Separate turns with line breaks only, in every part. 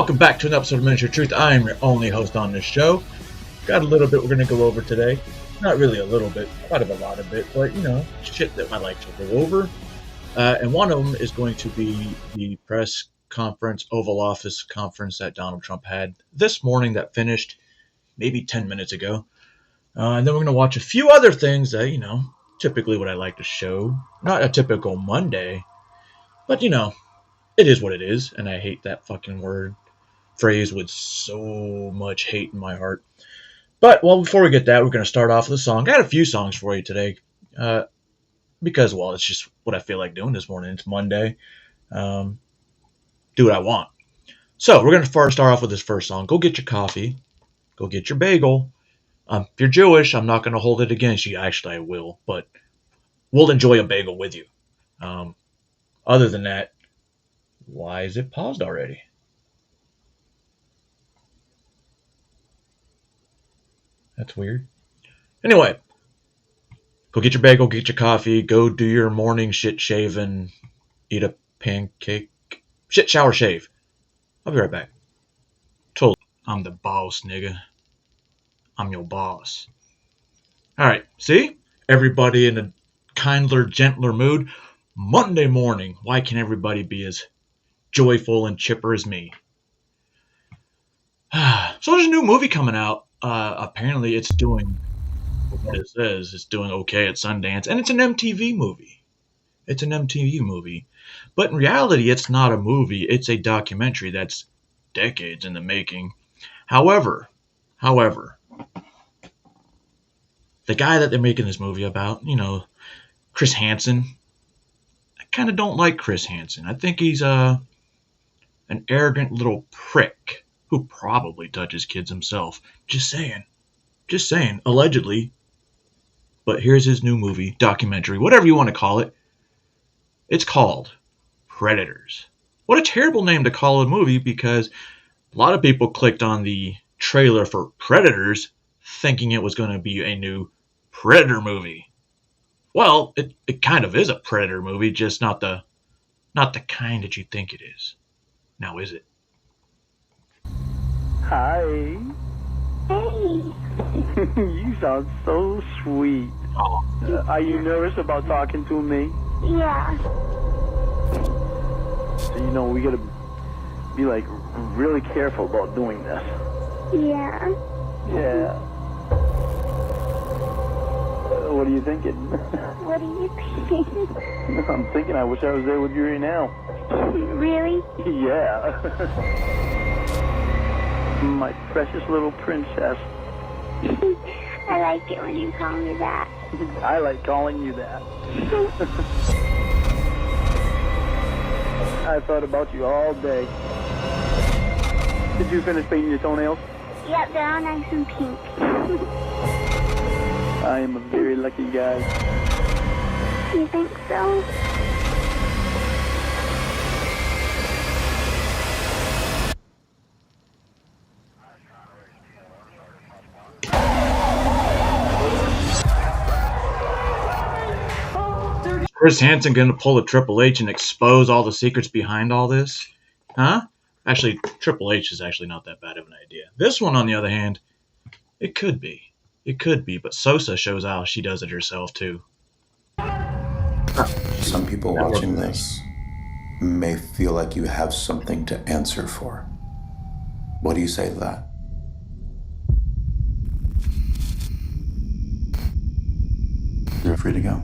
Welcome back to an episode of Miniature Truth. I am your only host on this show. Got a little bit we're going to go over today. Not really a little bit, quite a lot of it, but shit that I like to go over. And one of them is going to be the press conference, Oval Office conference that Donald Trump had this morning that finished maybe 10 minutes ago. And then we're going to watch a few other things that, typically what I like to show. Not a typical Monday, but, it is what it is. And I hate that fucking phrase with so much hate in my heart. But, before we get that, we're going to start off with a song. I got a few songs for you today. Because, it's just what I feel like doing this morning. It's Monday. Do what I want. So, we're going to start off with this first song. Go get your coffee. Go get your bagel. If you're Jewish, I'm not going to hold it against you. Actually, I will. But we'll enjoy a bagel with you. Other than that, why is it paused already? That's weird. Anyway, go get your bagel, get your coffee, go do your morning shit shave and eat a pancake. Shit, shower, shave. I'll be right back. Totally. I'm the boss, nigga. I'm your boss. Alright, see? Everybody in a kinder, gentler mood. Monday morning. Why can't everybody be as joyful and chipper as me? So there's a new movie coming out. Apparently it's doing what it says. It's doing okay at Sundance. And it's an MTV movie. It's an MTV movie. But in reality, it's not a movie. It's a documentary that's decades in the making. However, the guy that they're making this movie about, Chris Hansen, I kind of don't like Chris Hansen. I think he's an arrogant little prick who probably touches kids himself. Just saying, allegedly. But here's his new movie, documentary, whatever you want to call it. It's called Predators. What a terrible name to call a movie, because a lot of people clicked on the trailer for Predators thinking it was going to be a new Predator movie. Well, it kind of is a Predator movie, just not the kind that you think it is. Now, is it?
Hi.
Hey.
You sound so sweet. Are you nervous about talking to me?
Yeah.
So, we gotta be, really careful about doing this.
Yeah.
Yeah. What are you thinking?
What do you think?
I'm thinking I wish I was there with you right now.
Really?
Yeah. My precious little princess.
I like it when you call me that.
I like calling you that. I thought about you all day. Did you finish painting your toenails?
Yep, they're all nice and pink.
I am a very lucky guy.
You think so?
Chris Hansen going to pull a Triple H and expose all the secrets behind all this? Huh? Actually, Triple H is actually not that bad of an idea. This one, on the other hand, it could be. It could be, but Sosa shows how she does it herself, too.
Some people watching this may feel like you have something to answer for. What do you say to that? You're free to go.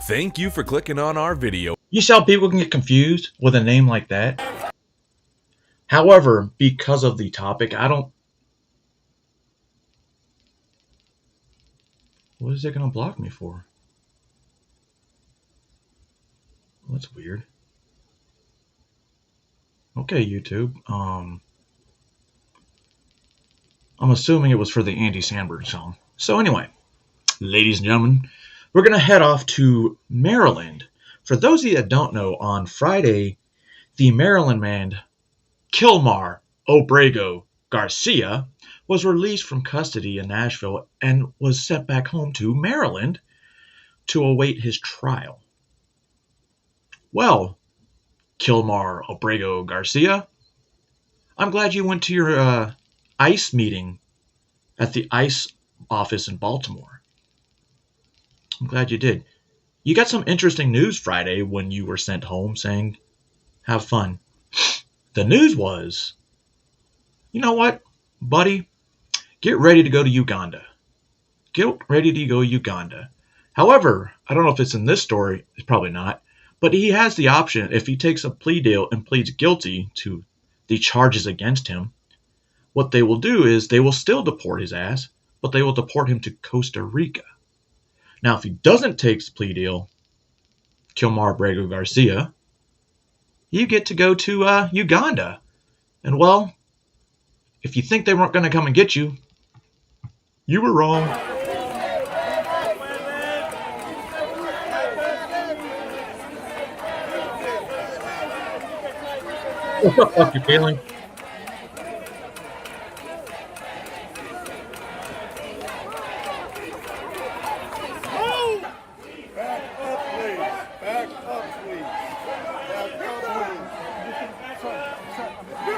Thank you for clicking on our video.
You see how people can get confused with a name like that? However, because of the topic, What is it going to block me for? Well, that's weird. Okay, YouTube. I'm assuming it was for the Andy Samberg song. So anyway, ladies and gentlemen, we're going to head off to Maryland. For those of you that don't know, on Friday, the Maryland man, Kilmar Obrego Garcia, was released from custody in Nashville and was sent back home to Maryland to await his trial. Well, Kilmar Obrego Garcia. I'm glad you went to your ICE meeting at the ICE office in Baltimore. I'm glad you did. You got some interesting news Friday when you were sent home saying, have fun. The news was, you know what, buddy? Get ready to go to Uganda. Get ready to go to Uganda. However, I don't know if it's in this story, it's probably not, but he has the option, if he takes a plea deal and pleads guilty to the charges against him, what they will do is they will still deport his ass, but they will deport him to Costa Rica. Now, if he doesn't take the plea deal, Kilmar Brego Garcia, you get to go to Uganda. And well, if you think they weren't going to come and get you, you were wrong. What the fuck you feeling?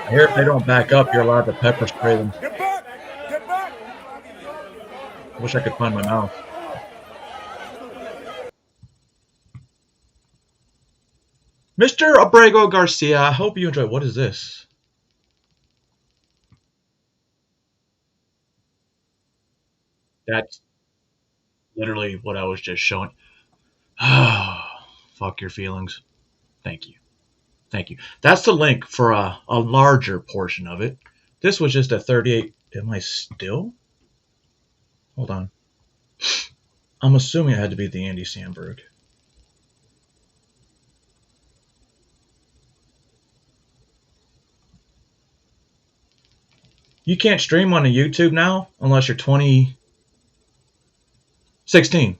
I hear if they don't back up, you're allowed to pepper spray them.
Get back! Get back!
I wish I could find my mouth. Mr. Abrego Garcia, I hope you enjoy. What is this? That's literally what I was just showing. Fuck your feelings. Thank you. Thank you. That's the link for a larger portion of it. This was just a 38. Am I still? Hold on. I'm assuming it had to be the Andy Samberg. You can't stream on a YouTube now unless you're 2016.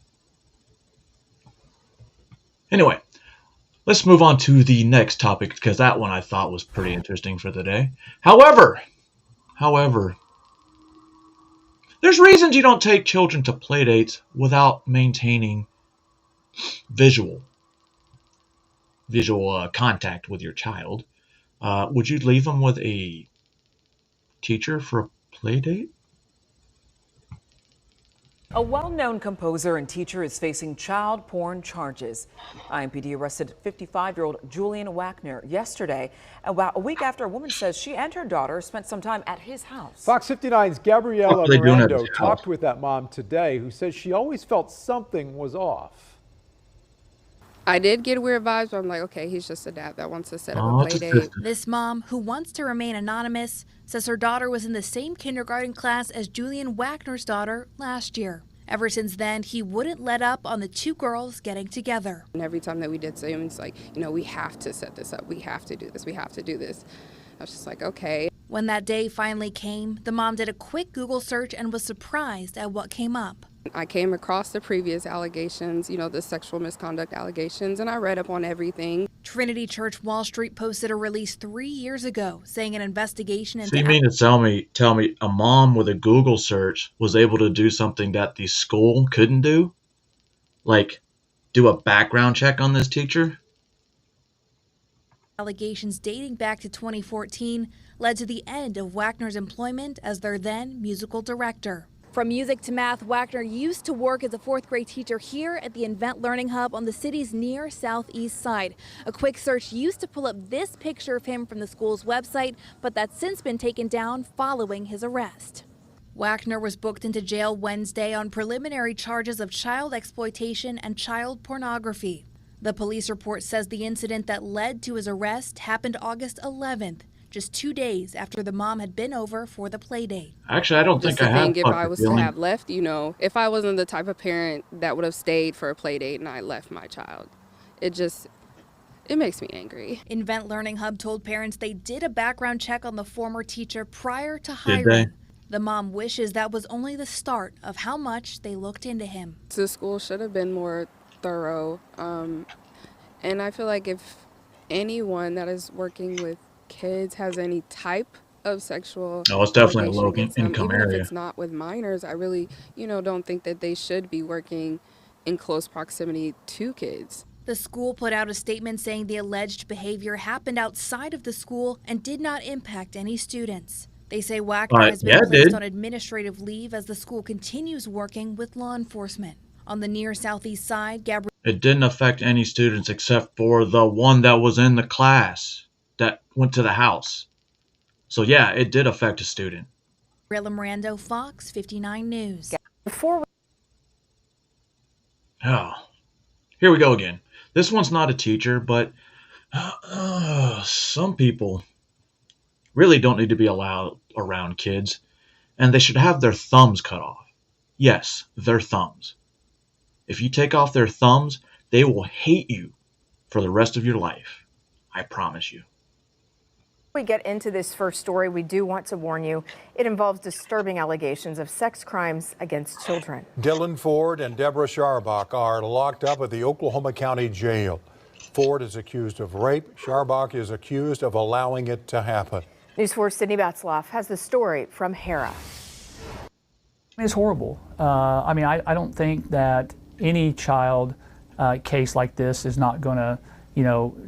Anyway, let's move on to the next topic because that one I thought was pretty interesting for the day. However, there's reasons you don't take children to play dates without maintaining visual contact with your child. Would you leave them with a teacher for a play date?
A well-known composer and teacher is facing child porn charges. IMPD arrested 55-year-old Julian Wagner yesterday, about a week after a woman says she and her daughter spent some time at his house.
Fox 59's Gabriela Mirando talked with that mom today, who says she always felt something was off.
I did get weird vibes, but I'm like, okay, he's just a dad that wants to set up a play date.
This mom, who wants to remain anonymous, says her daughter was in the same kindergarten class as Julian Wagner's daughter last year. Ever since then, he wouldn't let up on the two girls getting together.
And every time that we did Zoom, it's like, you know, we have to set this up. We have to do this. We have to do this. I was just like, okay.
When that day finally came, the mom did a quick Google search and was surprised at what came up.
I came across the previous allegations, you know, the sexual misconduct allegations, and I read up on everything.
Trinity Church Wall Street posted a release 3 years ago saying an investigation into...
So you mean to tell me a mom with a Google search was able to do something that the school couldn't do? Like, do a background check on this teacher?
Allegations dating back to 2014 led to the end of Wagner's employment as their then musical director. From music to math, Wagner used to work as a fourth grade teacher here at the Invent Learning Hub on the city's near southeast side. A quick search used to pull up this picture of him from the school's website, but that's since been taken down following his arrest. Wagner was booked into jail Wednesday on preliminary charges of child exploitation and child pornography. The police report says the incident that led to his arrest happened August 11th. Just 2 days after the mom had been over for the play date.
Actually, I don't think I have.
If I was to have left, you know, if I wasn't the type of parent that would have stayed for a play date and I left my child, it makes me angry.
Invent Learning Hub told parents they did a background check on the former teacher prior to hiring. The mom wishes that was only the start of how much they looked into him.
The school should have been more thorough. And I feel like if anyone that is working with kids has any type of sexual...
No, it's definitely a low income area.
Even if it's not with minors, I really, don't think that they should be working in close proximity to kids.
The school put out a statement saying the alleged behavior happened outside of the school and did not impact any students. They say Wagner has been placed on administrative leave as the school continues working with law enforcement. On the near southeast side,
it didn't affect any students except for the one that was in the class that went to the house. So yeah, it did affect a student.
Gabriela Mirando, Fox 59 News.
Oh, here we go again. This one's not a teacher, but some people really don't need to be allowed around kids, and they should have their thumbs cut off. Yes, their thumbs. If you take off their thumbs, they will hate you for the rest of your life. I promise you.
Before we get into this first story, we do want to warn you, it involves disturbing allegations of sex crimes against children.
Dylan Ford and Deborah Sharbach are locked up at the Oklahoma County Jail. Ford is accused of rape. Sharbach is accused of allowing it to happen.
News 4's Sydney Batzloff has the story from Hera.
It's horrible. I mean, I don't think that any child case like this is not going to,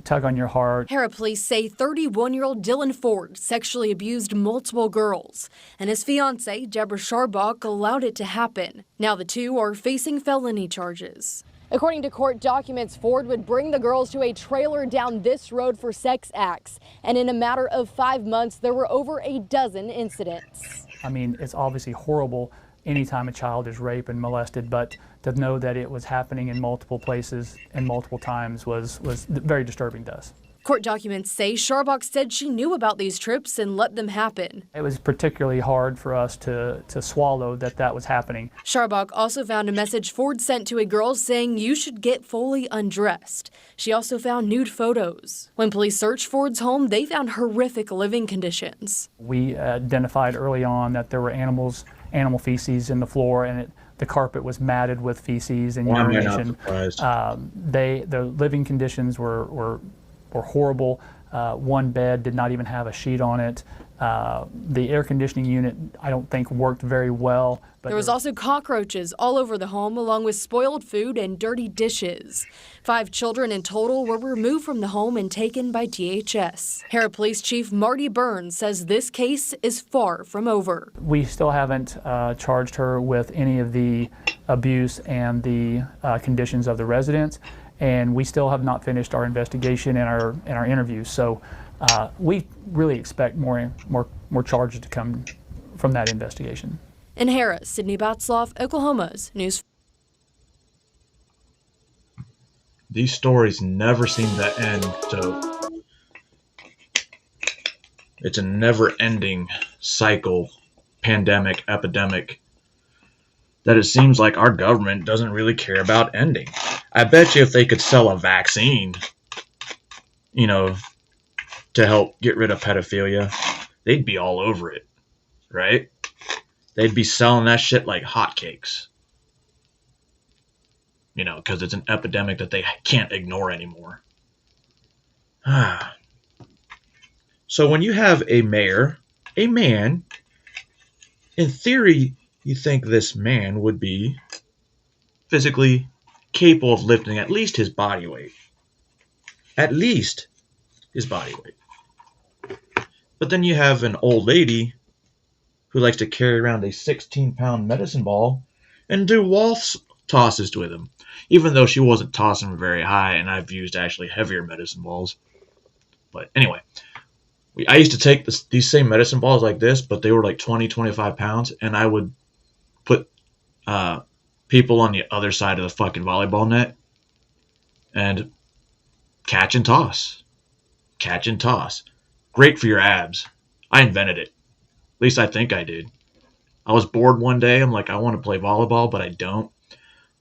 tug on your heart.
Hera police say 31-year-old Dylan Ford sexually abused multiple girls, and his fiancée, Deborah Sharbach, allowed it to happen. Now the two are facing felony charges.
According to court documents, Ford would bring the girls to a trailer down this road for sex acts, and in a matter of 5 months, there were over a dozen incidents.
I mean, it's obviously horrible anytime a child is raped and molested, but to know that it was happening in multiple places and multiple times was very disturbing to us.
Court documents say Sharbach said she knew about these trips and let them happen.
It was particularly hard for us to swallow that was happening.
Sharbach also found a message Ford sent to a girl saying you should get fully undressed. She also found nude photos. When police searched Ford's home, they found horrific living conditions. We
identified early on that there were animal feces in the floor, and the carpet was matted with feces and urination. The living conditions were horrible. One bed did not even have a sheet on it. The air conditioning unit, I don't think, worked very well. But
there was also cockroaches all over the home, along with spoiled food and dirty dishes. 5 children in total were removed from the home and taken by DHS. Hera Police Chief Marty Burns says this case is far from over.
We still haven't charged her with any of the abuse and the conditions of the residents, and we still have not finished our investigation and our interviews. So we really expect more charges to come from that investigation.
In Hera, Sydney Batzloff, Oklahoma's News.
These stories never seem to end, so it's a never-ending cycle, pandemic, epidemic, that it seems like our government doesn't really care about ending. I bet you if they could sell a vaccine, to help get rid of pedophilia, they'd be all over it, right? They'd be selling that shit like hotcakes. Because it's an epidemic that they can't ignore anymore. So when you have a man, in theory, you think this man would be physically capable of lifting at least his body weight. At least his body weight. But then you have an old lady who likes to carry around a 16-pound medicine ball and do wall tosses with him, even though she wasn't tossing very high, and I've used actually heavier medicine balls. But anyway, I used to take these same medicine balls like this, but they were like 20, 25 pounds, and I would put people on the other side of the fucking volleyball net and catch and toss. Catch and toss. Great for your abs. I invented it. At least I think I did. I was bored one day. I'm like, I want to play volleyball, but I don't.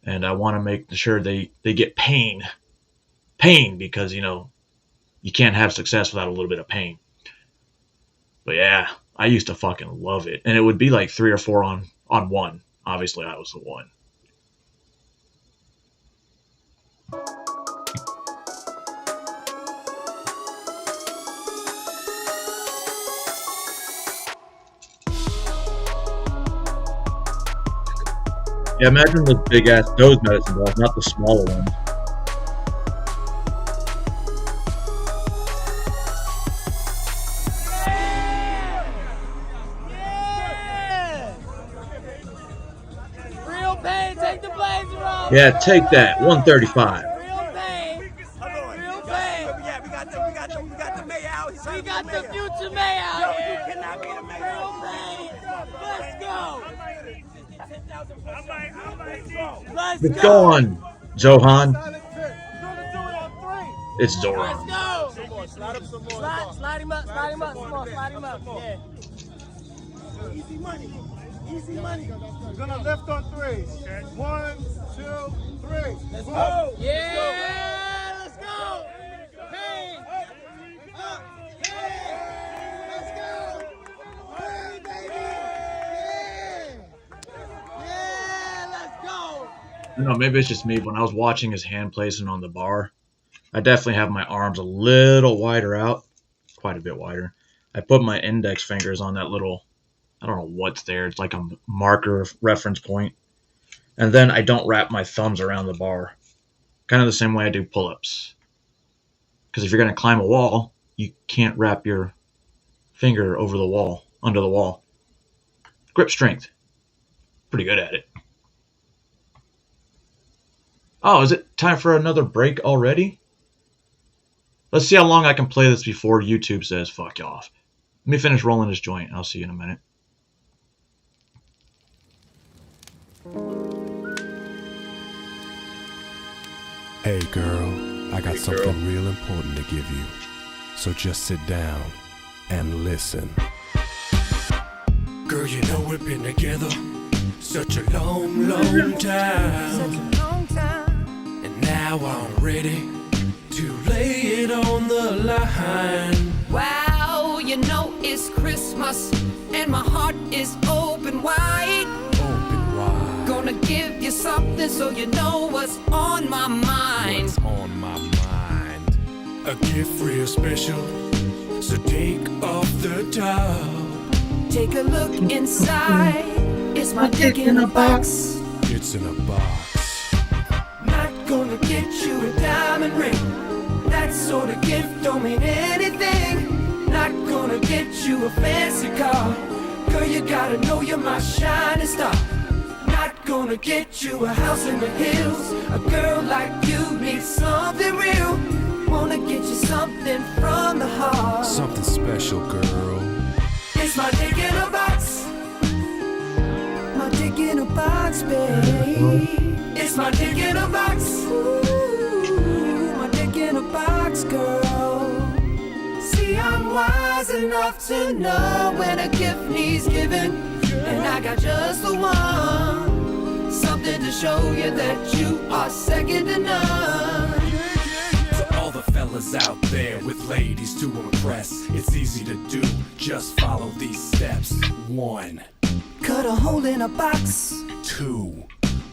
And I want to make sure they get pain. Pain, because, you can't have success without a little bit of pain. But yeah, I used to fucking love it. And it would be like 3 or 4 on one. Obviously, I was the one. Yeah, imagine those big-ass medicine balls, not the smaller ones. Yeah, take that. 135.
We got the future mayor out here. You cannot be the mayor. Real pain. Let's go.
Let's go on, Zohan. It's Zoran.
Let's go. Slide him up. Slide him up. Come on, slide him up. Yeah. Easy money. Easy money. We're gonna lift on three. Okay. 1, 2, 3. Let's go. Yeah. Let's go. Hey. Up. Let's go. Hey, baby. Yeah, let's go.
I don't know, maybe it's just me. When I was watching his hand placement on the bar, I definitely have my arms a little wider out, quite a bit wider. I put my index fingers on that little, I don't know what's there. It's like a marker reference point. And then I don't wrap my thumbs around the bar. Kind of the same way I do pull-ups. Because if you're going to climb a wall, you can't wrap your finger over the wall, under the wall. Grip strength. Pretty good at it. Oh, is it time for another break already? Let's see how long I can play this before YouTube says fuck you off. Let me finish rolling this joint and I'll see you in a minute.
Hey girl, I got something real important to give you. So just sit down and listen.
Girl, you know we've been together such a long, long time. And now I'm ready to lay it on the line.
Wow, you know it's Christmas and my heart is open wide.
Open wide.
Gonna give you something so you know what's on my mind.
What's on my mind? A gift real special, so take off the top.
Take a look inside. It's my dick in a box.
It's in a box.
Not gonna get you a diamond ring. That sort of gift don't mean anything. Not gonna get you a fancy car. Girl, you gotta know you're my shining star. Not gonna get you a house in the hills. A girl like you needs something real. Wanna get you something from the heart.
Something special, girl.
It's my dick in a box. My dick in a box, babe. It's my dick in a box. Ooh, my dick in a box, girl. See, I'm wise enough to know when a gift needs giving. And I got just the one. Something to show you that you are second to none.
To all the fellas out there with ladies to impress, it's easy to do, just follow these steps. 1.
Cut a hole in a box.
2.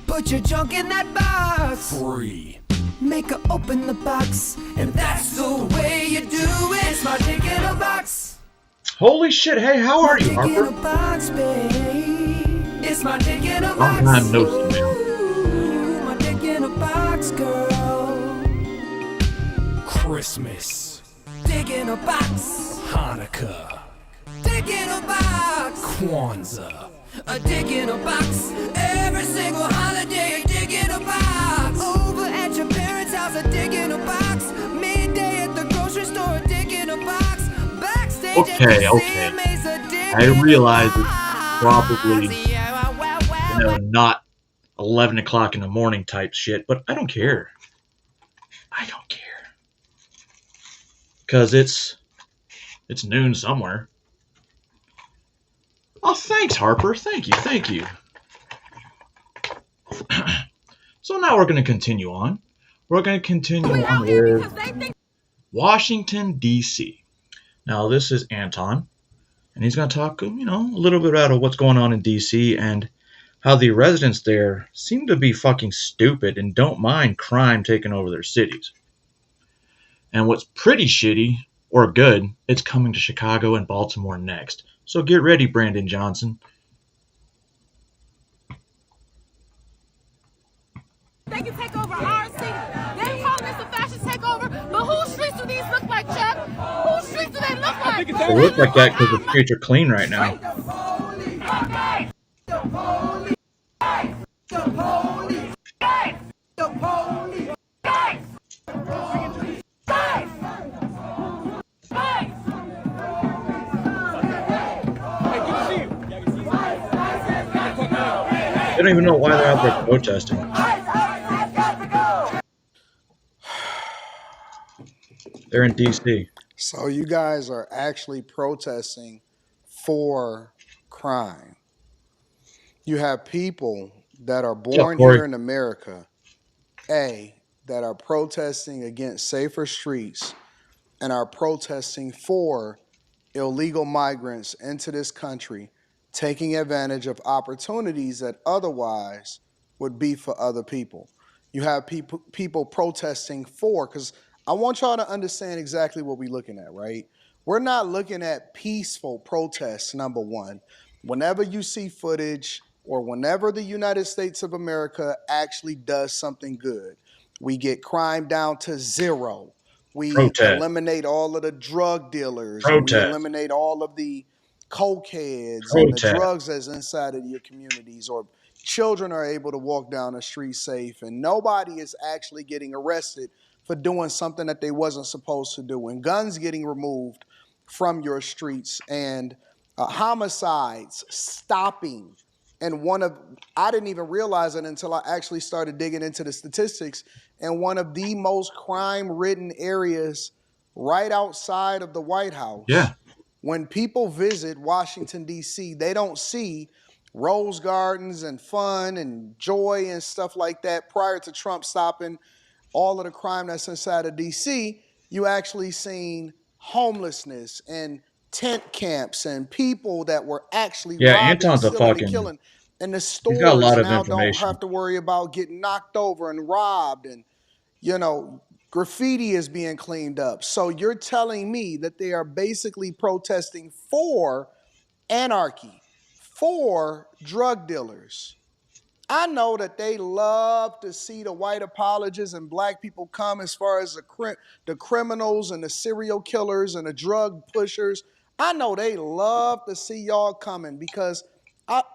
Put your junk in that box.
3.
Make her open the box. And that's the way you do it. It's my dick in a box.
Holy shit, hey, how are you,
My dick in a
Harper?
box, babe. It's my dick in a box.
Long time no see, man.
Ooh, my dick in a box, girl.
Christmas.
Dick in a box.
Hanukkah.
Dick in a box.
Kwanzaa.
A dick in a box. Every single holiday, a dick in a box. Over at your parents' house, a dick in a box. Midday at the grocery store, a dick in a box. Backstage at the CMA's, a dick
I realize it's probably, not 11 o'clock in the morning type shit, but I don't care. I don't care. Because it's noon somewhere. Oh, thanks, Harper. Thank you. So now we're going to continue on. We're going to continue on with Washington, D.C. Now, this is Anton, and he's going to talk, a little bit about what's going on in D.C. and how the residents there seem to be fucking stupid and don't mind crime taking over their cities. And what's pretty shitty, or good, it's coming to Chicago and Baltimore next. So get ready, Brandon Johnson.
They can take over our city. They call this a fashion takeover, but whose streets do these look like, Chuck? Whose streets do they look like?
They look like that because the streets are clean right now.
The police
They don't even know why they're out there protesting. They're in D.C.
So you guys are actually protesting for crime. You have people that are born here in America, that are protesting against safer streets and are protesting for illegal migrants into this country, taking advantage of opportunities that otherwise would be for other people. You have people protesting for, because I want y'all to understand exactly what we're looking at, right? We're not looking at peaceful protests, number one. Whenever you see footage or whenever the United States of America actually does something good, we get crime down to zero. We eliminate all of the drug dealers. And we eliminate all of the cokeheads and the drugs that's inside of your communities, or children are able to walk down the street safe, and nobody is actually getting arrested for doing something that they wasn't supposed to do, and guns getting removed from your streets, and homicides stopping. And I didn't even realize it until I actually started digging into the statistics, and one of the most crime-ridden areas right outside of the White House.
Yeah.
When people visit Washington, D.C., they don't see rose gardens and fun and joy and stuff like that. Prior to Trump stopping all of the crime that's inside of D.C., you actually seen homelessness and tent camps and people that were actually robbing, stealing, and killing. And the stores now don't have to worry about getting knocked over and robbed, and graffiti is being cleaned up. So you're telling me that they are basically protesting for anarchy, for drug dealers. I know that they love to see the white apologists and black people come, as far as the criminals and the serial killers and the drug pushers. I know they love to see y'all coming, because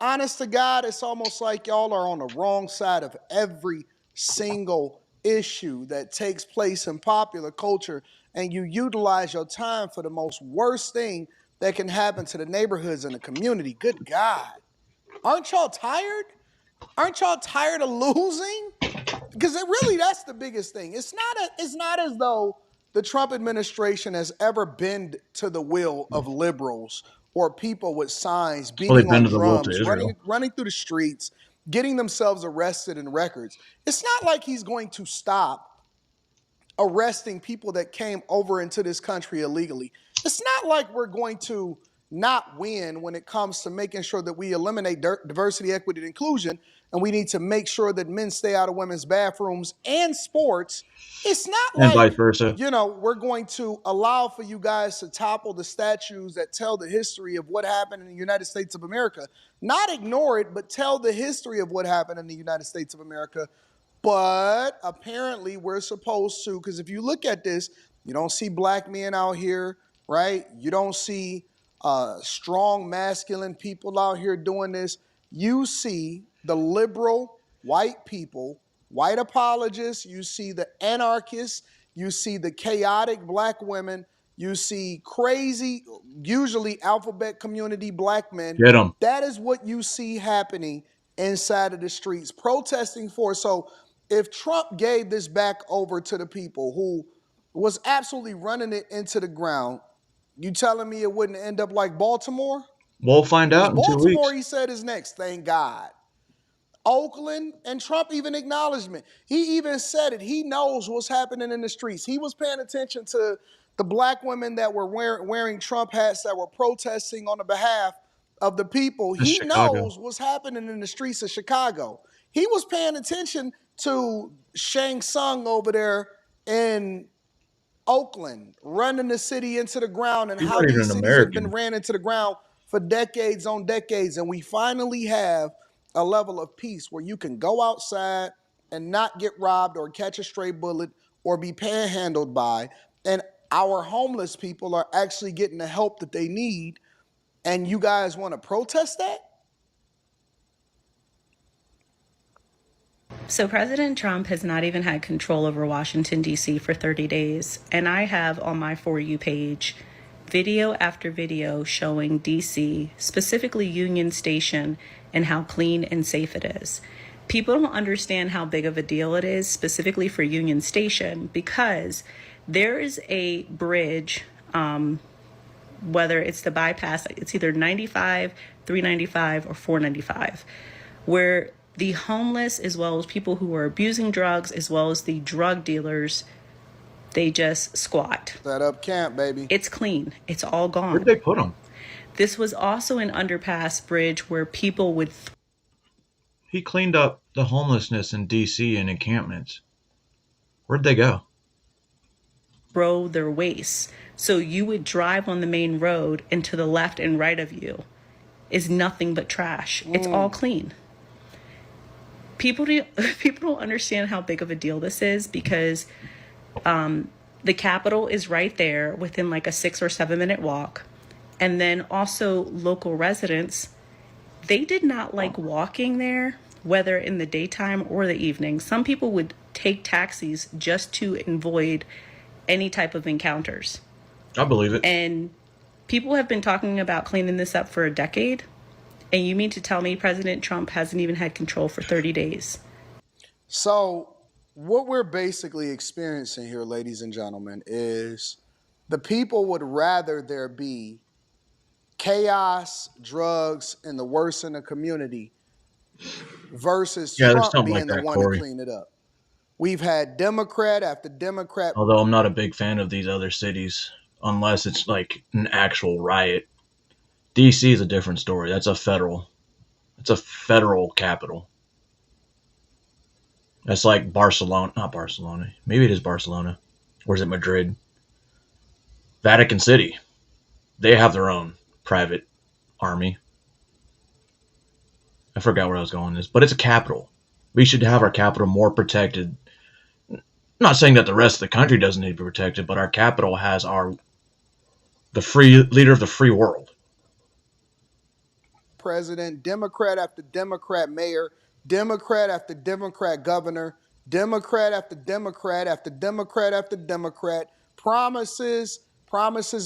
honest to God, it's almost like y'all are on the wrong side of every single issue that takes place in popular culture, and you utilize your time for the most worst thing that can happen to the neighborhoods and the community. Good God. Aren't y'all tired? Aren't y'all tired of losing? Because that's the biggest thing. It's not as though the Trump administration has ever bent to the will of liberals or people with signs, beating on drums, running through the streets, getting themselves arrested in records. It's not like he's going to stop arresting people that came over into this country illegally. It's not like we're going to not win when it comes to making sure that we eliminate diversity, equity, and inclusion, and we need to make sure that men stay out of women's bathrooms and sports. It's not like,
vice versa.
We're going to allow for you guys to topple the statues that tell the history of what happened in the United States of America. Not ignore it, but tell the history of what happened in the United States of America. But apparently we're supposed to, because if you look at this, you don't see black men out here, right? You don't see strong, masculine people out here doing this. You see the liberal white people, white apologists, you see the anarchists, you see the chaotic black women, you see crazy, usually alphabet community black men.
Get 'em.
That is what you see happening inside of the streets, protesting for. So if Trump gave this back over to the people who was absolutely running it into the ground, you telling me it wouldn't end up like Baltimore?
We'll find out in 2 weeks.
Baltimore, he said, is next, thank God. Oakland, and Trump even acknowledged it. He even said it. He knows what's happening in the streets. He was paying attention to the black women that were wearing Trump hats that were protesting on the behalf of the people. He knows what's happening in the streets of Chicago. He was paying attention to Shang Tsung over there in Oakland, running the city into the ground, and how these cities have been ran into the ground for decades on decades. And we finally have a level of peace where you can go outside and not get robbed or catch a stray bullet or be panhandled by. And our homeless people are actually getting the help that they need. And you guys want to protest that?
So President Trump has not even had control over Washington, D.C. for 30 days. And I have on my For You page video after video showing DC, specifically Union Station, and how clean and safe it is. People don't understand how big of a deal it is, specifically for Union Station, because there is a bridge, whether it's the bypass, it's either 95, 395, or 495, where the homeless, as well as people who are abusing drugs, as well as the drug dealers, they just squat.
Set up camp, baby.
It's clean. It's all gone.
Where'd they put them?
This was also an underpass bridge where people would...
He cleaned up the homelessness in D.C. and encampments. Where'd they go?
Throw their wastes. So you would drive on the main road, and to the left and right of you is nothing but trash. It's all clean. People don't understand how big of a deal this is, because the Capitol is right there within like a 6 or 7 minute walk. And then also local residents, they did not like walking there, whether in the daytime or the evening. Some people would take taxis just to avoid any type of encounters.
I believe it.
And people have been talking about cleaning this up for a decade. And you mean to tell me President Trump hasn't even had control for 30 days?
So what we're basically experiencing here, ladies and gentlemen, is the people would rather there be chaos, drugs, and the worst in the community versus Trump being the one to clean it up. We've had Democrat after Democrat.
Although I'm not a big fan of these other cities, unless it's like an actual riot. DC is a different story. It's a federal capital. That's like Barcelona, not Barcelona. Maybe it is Barcelona. Or is it Madrid? Vatican City. They have their own private army. I forgot where I was going with this, but it's a capital. We should have our capital more protected. Not saying that the rest of the country doesn't need to be protected, but our capital has the free leader of the free world.
President, Democrat after Democrat mayor, Democrat after Democrat governor, Democrat after Democrat after Democrat after Democrat, promises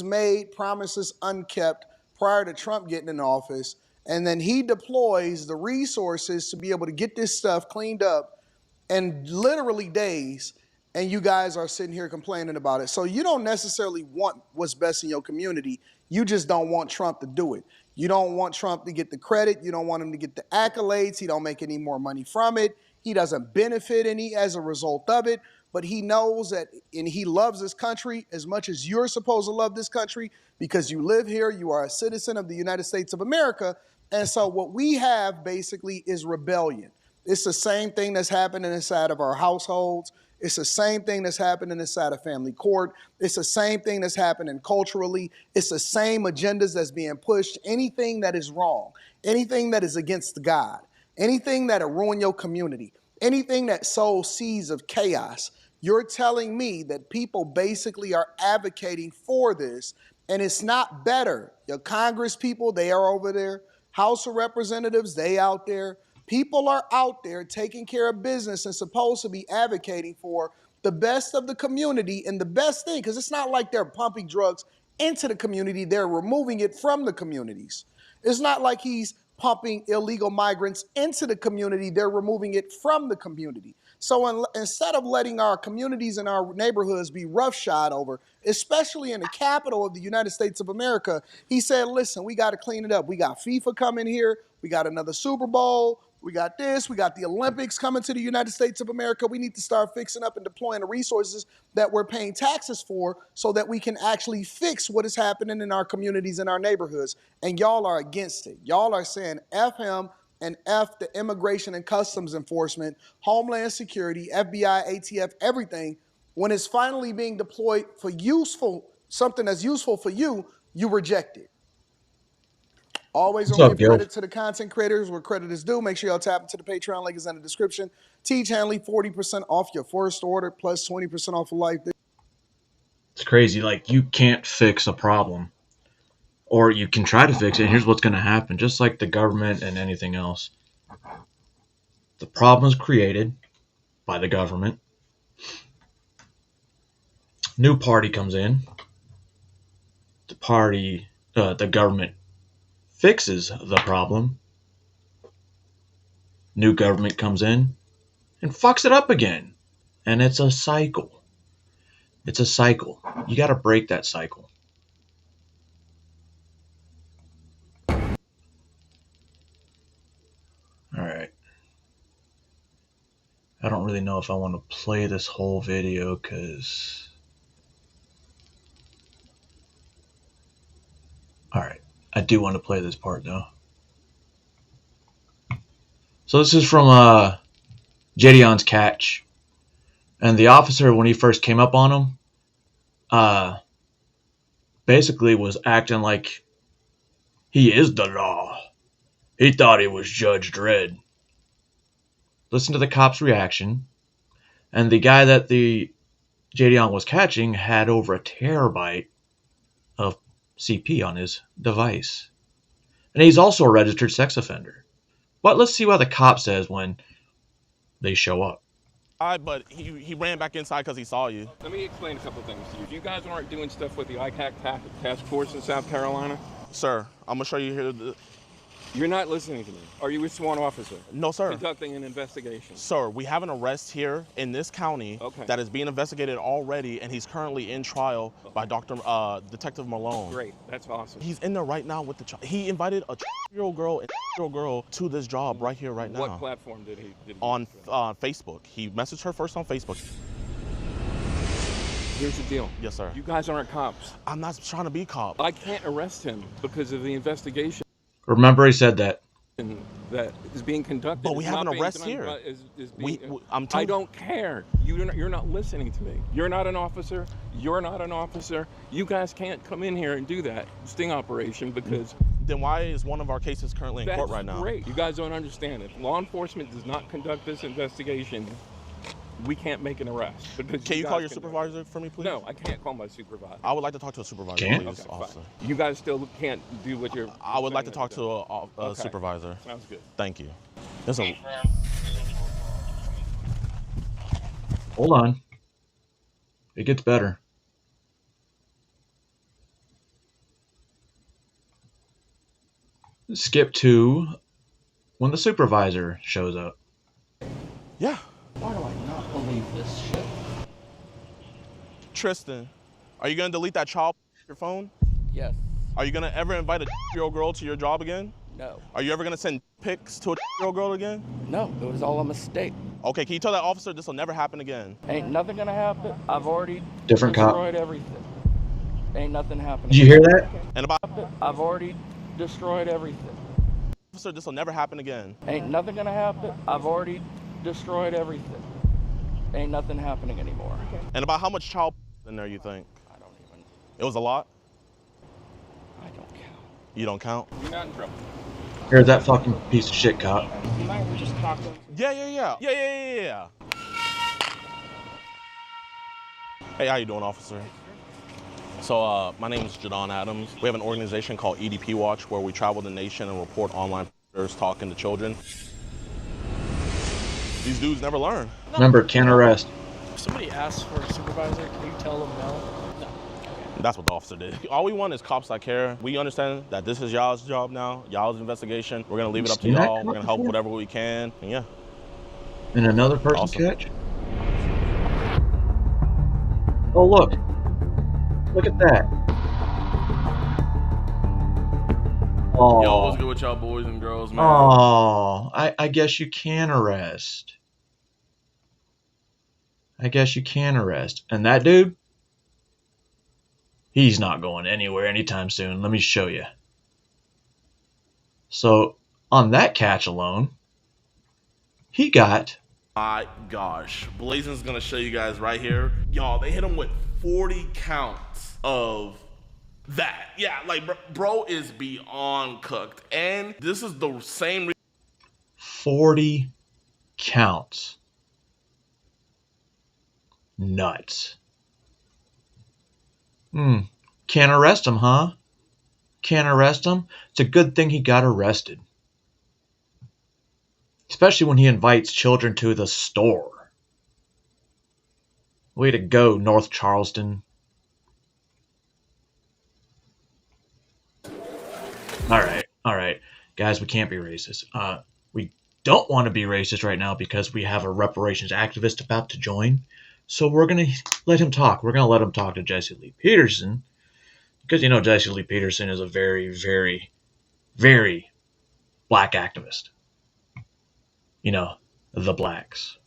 made, promises unkept prior to Trump getting in office. And then he deploys the resources to be able to get this stuff cleaned up in literally days. And you guys are sitting here complaining about it. So you don't necessarily want what's best in your community. You just don't want Trump to do it. You don't want Trump to get the credit. You don't want him to get the accolades. He don't make any more money from it. He doesn't benefit any as a result of it. But he knows that, and he loves this country as much as you're supposed to love this country because you live here. You are a citizen of the United States of America. And so what we have basically is rebellion. It's the same thing that's happening inside of our households. It's the same thing that's happening inside of family court. It's the same thing that's happening culturally. It's the same agendas that's being pushed. Anything that is wrong, anything that is against God, anything that'll ruin your community, anything that sows seeds of chaos, you're telling me that people basically are advocating for this, and it's not better. Your Congress people, they are over there. House of Representatives, they out there. People are out there taking care of business and supposed to be advocating for the best of the community and the best thing, because it's not like they're pumping drugs into the community. They're removing it from the communities. It's not like he's pumping illegal migrants into the community. They're removing it from the community. So instead of letting our communities and our neighborhoods be roughshod over, especially in the capital of the United States of America, he said, listen, we got to clean it up. We got FIFA coming here. We got another Super Bowl. We got this. We got the Olympics coming to the United States of America. We need to start fixing up and deploying the resources that we're paying taxes for so that we can actually fix what is happening in our communities and our neighborhoods. And y'all are against it. Y'all are saying F him and F the Immigration and Customs Enforcement, Homeland Security, FBI, ATF, everything. When it's finally being deployed for something that's useful for you, you reject it. Always gonna give credit to the content creators where credit is due. Make sure y'all tap into the Patreon link is in the description. Teach Hanley 40% off your first order plus 20% off of life.
It's crazy. Like, you can't fix a problem, or you can try to fix it. And here's what's going to happen. Just like the government and anything else, the problem is created by the government. New party comes in. The the government fixes the problem, new government comes in and fucks it up again. And it's a cycle. It's a cycle. You got to break that cycle. All right. I don't really know if I want to play this whole video because... Alright. I do want to play this part though. So this is from Jedion's catch. And the officer, when he first came up on him, basically was acting like he is the law. He thought he was Judge Dredd. Listen to the cop's reaction. And the guy that the Jedion was catching had over a terabyte of CP on his device. And he's also a registered sex offender. But let's see what the cop says when they show up.
But he ran back inside because he saw you.
Let me explain a couple things to you. You guys aren't doing stuff with the ICAC task force in South Carolina?
Sir, I'm going to show you here.
You're not listening to me. Are you a sworn officer?
No, sir.
Conducting an investigation.
Sir, we have an arrest here in this county that is being investigated already, and he's currently in trial by Detective Malone.
Great. That's awesome.
He's in there right now with the child. He invited a 12-year-old girl and a 12-year-old girl to this job right here, right now.
What platform did he
on Facebook. He messaged her first on Facebook.
Here's the deal.
Yes, sir.
You guys aren't cops.
I'm not trying to be cop.
I can't arrest him because of the investigation.
Remember he said that.
That is being conducted.
But we have an arrest here.
I don't care. You're not listening to me. You're not an officer. You're not an officer. You guys can't come in here and do that sting operation because...
Then why is one of our cases currently in court right now?
That's great. You guys don't understand. If law enforcement does not conduct this investigation, we can't make an arrest.
Can you call your supervisor for me, please?
No, I can't call my supervisor.
I would like to talk to a supervisor, please, officer.
You guys still can't do what you're...
I would like to talk to a supervisor.
Sounds good.
Thank you.
Hold on. It gets better. Skip to when the supervisor shows up.
Yeah.
Why do I not believe this shit?
Tristan, are you going to delete that child off your phone?
Yes.
Are you going to ever invite a 12-year-old girl to your job again?
No.
Are you ever going to send pics to a 12-year-old girl again?
No, it was all a mistake.
Okay, can you tell that officer this will never happen again?
Ain't nothing gonna happen. I've already
destroyed
everything. Ain't nothing happening.
Did you hear that?
And about
I've already destroyed everything.
Officer, this will never happen again.
Ain't nothing gonna happen. I've already destroyed everything. Ain't nothing happening anymore.
And about how much child in there you think?
I don't even.
It was a lot?
I don't count.
You don't count?
You're not in trouble.
Here's that fucking piece of shit cop.
You might just talk to him.
Yeah. Hey, how you doing, officer? So, my name is Jadon Adams. We have an organization called EDP Watch where we travel the nation and report online predators talking to children. These dudes never learn.
Remember, can't arrest.
If somebody asks for a supervisor, can you tell them no? No.
That's what the officer did. All we want is cops that care. We understand that this is y'all's job now, y'all's investigation. We're gonna leave it up to y'all. We're gonna help whatever we can, and yeah.
And another person catch? Oh, look. Look at that. Oh.
Yo, what's good with y'all boys and girls, man?
Oh, I guess you can arrest. I guess you can arrest. And that dude? He's not going anywhere anytime soon. Let me show you. So, on that catch alone, he got...
My gosh. Blazing's gonna show you guys right here. Y'all, they hit him with 40 counts of that. Yeah, like, bro is beyond cooked. And this is the same...
40 counts. Nuts. Can't arrest him, huh? Can't arrest him? It's a good thing he got arrested. Especially when he invites children to the store. Way to go, North Charleston. All right, guys, we can't be racist. We don't want to be racist right now because we have a reparations activist about to join. So we're gonna let him talk. We're gonna let him talk to Jesse Lee Peterson because Jesse Lee Peterson is a very, very, very black activist. The blacks.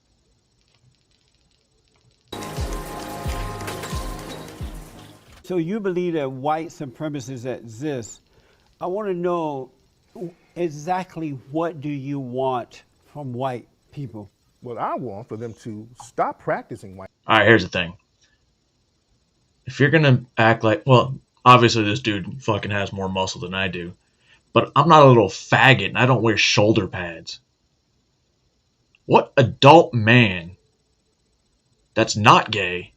So you believe that white supremacists exist. I want to know exactly what do you want from white people?
Well, I want for them to stop practicing white.
All right, here's the thing. If you're going to act like, well, obviously this dude fucking has more muscle than I do, but I'm not a little faggot and I don't wear shoulder pads. What adult man that's not gay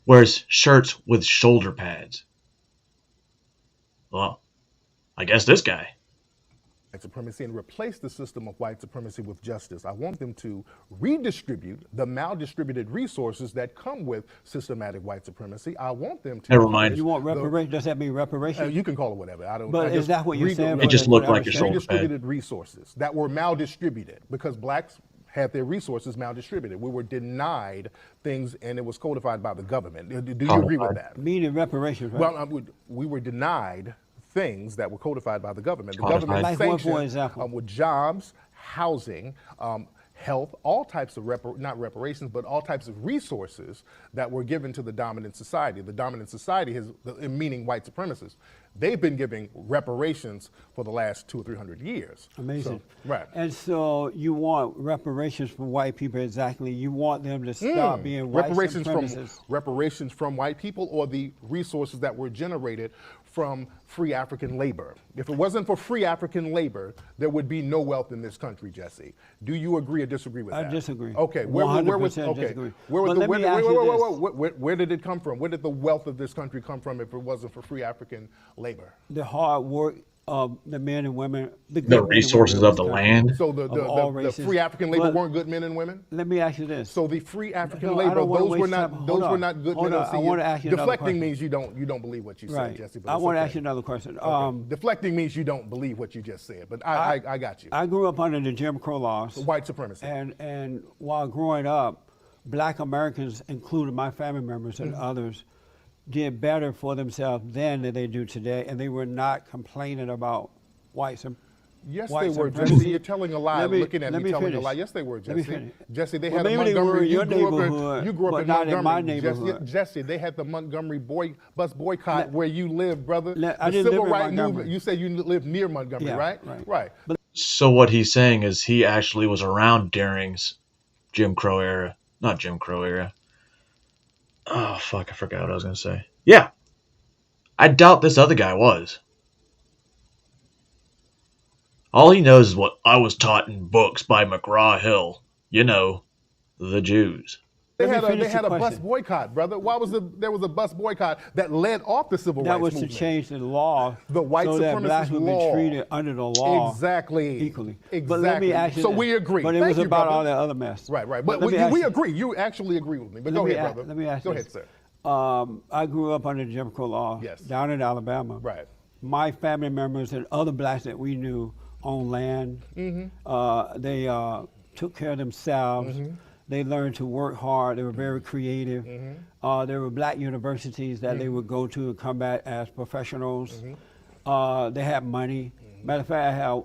wears shirts with shoulder pads? Well, I guess this guy.
White supremacy and replace the system of white supremacy with justice. I want them to redistribute the maldistributed resources that come with systematic white supremacy. I want them to.
Never mind.
You want reparations? Does that mean reparations?
You can call it whatever. I don't.
But is that what you're saying?
It just looked like a shoulder pad.
Redistributed resources that were maldistributed because blacks had their resources maldistributed. We were denied things, and it was codified by the government. Do you agree with that?
Meaning reparations, right?
Well, we were denied things that were codified by the government. The
Codified.
government
Like what, for
sanctioned
example?
with jobs, housing, health, all types of not reparations, but all types of resources that were given to the dominant society. The dominant society has, meaning white supremacists, they've been giving reparations for the last 200 or 300 years.
Amazing.
So, right.
And so you want reparations for white people exactly. You want them to stop being white supremacists.
Reparations from white people or the resources that were generated from free African labor. If it wasn't for free African labor, there would be no wealth in this country, Jesse. Do you agree or disagree with that?
I disagree.
Okay.
100% disagree.
Where did it come from? Where did the wealth of this country come from if it wasn't for free African labor?
The hard work of the men and women.
The resources of the land.
So the free African labor weren't good men and women?
Let me ask you this.
So the free African labor, those were not good men.
I want to ask you another
Deflecting
question.
means you don't believe what you said, Jesse.
I want to ask you another question.
Deflecting means you don't believe what you just said, but I got you.
I grew up under the Jim Crow laws.
White supremacy.
And while growing up, black Americans, including my family members and others, did better for themselves then than they do today, and they were not complaining about white supremacy.
Yes, they were, Jesse. You're telling a lie. Looking at me telling a lie. Yes, they were, Jesse. Jesse, they had a Montgomery. You grew up in
not
Montgomery.
in my neighborhood.
Jesse, they had the Montgomery bus boycott where you live, brother.
I
The
didn't
civil
live in
rights
Montgomery.
movement. You said you live near Montgomery,
Yeah,
right? Right.
So what he's saying is he actually was around during Jim Crow era. Not Jim Crow era. Oh, fuck, I forgot what I was going to say. Yeah. I doubt this other guy was. All he knows is what I was taught in books by McGraw-Hill. The Jews.
They had a bus boycott, brother. Why was there was a bus boycott that led off the civil rights movement?
That was to change the law,
the white
so that blacks would be treated under the law
exactly
equally.
Exactly.
But let me ask you
so
this.
we agree.
But it was about all that other mess.
Right. But we agree. You actually agree with me. But go ahead, brother.
Let me ask you.
Go ahead, sir.
I grew up under Jim Crow law down in Alabama.
Right.
My family members and other blacks that we knew owned land. They took care of themselves. They learned to work hard. They were very creative. There were black universities that they would go to and come back as professionals. They had money. Matter of fact, I had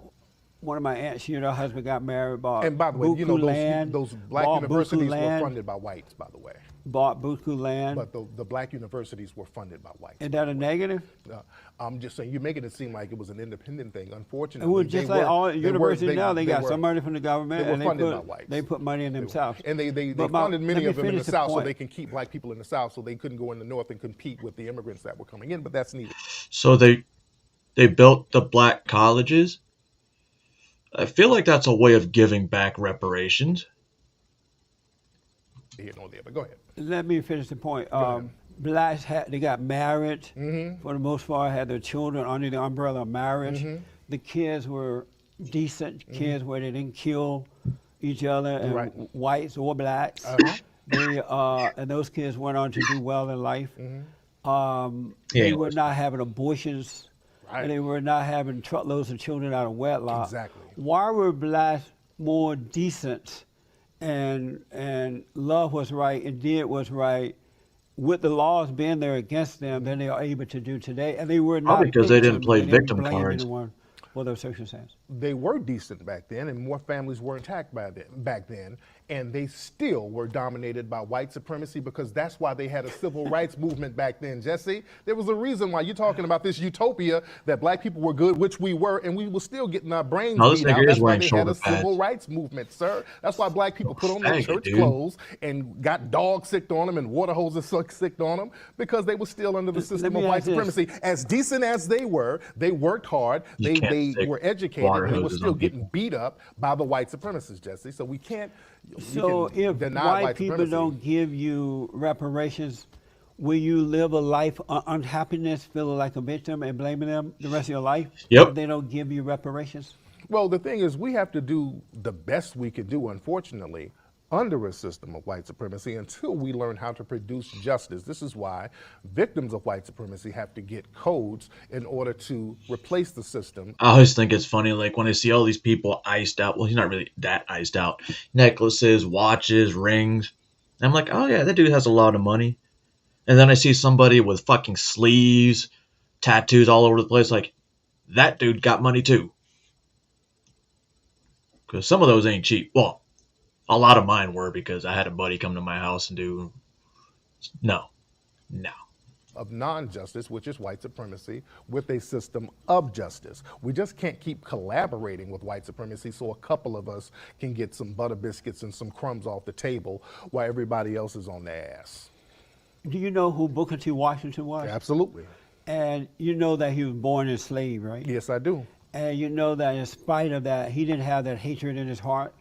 one of my aunts, her husband got married, bought
and by the way,
land,
those black universities were funded by whites, by the way.
Bought buku land.
But the black universities were funded by whites.
Is that a negative?
I'm just saying, you're making it seem like it was an independent thing. Unfortunately,
it was just like all universities now. They got some money from the government,
they were
and
funded by whites.
They put money in themselves.
And they funded many of them in the South so they can keep black people in the South so they couldn't go in the North and compete with the immigrants that were coming in, but that's needed.
So they built the black colleges. I feel like that's a way of giving back reparations.
But go ahead.
Let me finish the point. Blacks they got married for the most part, had their children under the umbrella of marriage. The kids were decent kids where they didn't kill each other, and whites or blacks. They and those kids went on to do well in life. They were not having abortions and they were not having truckloads of children out of wedlock.
Exactly.
Why were blacks more decent and love was right and did what's right with the laws being there against them than they are able to do today? And they were not
Probably because they didn't
victims.
play
They didn't
victim
blame
cards.
anyone for their circumstance.
They were decent back then, and more families were intact back then, and they still were dominated by white supremacy because that's why they had a civil rights movement back then, Jesse. There was a reason why you're talking about this utopia that black people were good, which we were, and we were still getting our brains beat out. That's why they had a civil rights movement, sir. That's why black people put on their church clothes and got dogs sicked on them and water hoses sicked on them because they were still under the system of white supremacy. As decent as they worked hard, they were educated, and they were still getting beat up by the white supremacists, Jesse. So we can't.
So if white people don't give you reparations, will you live a life of unhappiness, feeling like a victim and blaming them the rest of your life?
Yep.
If they don't give you reparations?
Well, the thing is, we have to do the best we can do, unfortunately, under a system of white supremacy until we learn how to produce justice. This is why victims of white supremacy have to get codes in order to replace the system.
I always think it's funny, like when I see all these people iced out. Well, he's not really that iced out. Necklaces, watches, rings. I'm like, oh yeah, that dude has a lot of money. And then I see somebody with fucking sleeves, tattoos all over the place. Like, that dude got money too. Because some of those ain't cheap. Well, a lot of mine were because I had a buddy come to my house and do no.
Of non-justice, which is white supremacy, with a system of justice. We just can't keep collaborating with white supremacy so a couple of us can get some butter biscuits and some crumbs off the table while everybody else is on their ass.
Do you know who Booker T. Washington was?
Absolutely.
And you know that he was born enslaved, right?
Yes, I do.
And you know that in spite of that, he didn't have that hatred in his heart.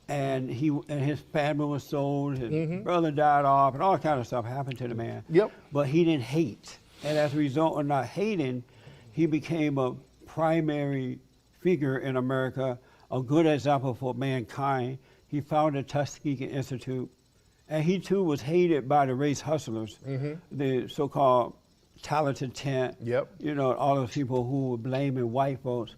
And his family was sold, his brother died off, and all kind of stuff happened to the man.
Yep.
But he didn't hate. And as a result of not hating, he became a primary figure in America, a good example for mankind. He founded Tuskegee Institute. And he too was hated by the race hustlers, the so-called talented tent.
Yep.
You know, all those people who were blaming white folks.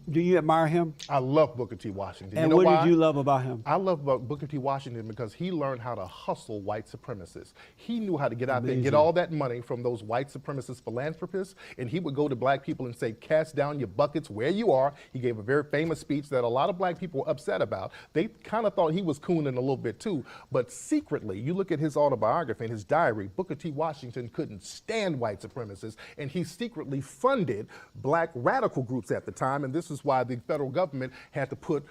Do you admire him?
I love Booker T. Washington.
And
you know
what
why?
did you love about him?
I love Booker T. Washington because he learned how to hustle white supremacists. He knew how to get out there and get all that money from those white supremacist philanthropists, and he would go to black people and say, cast down your buckets where you are. He gave a very famous speech that a lot of black people were upset about. They kind of thought he was cooning a little bit too, but secretly, you look at his autobiography and his diary, Booker T. Washington couldn't stand white supremacists, and he secretly funded black radical groups at the time, and this is why the federal government had to put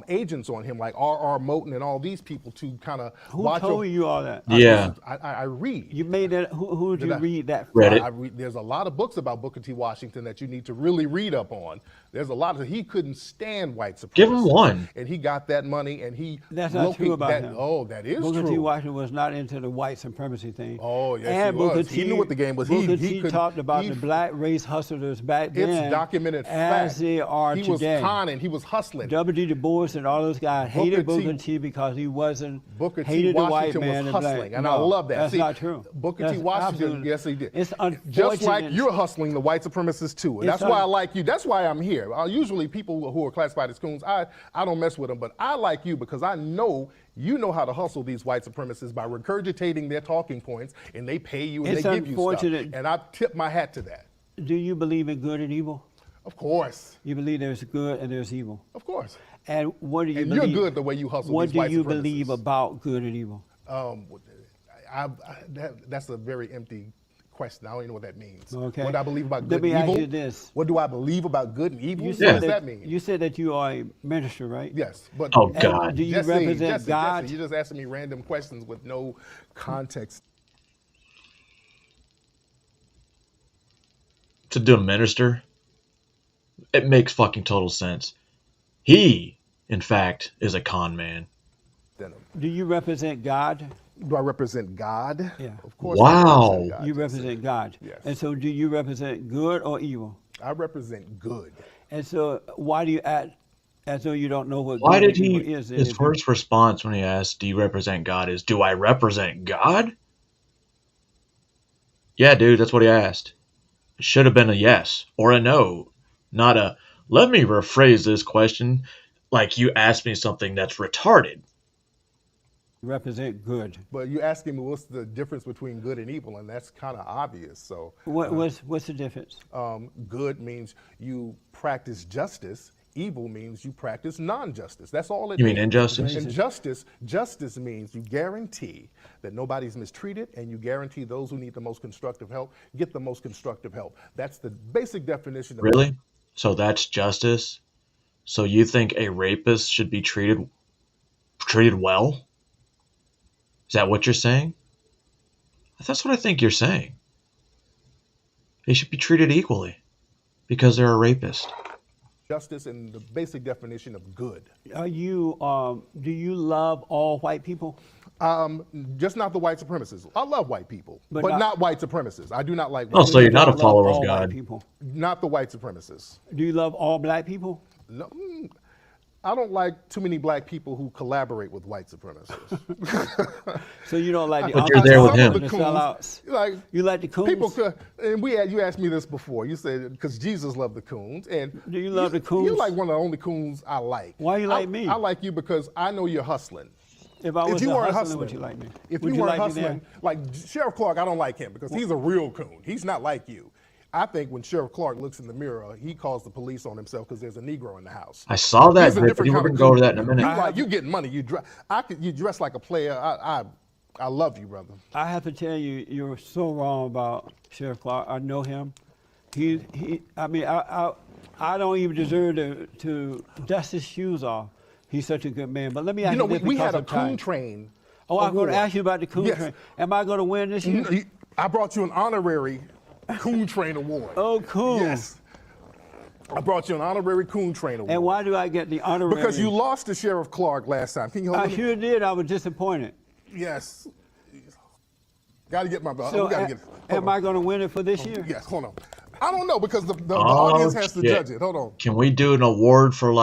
agents on him like R.R. Moten and all these people to kind of watch.
Who told you all that?
Yeah.
I read.
You made that. Who did you read that from?
Reddit.
There's a lot of books about Booker T. Washington that you need to really read up on. There's a lot of, he couldn't stand white supremacy.
Give him one.
And he got that money and he.
That's not true about him.
Oh, that is
Booker
true.
T. Washington was not into the white supremacy thing.
Oh, yes,
and
he was.
Booker
He knew what the game was.
Booker
He
T. talked about the black race hustlers back then.
It's documented
as
fact.
they are
he
today.
Was conning. He was hustling.
W.D. Du Bois and all those guys hated Booker T. because he wasn't hated the white man.
Was hustling, and
no,
I love that.
That's
See,
not true.
Booker T. Washington, yes, he did.
It's unfortunate.
Just like you're hustling the white supremacists too. And that's why I like you. That's why I'm here. Usually people who are classified as coons, I don't mess with them, but I like you because I know you know how to hustle these white supremacists by regurgitating their talking points, and they pay you and they give you stuff. And I tip my hat to that.
Do you believe in good and evil?
Of course.
You believe there's good and there's evil?
Of course.
And what do you
and
believe?
You're good the way you hustle
what
these white supremacists.
What do you believe about good and evil?
That's a very empty question. I don't even know what that means.
Okay.
What do I believe about good
and evil? Let me ask you this.
What do I believe about good and evil? What
does
that mean?
You said that you are a minister, right?
Yes. But
oh, God.
Do you represent God?
Jesse, you're just asking me random questions with no context.
To do a minister, it makes fucking total sense. He, in fact, is a con man.
Do you represent God?
Do I represent God?
Yeah.
Of course.
Wow.
You represent God.
Yes.
And so do you represent good or evil?
I represent good.
And so why do you act as though you don't know what
Why
good
did he,
is?
his first response when he asked, do you represent God, is, do I represent God? Yeah, dude, that's what he asked. should have been a yes or a no, not a let me rephrase this question like you asked me something that's retarded.
Represent good.
But you asking me what's the difference between good and evil, and that's kind of obvious. So
what's the difference?
Good means you practice justice. Evil means you practice non-justice. That's all it
You
means.
mean injustice?
And justice means you guarantee that nobody's mistreated, and you guarantee those who need the most constructive help get the most constructive help. That's the basic definition of
Really? So that's justice? So you think a rapist should be treated well? Is that what you're saying? That's what I think you're saying. They should be treated equally because they're a rapist.
justice and the basic definition of good.
Are you? Do you love all white people?
Just not the white supremacists. I love white people, but not white supremacists. I do not like.
Oh, so you're not a follower of God?
Not the white supremacists.
Do you love all black people?
No, I don't like too many black people who collaborate with white supremacists.
So you don't like the
but you're there with him.
The sellouts. Like
you like the coons?
People could, and you asked me this before. You said because Jesus loved the coons, and
do you love the coons?
You're like one of the only coons I like.
Why you like me?
I like you because I know you're hustling.
If I was hustling, would you like me?
If you weren't hustling, like Sheriff Clark, I don't like him because he's a real coon. He's not like you. I think when Sheriff Clark looks in the mirror, he calls the police on himself because there's a Negro in the house.
I saw that. We're going to go over that in a minute.
You get money. You dress like a player. I love you, brother.
I have to tell you, you're so wrong about Sheriff Clark. I know him. I don't even deserve to dust his shoes off. He's such a good man. But let me ask you this.
We had a coon train.
Oh, I'm going to ask you about the coon train. Am I going to win this year?
I brought you an honorary Coon Train Award.
Oh, cool.
Yes. I brought you an honorary Coon Train Award.
And why do I get the honorary?
Because you lost to Sheriff Clark last time. Can you hold
I sure did. I was disappointed.
Yes. Got to get my belt.
So am I going to win it for this year?
Yes, hold on. I don't know because the audience has to judge it. Hold on.
Can we do an award for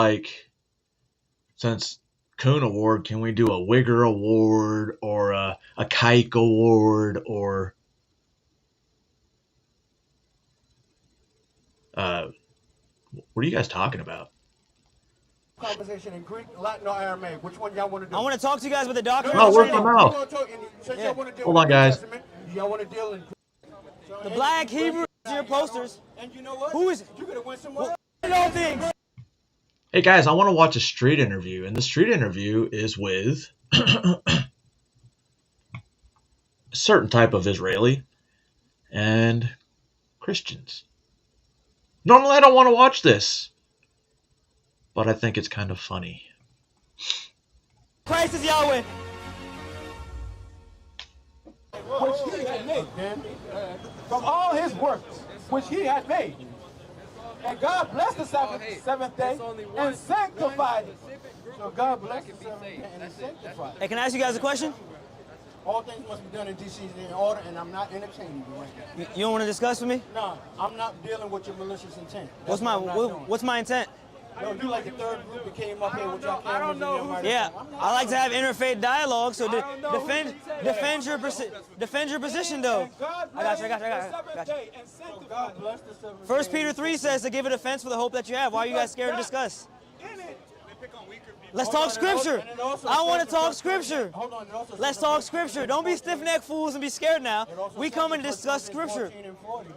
since Coon Award, can we do a Wigger Award or a Kike Award or what are you guys talking about?
Conversation in Greek, Latin, or Aramaic. Which one y'all want to do?
I want to talk to you guys with the doctrine.
Oh, where's my mouth? Hold on, guys.
Y'all want to deal in
the black Hebrew is your posters.
And you know what?
Who is it?
You're going to win somewhere.
All things.
Hey guys, I want to watch a street interview, and the street interview is with a certain type of Israeli and Christians. Normally I don't want to watch this, but I think it's kind of funny.
Christ is Yahweh.
Which he had made, from all his works, which he had made. And God blessed the seventh day and sanctified it. So God blessed the seventh day and sanctified it.
Hey, can I ask you guys a question?
All things must be done in decency and in order, and I'm not entertaining you right now.
You don't want to discuss with me?
No, I'm not dealing with your malicious intent.
What's my intent?
No, you like the third group that came up here with your cameras. I don't know.
Yeah, I like to have interfaith dialogue. So defend your position, though. I got you. 1 Peter 3 says to give a defense for the hope that you have. Why are you guys scared to discuss? Let's talk scripture. I want to talk scripture. Let's talk scripture. Don't be stiff-necked fools and be scared now. We come and discuss scripture.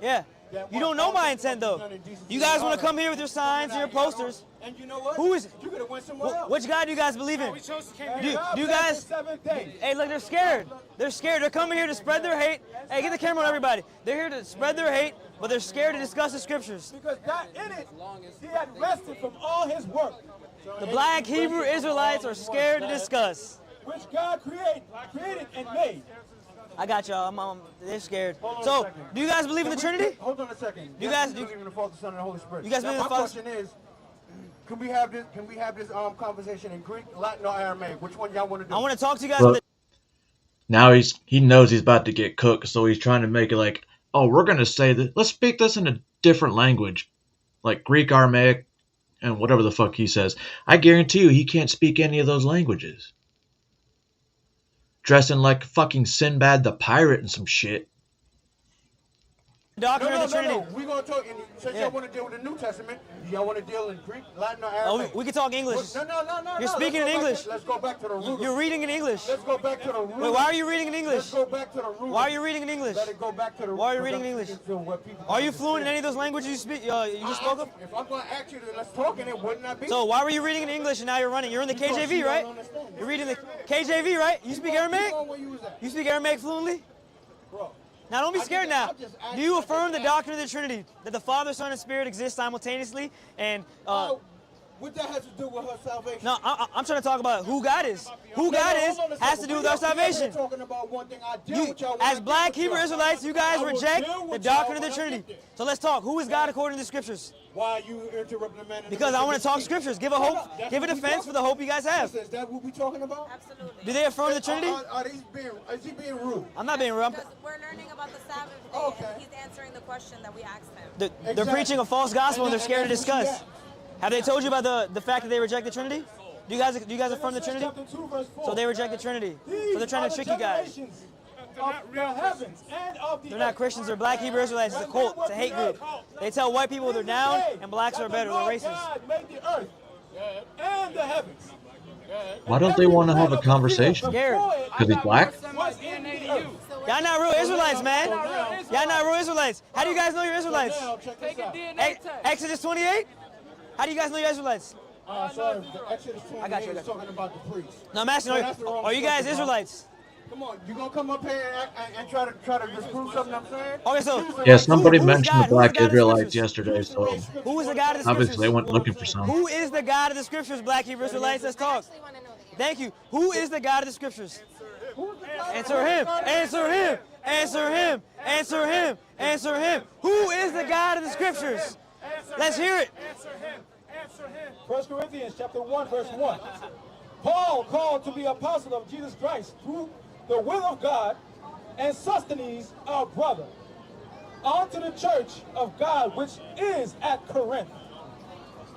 Yeah. You don't know my intent, though. You guys want to come here with your signs and your posters.
And you know what?
Who is it?
You're going to win somewhere else.
Which God do you guys believe in? Do you guys? Hey, look, they're scared. They're scared. They're coming here to spread their hate. Hey, get the camera on everybody. They're here to spread their hate, but they're scared to discuss the scriptures.
Because God in it, he had rested from all his work.
The black Hebrew Israelites are scared to discuss.
Which God created and made.
I got y'all. They're scared. So, do you guys believe in the Trinity?
Hold on a second.
You guys
believe in the Father, Son, and the Holy Spirit.
You guys believe in the Father?
My question is, can we have this conversation in Greek, Latin, or Aramaic? Which one y'all want to do?
I want to talk to you guys.
Now he knows he's about to get cooked, so he's trying to make it like, oh, we're gonna say that. Let's speak this in a different language, like Greek, Aramaic, and whatever the fuck he says. I guarantee you, he can't speak any of those languages. Dressing like fucking Sinbad the pirate and some shit.
Doctrine of the Trinity.
No. We're going to talk, since y'all want to deal with the New Testament, y'all want to deal in Greek, Latin, or Arabic?
We can talk English.
No.
You're speaking in English.
Let's go back to the root.
You're reading in English.
Let's go back to the root.
Wait, why are you reading in English?
Let's go back to the root.
Why are you reading in English?
Let it go back to the root.
Why are you reading in English? Are you fluent in any of those languages you speak? You just spoke of?
If I'm going to ask you to let's talk in it, wouldn't I be?
So why were you reading in English and now you're running? You're in the KJV, right? You're reading the KJV, right? You speak Aramaic? You speak Aramaic fluently?
Bro.
Now don't be scared now. Do you affirm the doctrine of the Trinity? That the Father, Son, and Spirit exist simultaneously? And
what that has to do with her salvation?
No, I'm trying to talk about who God is. Who God is has to do with our salvation.
Talking about one thing. I deal with y'all
as black Hebrew Israelites, you guys reject the doctrine of the Trinity. So let's talk. Who is God according to the Scriptures?
Why are you interrupting the man?
Because I want to talk Scriptures. Give a hope. Give a defense for the hope you guys have.
Is that what we're talking about?
Absolutely.
Do they affirm the Trinity?
Is he being rude?
I'm not being rude.
We're learning about the Sabbath day, and he's answering the question that we asked him.
They're preaching a false gospel and they're scared to discuss. Have they told you about the fact that they reject the Trinity? Do you guys affirm the Trinity? So they reject the Trinity. So they're trying to trick you guys. They're not Christians. They're black Hebrew Israelites. It's a cult. It's a hate group. They tell white people they're down and blacks are better. They're racist.
Why don't they want to have a conversation?
Scared.
Because he's black?
Y'all not real Israelites, man. Y'all not real Israelites. How do you guys know you're Israelites? Exodus 28? How do you guys know you're Israelites?
Sorry, Exodus 28 is talking about the priests.
No, I'm asking, are you guys Israelites?
Come on, you gonna come up here and try to disprove something I'm saying?
Okay, so
yeah, somebody mentioned the black Israelites yesterday, so
who is the God of the Scriptures?
obviously they went looking for some.
Who is the God of the Scriptures, black Hebrew Israelites? Let's talk. Thank you. Who is the God of the Scriptures? Answer him. Answer him. Answer him. Answer him. Answer him. Who is the God of the Scriptures? Let's hear it.
1 Corinthians chapter 1, verse 1. Paul, called to be apostle of Jesus Christ through the will of God, and Sosthenes, our brother, unto the church of God which is at Corinth.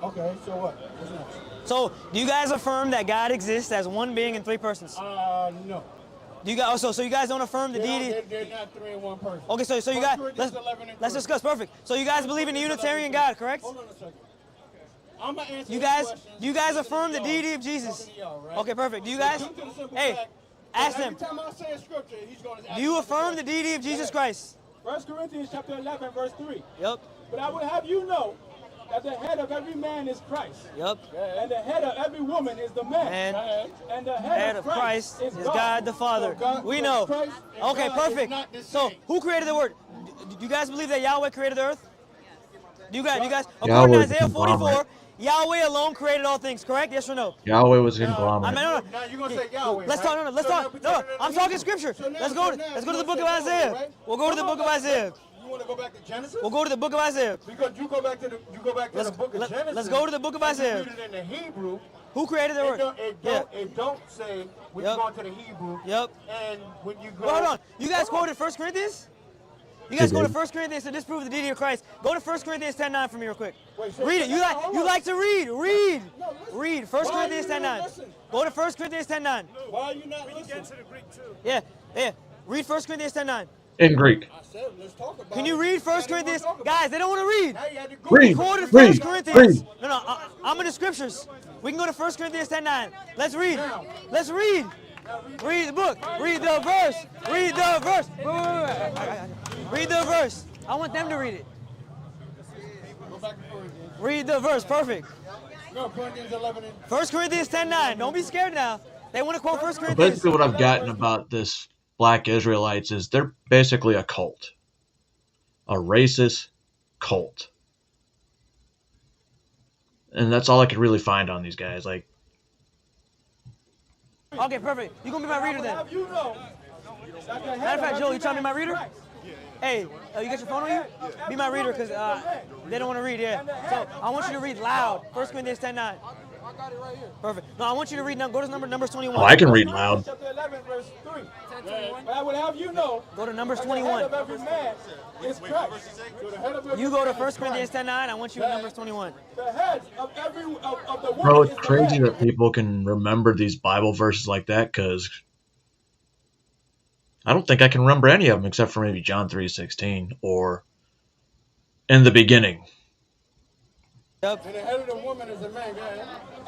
Okay, so what? What's next?
So, do you guys affirm that God exists as one being in three persons?
No.
Do you guys so you guys don't affirm the deity?
They're not three in one person.
Okay, so you guys let's discuss. Perfect. So you guys believe in the Unitarian God, correct?
Hold on a second. I'm gonna answer
you guys affirm the deity of Jesus. Okay, perfect. Do you guys? Hey, ask them.
Every time I say a scripture, he's going to.
Do you affirm the deity of Jesus Christ?
1 Corinthians chapter 11, verse 3.
Yep.
But I would have you know that the head of every man is Christ.
Yep.
And the head of every woman is the man. And the head of Christ is
God the Father. We know. Okay, perfect. So who created the Word? Do you guys believe that Yahweh created the earth? Do you guys? According to Isaiah 44, Yahweh alone created all things, correct? Yes or no?
Yahweh was conglomerate.
Now you're gonna say Yahweh.
Let's talk. Let's talk. No, I'm talking scripture. Let's go to the book of Isaiah. We'll go to the book of Isaiah.
You want to go back to Genesis?
We'll go to the book of Isaiah.
Because you go back to the book of Genesis.
Let's go to the book of Isaiah.
Read it in the Hebrew.
Who created the Word?
It don't say when you go into the Hebrew.
Yep.
And when you go.
Well, hold on. You guys quoted 1 Corinthians? You guys go to 1 Corinthians to disprove the deity of Christ. Go to 1 Corinthians 10:9 for me real quick. Read it. You like to read. Read. 1 Corinthians 10:9. Go to 1 Corinthians 10:9.
Why are you not listening?
Get to the Greek too.
Yeah. Read 1 Corinthians 10:9.
In Greek.
I said, let's talk about
Can you read 1 Corinthians? Guys, they don't want to read.
Read.
Quoted 1 Corinthians. No, I'm in the scriptures. We can go to 1 Corinthians 10:9. Let's read. Let's read. Read the book. Read the verse. Read the verse. Read the verse. I want them to read it. Read the verse. Perfect.
No, Corinthians 11.
1 Corinthians 10:9. Don't be scared now. They want to quote 1 Corinthians.
Basically, what I've gotten about this black Israelites is they're basically a cult. A racist cult. And that's all I could really find on these guys. Like,
okay, perfect. You gonna be my reader then? Matter of fact, Joe, you trying to be my reader? Hey, you got your phone on you? Be my reader, because they don't want to read, yeah. So I want you to read loud. 1 Corinthians 10:9.
I got it right here.
Perfect. No, I want you to read, go to Numbers 21.
oh, I can read loud.
Chapter 11, verse 3. But I would have you know.
Go to Numbers
that
21.
The head of every man is Christ.
You go to 1 Corinthians 10:9. I want you in Numbers 21.
The head of every of the woman
Bro, it's
is
crazy
the
that people can remember these Bible verses like that, because I don't think I can remember any of them except for maybe John 3:16 or in the beginning.
Yep. And the head of the woman is a man,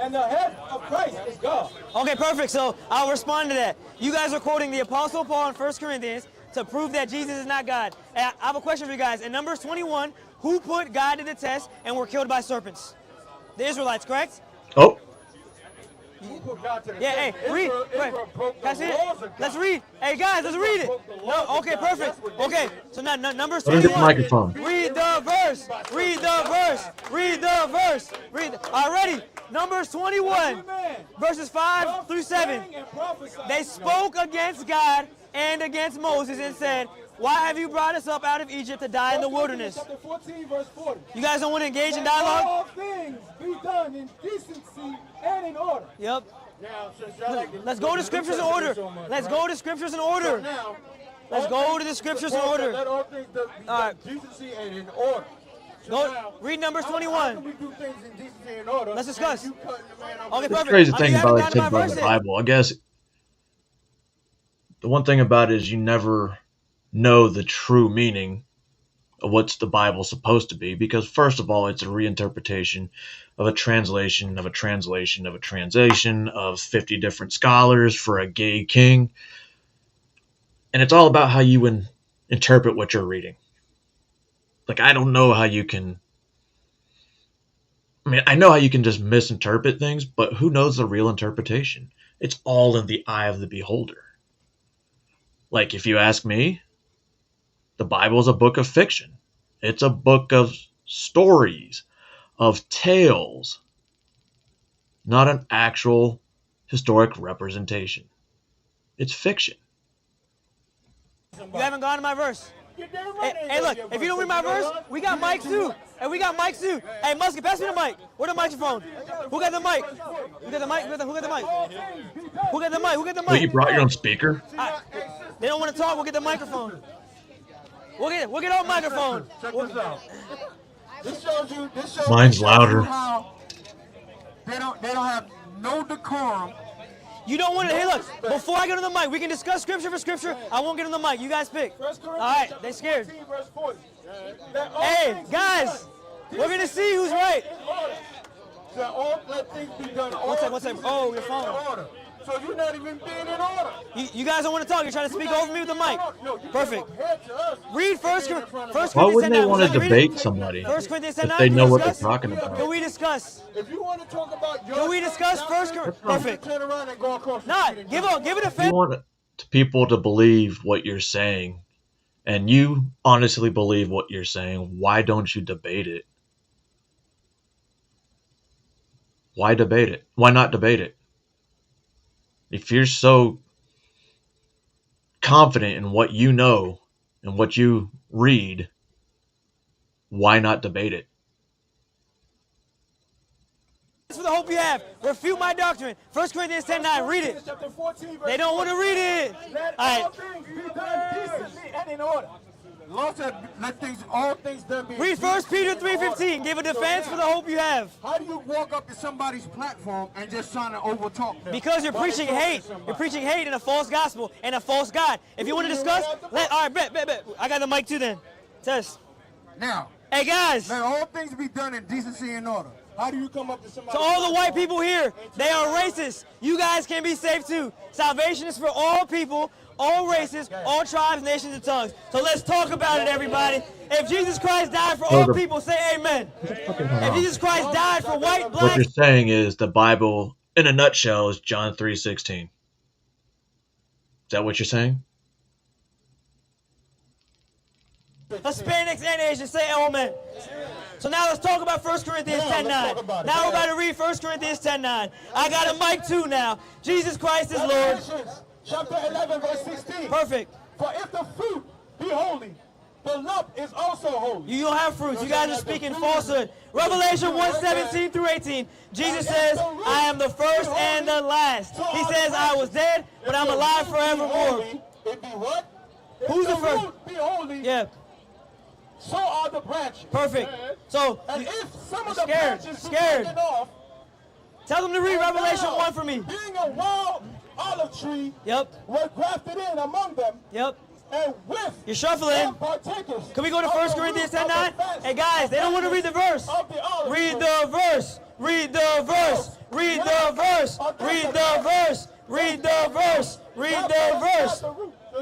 and the head of Christ is God.
Okay, perfect. So I'll respond to that. You guys are quoting the Apostle Paul in 1 Corinthians to prove that Jesus is not God. And I have a question for you guys. In Numbers 21, who put God to the test and were killed by serpents? The Israelites, correct?
Oh.
Yeah, hey, read. Can I see it? Let's read. Hey, guys, let's read it. No, okay, perfect. Okay, so now Numbers
Let him get the
21.
microphone.
Read the verse. Read the verse. Read the verse. Already. Numbers 21, verses 5 through 7. They spoke against God and against Moses and said, "Why have you brought us up out of Egypt to die in the wilderness?"
Chapter 14, verse 40.
You guys don't want to engage in
Let
dialogue?
all things be done in decency and in order.
Yep.
Now, since y'all like to-
Let's go to scriptures in order. Let's go to scriptures in order. Let's go to the scriptures in order.
Let all things be done in decency and in order.
Go read Numbers 21.
How can we do things in decency and order?
Let's discuss.
And you cutting the man off?
Okay,
The
perfect.
crazy
I mean,
thing
you haven't
about
gotten my
about
verse
the
yet.
Bible, I guess, the one thing about it is you never know the true meaning of what's the Bible supposed to be, because first of all, it's a reinterpretation of a translation of a translation of a translation of 50 different scholars for a gay king. And it's all about how you interpret what you're reading. Like, I don't know how you can... I mean, I know how you can just misinterpret things, but who knows the real interpretation? It's all in the eye of the beholder. Like, if you ask me, the Bible is a book of fiction. It's a book of stories, of tales, not an actual historic representation. It's fiction.
You haven't gone to my verse. Hey, look, if you don't read my verse, we got mics too. And we got mics too. Hey, Muskie, pass me the mic. Where the microphone? Who got the mic? Who got the mic? Who got the mic? Who got the mic? Who got the mic?
Wait, you brought your own speaker?
They don't want to talk. We'll get the microphone. We'll get our microphone.
Check this out. This shows you
Mine's louder.
how they don't have no decorum.
You don't want to. Hey, look. Before I get on the mic, we can discuss scripture for scripture. I won't get on the mic. You guys pick. All right. They scared. Hey, guys. We're gonna see who's right.
Let things be done.
One second. Oh, your phone.
So you're not even being in order.
You guys don't want to talk. You're trying to speak over me with the mic. Perfect. Read First Corinthians.
Why wouldn't they want to debate somebody
1 Corinthians 10:9.
if they know what they're talking about?
Can we discuss?
If you want to talk about your
Can we discuss First Corinthians? Perfect.
turn around and go across.
Nah, give it a
If
fan.
you want people to believe what you're saying, and you honestly believe what you're saying, why don't you debate it? Why debate it? Why not debate it? If you're so confident in what you know and what you read, why not debate it?
For the hope you have. Refute my doctrine. 1 Corinthians 10:9. Read it. They don't want to read it.
Let
All
all
right.
things be done decently and in order. The Lord said, let all things done be.
Read 1 Peter 3:15. Give a defense for the hope you have.
How do you walk up to somebody's platform and just trying to overtalk them?
Because you're preaching hate. You're preaching hate and a false gospel and a false God. If you want to discuss, all right, bet. I got the mic too then. Test.
Now.
Hey, guys.
Let all things be done in decency and order. How do you come up to somebody?
To all the white people here, they are racist. You guys can be safe too. Salvation is for all people, all races, all tribes, nations, and tongues. So let's talk about it, everybody. If Jesus Christ died for all people, say amen. If Jesus Christ died for white,
What
black,
you're saying is the Bible, in a nutshell, is John 3:16. Is that what you're saying?
Hispanics, and Asians, say amen. So now let's talk about 1 Corinthians 10:9. Now we're about to read 1 Corinthians 10:9. I got a mic too now. Jesus Christ is Lord.
Chapter 11, verse 16.
Perfect.
For if the fruit be holy, the lump is also holy.
You don't have fruits. You guys are speaking falsehood. Revelation 1:17 through 18. Jesus says, I am the first and the last. He says, I was dead, but I'm alive forevermore.
It be what?
Who's the first?
Root be holy.
Yeah.
So are the branches.
Perfect. So,
and if some of the branches
scared.
Off,
tell them to read Revelation 1 for me.
Being a wild olive tree
was
grafted in among them.
Yep.
and with
You're shuffling.
partakers.
Can we go to 1 Corinthians 10:9? Hey guys, they don't want to read the verse. Read the verse. Read the verse. Read the verse. Read the verse. Read the verse. Read the verse.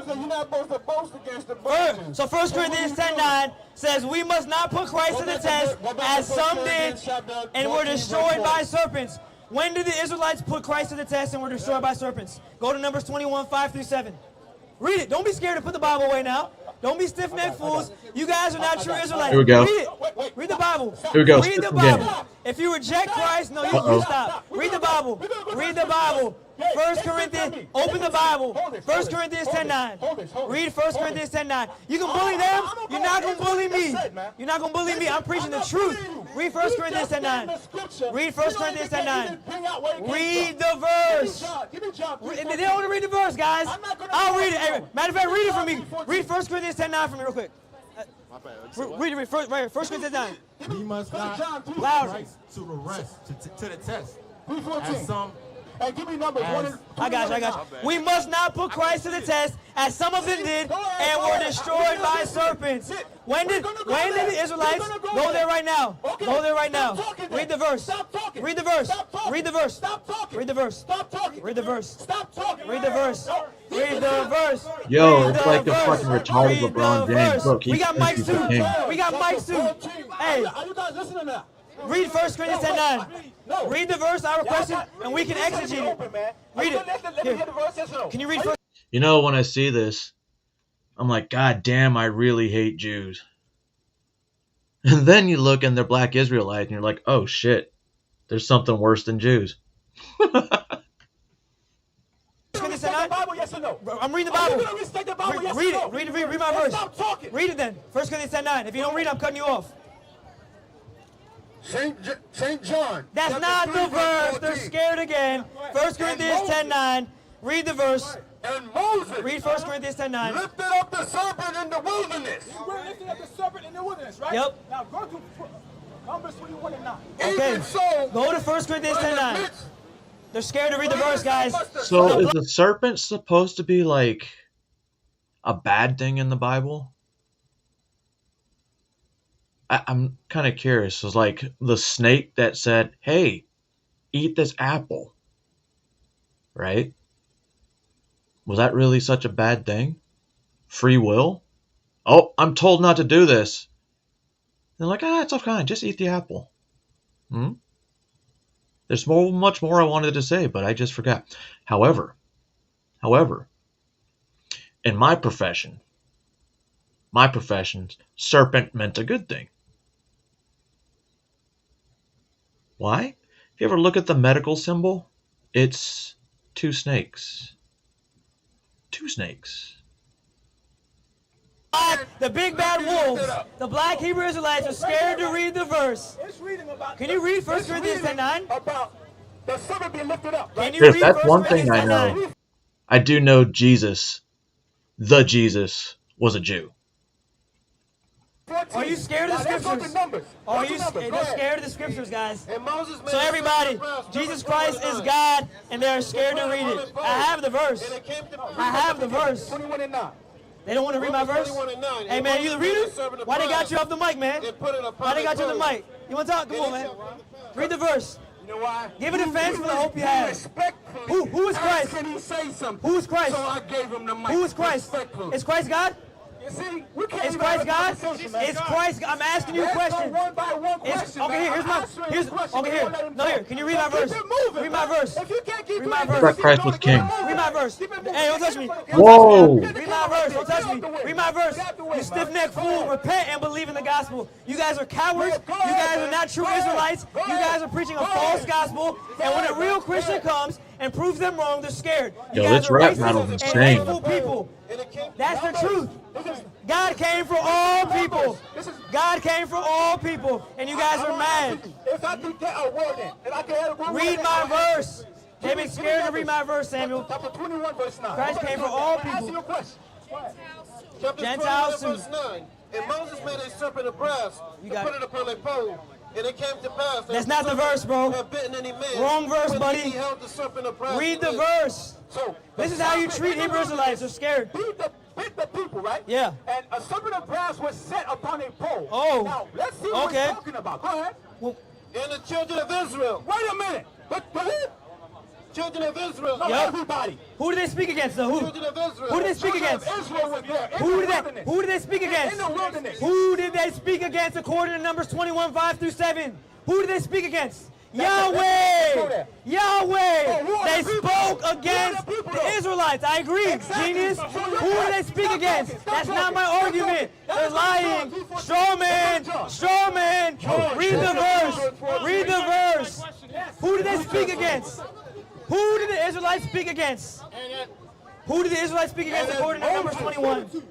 You're not supposed to boast against the virgins.
So 1 Corinthians 10:9 says we must not put Christ to the test as some did and were destroyed by serpents. When did the Israelites put Christ to the test and were destroyed by serpents? Go to Numbers 21:5-7. Read it. Don't be scared to put the Bible away now. Don't be stiff-necked fools. You guys are not true Israelites.
Here we go.
Read it. Read the Bible.
Here we go.
Read the
Skip again.
Bible. If you reject Christ, no, you stop. Read the Bible. Read the Bible. 1 Corinthians, open the Bible. 1 Corinthians 10:9. Read 1 Corinthians 10:9. You can bully them. You're not going to bully me. You're not going to bully me. I'm preaching the truth. Read 1 Corinthians 10:9. Read 1 Corinthians 10:9. Read the verse. They don't want to read the verse, guys. I'll read it. Hey, matter of fact, read it for me. Read 1 Corinthians 10:9 for me real quick. Read it. 1 Corinthians 10:9.
We must not put
Loud.
Christ to the rest, to the test.
3:14.
As some
Hey, give me numbers.
I got you. We must not put Christ to the test, as some of them did, and were destroyed by serpents. When did the Israelites go there right now? Go there right now. Read the verse. Read the verse. Read the verse. Read the verse. Read the verse. Read the verse. Read the verse.
Yo, it's like the fucking retarded LeBron James. Look,
We got mics too. We got mics too. Hey,
Are you guys listening now?
read 1 Corinthians 10:9. Read the verse I requested, and we can exegete it. Read it. Here. Can you read first?
You know, when I see this, I'm like, God damn, I really hate Jews. And then you look and they're black Israelites, and you're like, oh shit, there's something worse than Jews.
Bible, yes or no?
I'm reading the Bible.
You gonna respect the Bible, yes or
Read
no?
it. Read my verse.
Stop talking.
Read it then. 1 Corinthians 10:9. If you don't read it, I'm cutting you off.
St. John.
That's not the verse. They're scared again. 1 Corinthians 10:9. Read the verse.
And Moses.
Read 1 Corinthians 10:9.
Lifted up the serpent in the wilderness. We're lifting up the serpent in the wilderness, right?
Yep.
Now go to Numbers 21:9.
Okay. Go to 1 Corinthians 10:9. They're scared to read the verse, guys.
So is the serpent supposed to be like a bad thing in the Bible? I'm kind of curious. It's like the snake that said, hey, eat this apple. Right? Was that really such a bad thing? Free will? Oh, I'm told not to do this. They're like, it's okay. Just eat the apple. There's much more I wanted to say, but I just forgot. However, in my profession, serpent meant a good thing. Why? If you ever look at the medical symbol, it's two snakes. Two snakes.
The big bad wolves, the black Hebrew Israelites are scared to read the verse. Can you read 1 Corinthians 10:9?
About the serpent being lifted up.
Can you
Chris,
read
that's
1
one thing
Corinthians
I
10:9?
know. I do know Jesus, the Jesus, was a Jew.
Are you scared of the scriptures? Are you they're scared of the scriptures, guys? So everybody, Jesus Christ is God, and they're scared to read it. I have the verse. I have the verse.
21:9.
They don't want to read my verse? Hey, man, you the reader? Why they got you off the mic, man? Why they got you on the mic? You want to talk? Come on, man. Read the verse.
You know why?
Give it a defense for the hope you have. Who is Christ?
Can he say something?
Who is Christ?
So I gave him the mic.
Who is Christ? Is Christ God?
You see, we can't
Is Christ God? Is Christ God? I'm asking you a question.
One by one question.
Okay, here. Can you read my verse? Read my verse.
If you can't keep
Read my
That
verse.
Christ was king.
Read my verse. Hey, don't touch me.
Whoa.
Read my verse. Don't touch me. Read my verse. You stiff-necked fool. Repent and believe in the gospel. You guys are cowards. You guys are not true Israelites. You guys are preaching a false gospel. And when a real Christian comes and proves them wrong, they're scared. You
Yo,
guys
this
are
rap
racist
battle's
and
insane.
hateful people. That's the truth. God came for all people. God came for all people. And you guys are mad.
If I could get a word in, if I could add a word
Read
in,
my verse. They've been scared to read my verse, Samuel.
Chapter 21, verse 9.
Christ came for all
Ask you
people.
a question.
Chapter
Gentiles
21, verse 9. And Moses made a serpent of brass to put it upon a pole. And it came to pass.
That's not the verse, bro.
Had bitten any man,
Wrong verse,
when
buddy.
he held the serpent of brass
Read the
in
verse.
So
This is how you treat Hebrew Israelites. They're scared.
Beat the people, right?
Yeah.
And a serpent of brass was set upon a pole.
Oh.
Now, let's see what
Okay.
we're talking about. Go ahead.
Well,
And the children of Israel.
wait a minute. But who?
Children of Israel.
No,
Yep.
everybody.
Who did they speak against, though? Who?
Children of Israel.
Who did they speak
Children of
against?
Israel was there. In
Who
the
did they?
wilderness.
Who did they speak against?
In the wilderness.
Who did they speak against according to Numbers 21:5-7? Who did they speak against? Yahweh! Yahweh! They spoke against the Israelites. I agree, genius. Who did they speak against? That's not my argument. They're lying. Straw man! Straw man! Read the verse. Read the verse. Who did they speak against? Who did the Israelites speak against? Who did the Israelites speak against according to Numbers 21?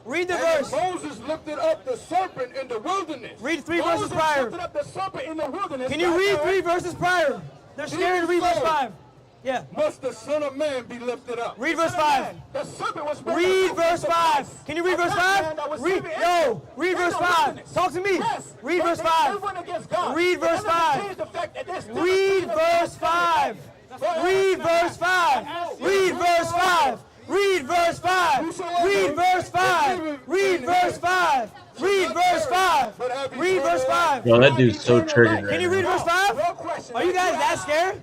Read the verse.
Moses lifted up the serpent in the wilderness.
Read 3 verses prior.
Lifted up the serpent in the wilderness.
Can you read 3 verses prior? They're scared to read verse 5. Yeah.
Must the Son of Man be lifted up?
Read verse 5.
The serpent was
Read verse 5. Can you read verse 5? Read. No. Read verse 5. Talk to me. Read verse 5. Read verse 5. Read verse 5. Read verse 5. Read verse 5. Read verse 5. Read verse 5. Read verse 5. Read verse 5. Read verse 5.
Yo, that dude's so triggered
Can
right
you read
now.
verse 5? Are you guys that scared?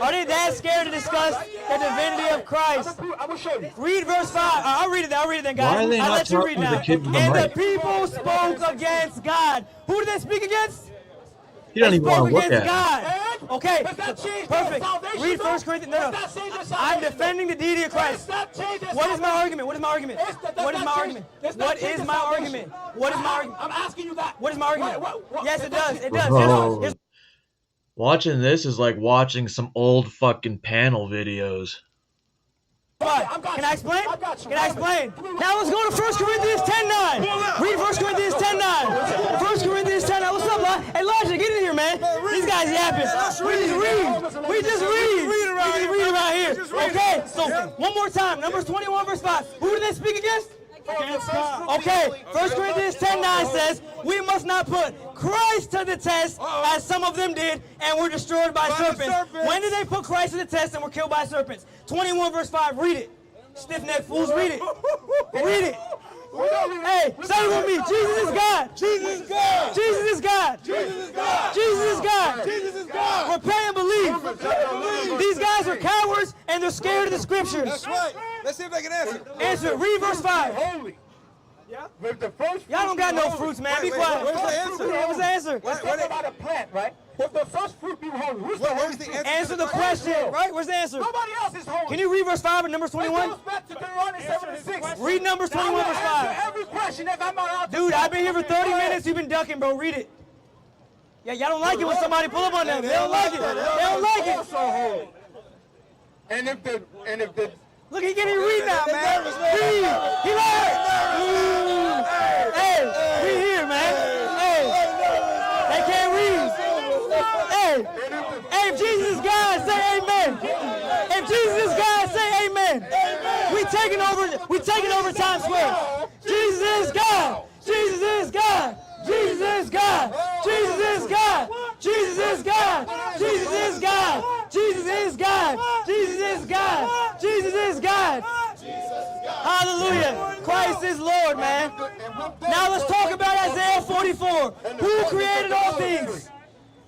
Are they that scared to discuss the divinity of Christ? Read verse 5. I'll read it then, guys.
Why are they
I'll
not
let you read
talking to
now.
the kid with the
And the
mic?
people spoke against God. Who did they speak against?
He doesn't even want to look
Against
at
God.
it.
Okay, perfect. Read 1 Corinthians. No. I'm defending the deity of Christ. What is my argument? What is my argument? What is my argument? What is my argument? What is my argument?
I'm asking you that.
What is my argument? Yes, it does. It does.
Bro.
Here's-
Watching this is like watching some old fucking panel videos.
Can I explain? Can I explain? Now let's go to 1 Corinthians 10:9. Read 1 Corinthians 10:9. 1 Corinthians 10:9. What's up, Elijah? Hey, Elijah, get in here, man. These guys yapping. We just read. We just read around here. Okay, so one more time. Numbers 21, verse 5. Who did they speak against? Okay, 1 Corinthians 10:9 says, we must not put Christ to the test as some of them did and were destroyed by serpents. When did they put Christ to the test and were killed by serpents? 21 verse 5, read it. Stiff-necked fools, read it. Read it. Hey, say it with me. Jesus is God. Jesus is God. Jesus is God. Jesus is God. Jesus is God. Jesus is God. Repent and believe. These guys are cowards and they're scared of the scriptures.
That's right. Let's see if they can answer.
Answer. Read verse 5.
Holy.
Yeah.
Y'all don't got no fruits, man. Be quiet.
Where's the answer?
What's the answer?
Let's talk about a plant, right? If the first fruit be holy, who's the
Where's the answer?
Answer the question, right? Where's the answer?
Nobody else is holy.
Can you read verse 5 in Numbers
It
21?
goes back to Deuteronomy 7:6.
Read Numbers 21 verse 5.
Every question that I'm allowed to
Dude, I've been here for 30 minutes. You've been ducking, bro. Read it. Yeah, y'all don't like it when somebody pull up on them. They don't like it. They don't like it.
also holy. And if the
Look, he can't even read now, man. Read. He lied. Hey, we here, man. Hey, they can't read. Hey, if Jesus is God, say amen. If Jesus is God, say amen. We taking over Times Square. Jesus is God. Jesus is God. Jesus is God. Jesus is God. Jesus is God. Jesus is God. Jesus is God. Jesus is God. Jesus is God. Hallelujah. Christ is Lord, man. Now let's talk about Isaiah 44. Who created all things?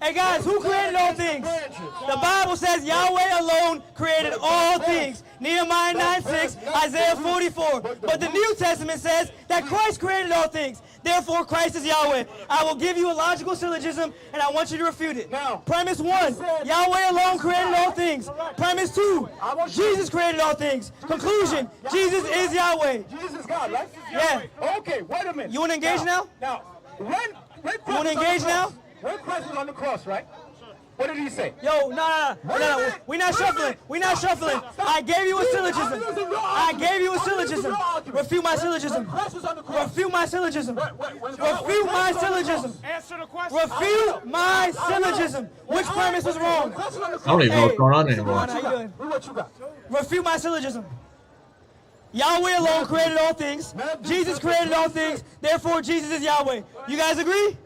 Hey guys, who created all things? The Bible says Yahweh alone created all things. Nehemiah 9:6, Isaiah 44. But the New Testament says that Christ created all things. Therefore, Christ is Yahweh. I will give you a logical syllogism, and I want you to refute it. Premise 1, Yahweh alone created all things. Premise 2, Jesus created all things. Conclusion, Jesus is Yahweh.
Jesus is God, right?
Yeah.
Okay, wait a minute.
You want to engage now?
Now, when
You want to engage now?
When Christ was on the cross, right? What did he say?
Yo, no. We're not shuffling. We're not shuffling. I gave you a syllogism. I gave you a syllogism. Refute my syllogism. Refute my syllogism. Refute my syllogism.
Answer the question.
Refute my syllogism. Which premise was wrong?
I don't even know what's going on anymore.
How you doing?
What you got?
Refute my syllogism. Yahweh alone created all things. Jesus created all things. Therefore, Jesus is Yahweh. You guys agree?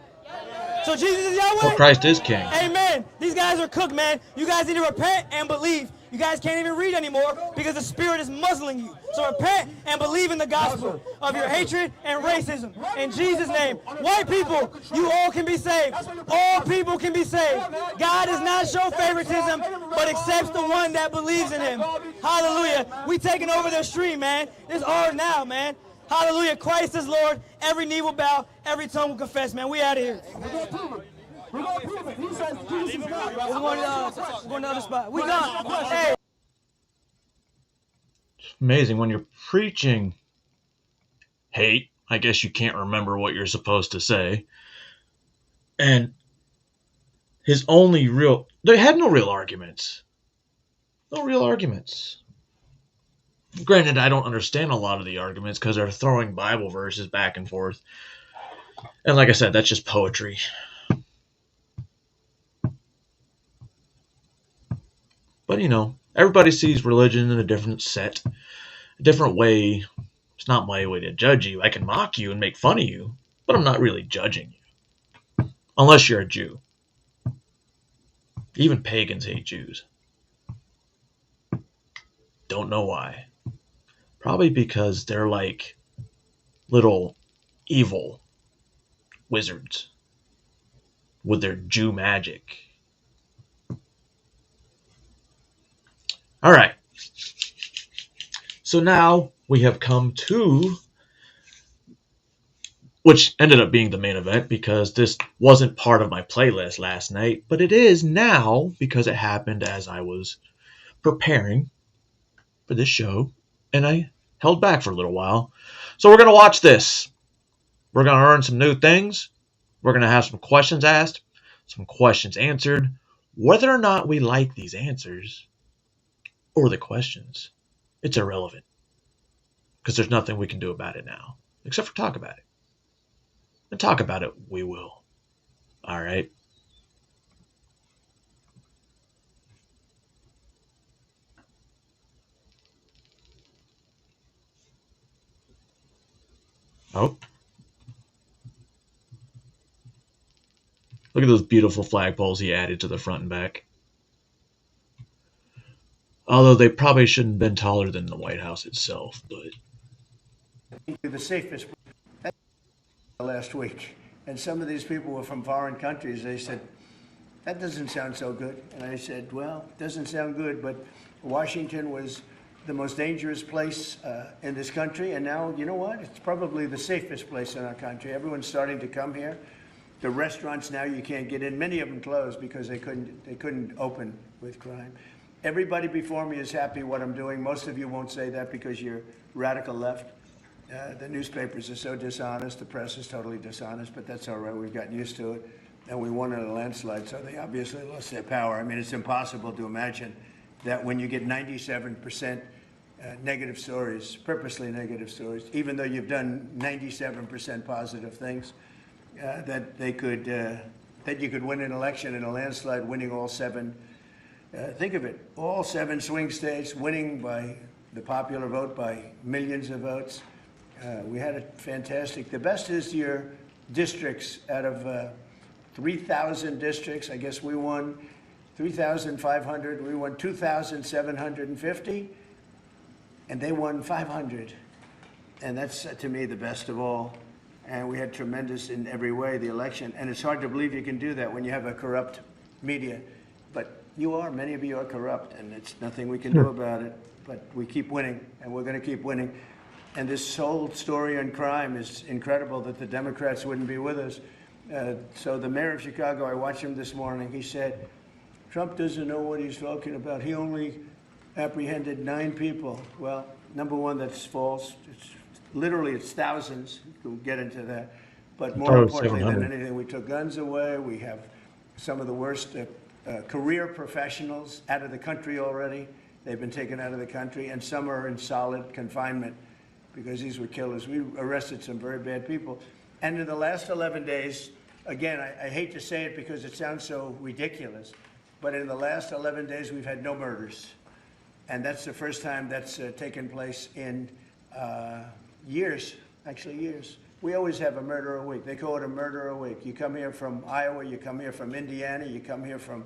So Jesus is Yahweh?
Well, Christ is king.
Amen. These guys are cooked, man. You guys need to repent and believe. You guys can't even read anymore because the Spirit is muzzling you. So repent and believe in the gospel of your hatred and racism. In Jesus' name, white people, you all can be saved. All people can be saved. God does not show favoritism, but accepts the one that believes in him. Hallelujah. We taking over the street, man. It's ours now, man. Hallelujah. Christ is Lord. Every knee will bow. Every tongue will confess, man. We out of here.
We're going to prove it. He says Jesus is God.
We're going to the other spot. We done. Hey.
It's amazing when you're preaching hate. I guess you can't remember what you're supposed to say. And his only real... They had no real arguments. No real arguments. Granted, I don't understand a lot of the arguments because they're throwing Bible verses back and forth. And like I said, that's just poetry. But, you know, everybody sees religion in a different set, a different way. It's not my way to judge you. I can mock you and make fun of you, but I'm not really judging you. Unless you're a Jew. Even pagans hate Jews. Don't know why. Probably because they're like little evil wizards with their Jew magic. All right. So now we have come to, which ended up being the main event because this wasn't part of my playlist last night, but it is now because it happened as I was preparing for this show, and I held back for a little while. So we're going to watch this. We're going to learn some new things. We're going to have some questions asked, some questions answered. Whether or not we like these answers or the questions, it's irrelevant because there's nothing we can do about it now except for talk about it. And talk about it we will. All right? Oh. Look at those beautiful flagpoles he added to the front and back. Although they probably shouldn't have been taller than the White House itself, but...
The safest last week. And some of these people were from foreign countries. They said, that doesn't sound so good. And I said, well, it doesn't sound good, but Washington was the most dangerous place in this country. And now, you know what? It's probably the safest place in our country. Everyone's starting to come here. The restaurants now you can't get in. Many of them closed because they couldn't open with crime. Everybody before me is happy what I'm doing. Most of you won't say that because you're radical left. The newspapers are so dishonest. The press is totally dishonest, but that's all right. We've gotten used to it. And we won in a landslide, so they obviously lost their power. I mean, it's impossible to imagine that when you get 97% negative stories, purposely negative stories, even though you've done 97% positive things, that you could win an election in a landslide, winning all seven. Think of it, all 7 swing states, winning by the popular vote by millions of votes. We had a fantastic, the best is your districts out of 3,000 districts. I guess we won 3,500. We won 2,750, and they won 500. And that's, to me, the best of all. And we had tremendous in every way, the election. And it's hard to believe you can do that when you have a corrupt media. But many of you are corrupt, and it's nothing we can do about it. But we keep winning, and we're going to keep winning. And this whole story on crime is incredible that the Democrats wouldn't be with us. So the mayor of Chicago, I watched him this morning, he said, Trump doesn't know what he's talking about. He only apprehended 9 people. Well, number one, that's false. It's thousands. We'll get into that. But more importantly than anything, we took guns away. We have some of the worst career professionals out of the country already. They've been taken out of the country, and some are in solid confinement because these were killers. We arrested some very bad people. And in the last 11 days, again, I hate to say it because it sounds so ridiculous, but in the last 11 days, we've had no murders. And that's the first time that's taken place in years, actually years. We always have a murder a week. They call it a murder a week. You come here from Iowa, you come here from Indiana, you come here from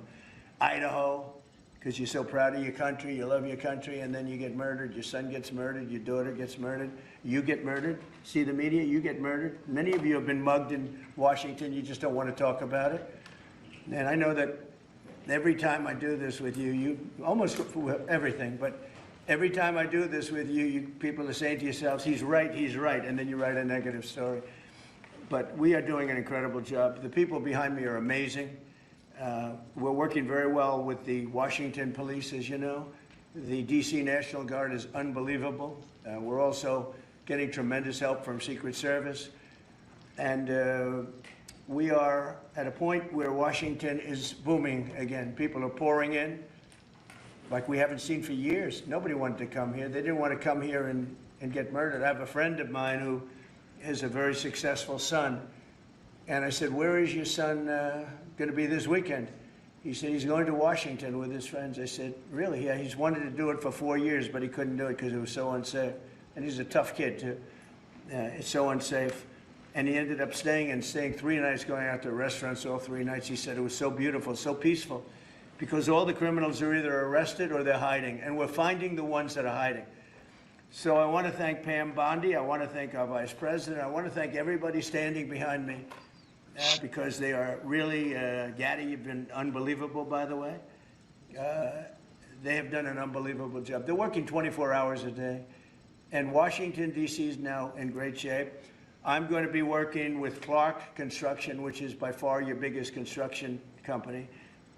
Idaho, because you're so proud of your country, you love your country, and then you get murdered. Your son gets murdered, your daughter gets murdered, you get murdered. See the media, you get murdered. Many of you have been mugged in Washington, you just don't want to talk about it. And I know that every time I do this with you, you almost everything, but every time I do this with you, you people are saying to yourselves, he's right, and then you write a negative story. But we are doing an incredible job. The people behind me are amazing. We're working very well with the Washington police, as you know. The DC National Guard is unbelievable. We're also getting tremendous help from Secret Service. And we are at a point where Washington is booming again. People are pouring in like we haven't seen for years. Nobody wanted to come here. They didn't want to come here and get murdered. I have a friend of mine who has a very successful son. And I said, where is your son going to be this weekend? He said, he's going to Washington with his friends. I said, really? Yeah, he's wanted to do it for 4 years, but he couldn't do it because it was so unsafe. And he's a tough kid, too. It's so unsafe. And he ended up staying 3 nights, going out to restaurants all 3 nights. He said it was so beautiful, so peaceful, because all the criminals are either arrested or they're hiding, and we're finding the ones that are hiding. So I want to thank Pam Bondi. I want to thank our Vice President. I want to thank everybody standing behind me because they are really, Gaddy, you've been unbelievable, by the way. They have done an unbelievable job. They're working 24 hours a day. And Washington, D.C. is now in great shape. I'm going to be working with Clark Construction, which is by far your biggest construction company.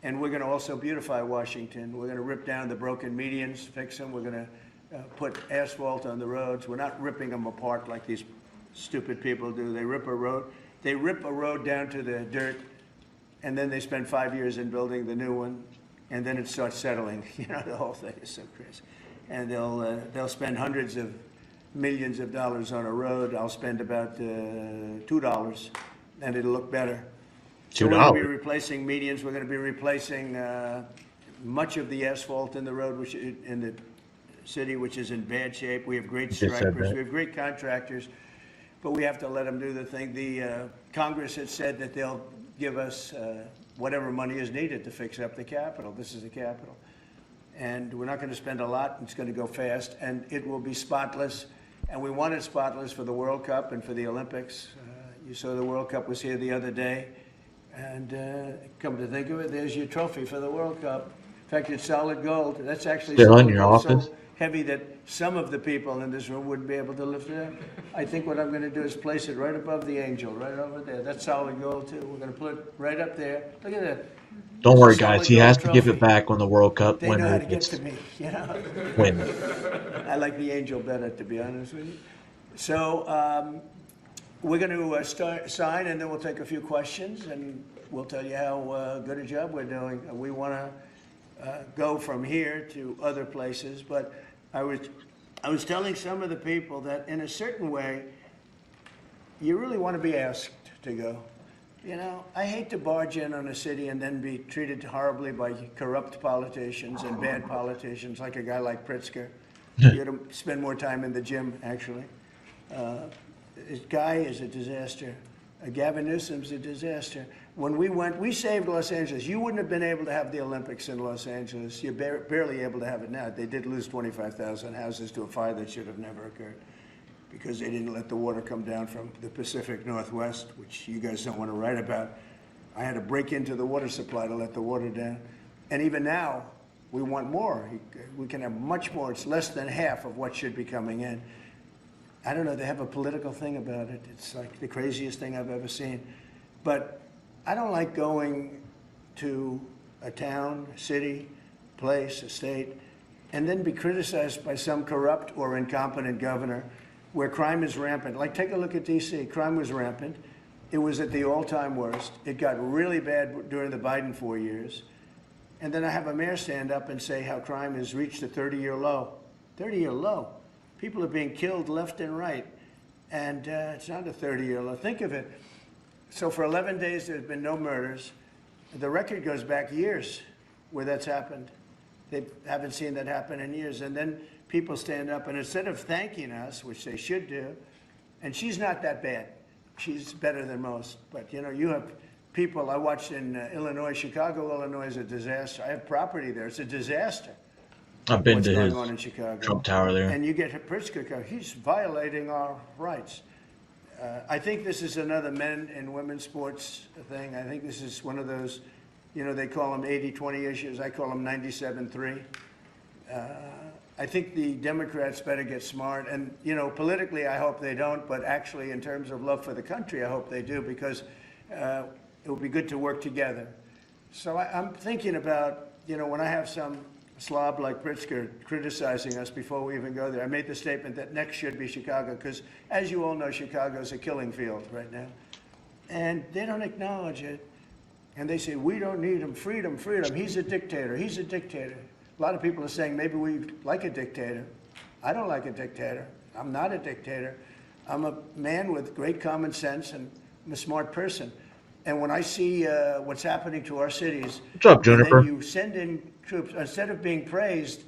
And we're going to also beautify Washington. We're going to rip down the broken medians, fix them. We're going to put asphalt on the roads. We're not ripping them apart like these stupid people do. They rip a road down to the dirt, and then they spend 5 years in building the new one, and then it starts settling. You know, the whole thing is so crazy. And they'll spend hundreds of millions of dollars on a road. I'll spend about $2, and it'll look better. So we're going to be replacing medians. We're going to be replacing much of the asphalt in the road, which in the city, which is in bad shape. We have great stripers. We have great contractors, but we have to let them do the thing. The Congress has said that they'll give us whatever money is needed to fix up the Capitol. This is the Capitol. And we're not going to spend a lot. It's going to go fast, and it will be spotless. And we want it spotless for the World Cup and for the Olympics. You saw the World Cup was here the other day. And come to think of it, there's your trophy for the World Cup. In fact, it's solid gold. That's actually
still in your office?
So heavy that some of the people in this room wouldn't be able to lift it up. I think what I'm going to do is place it right above the angel, right over there. That's solid gold, too. We're going to put it right up there. Look at that.
Don't worry, guys. He has to give it back when the World Cup
They know how
winner
to get
gets
to me, you know.
win.
I like the angel better, to be honest with you. So we're going to sign, and then we'll take a few questions, and we'll tell you how good a job we're doing. We want to go from here to other places, but I was telling some of the people that in a certain way, you really want to be asked to go. You know, I hate to barge in on a city and then be treated horribly by corrupt politicians and bad politicians, like a guy like Pritzker. You got to spend more time in the gym, actually. This guy is a disaster. Gavin Newsom's a disaster. When we went, we saved Los Angeles. You wouldn't have been able to have the Olympics in Los Angeles. You're barely able to have it now. They did lose 25,000 houses to a fire that should have never occurred, because they didn't let the water come down from the Pacific Northwest, which you guys don't want to write about. I had to break into the water supply to let the water down. And even now, we want more. We can have much more. It's less than half of what should be coming in. I don't know, they have a political thing about it. It's like the craziest thing I've ever seen. But I don't like going to a town, city, place, a state, and then be criticized by some corrupt or incompetent governor where crime is rampant. Like, take a look at D.C. Crime was rampant. It was at the all-time worst. It got really bad during the Biden 4 years. And then I have a mayor stand up and say how crime has reached a 30-year low. 30-year low. People are being killed left and right. And it's not a 30-year low. Think of it. So for 11 days, there's been no murders. The record goes back years where that's happened. They haven't seen that happen in years. And then people stand up, and instead of thanking us, which they should do, and she's not that bad. She's better than most. But, you know, you have people. I watched in Illinois. Chicago, Illinois is a disaster. I have property there. It's a disaster.
I've been
What's
to
going
his
on in Chicago.
Trump Tower there.
And you get Pritzker, he's violating our rights. I think this is another men and women's sports thing. I think this is one of those, you know, they call them 80-20 issues. I call them 97-3. I think the Democrats better get smart. And, you know, politically, I hope they don't. But actually, in terms of love for the country, I hope they do, because it would be good to work together. So I'm thinking about, you know, when I have some slob like Pritzker criticizing us before we even go there, I made the statement that next should be Chicago, because as you all know, Chicago's a killing field right now. And they don't acknowledge it. And they say, we don't need him, freedom, freedom. He's a dictator, he's a dictator. A lot of people are saying maybe we like a dictator. I don't like a dictator. I'm not a dictator. I'm a man with great common sense, and I'm a smart person. And when I see what's happening to our cities,
what's up, Jennifer?
and then you send in troops, instead of being praised,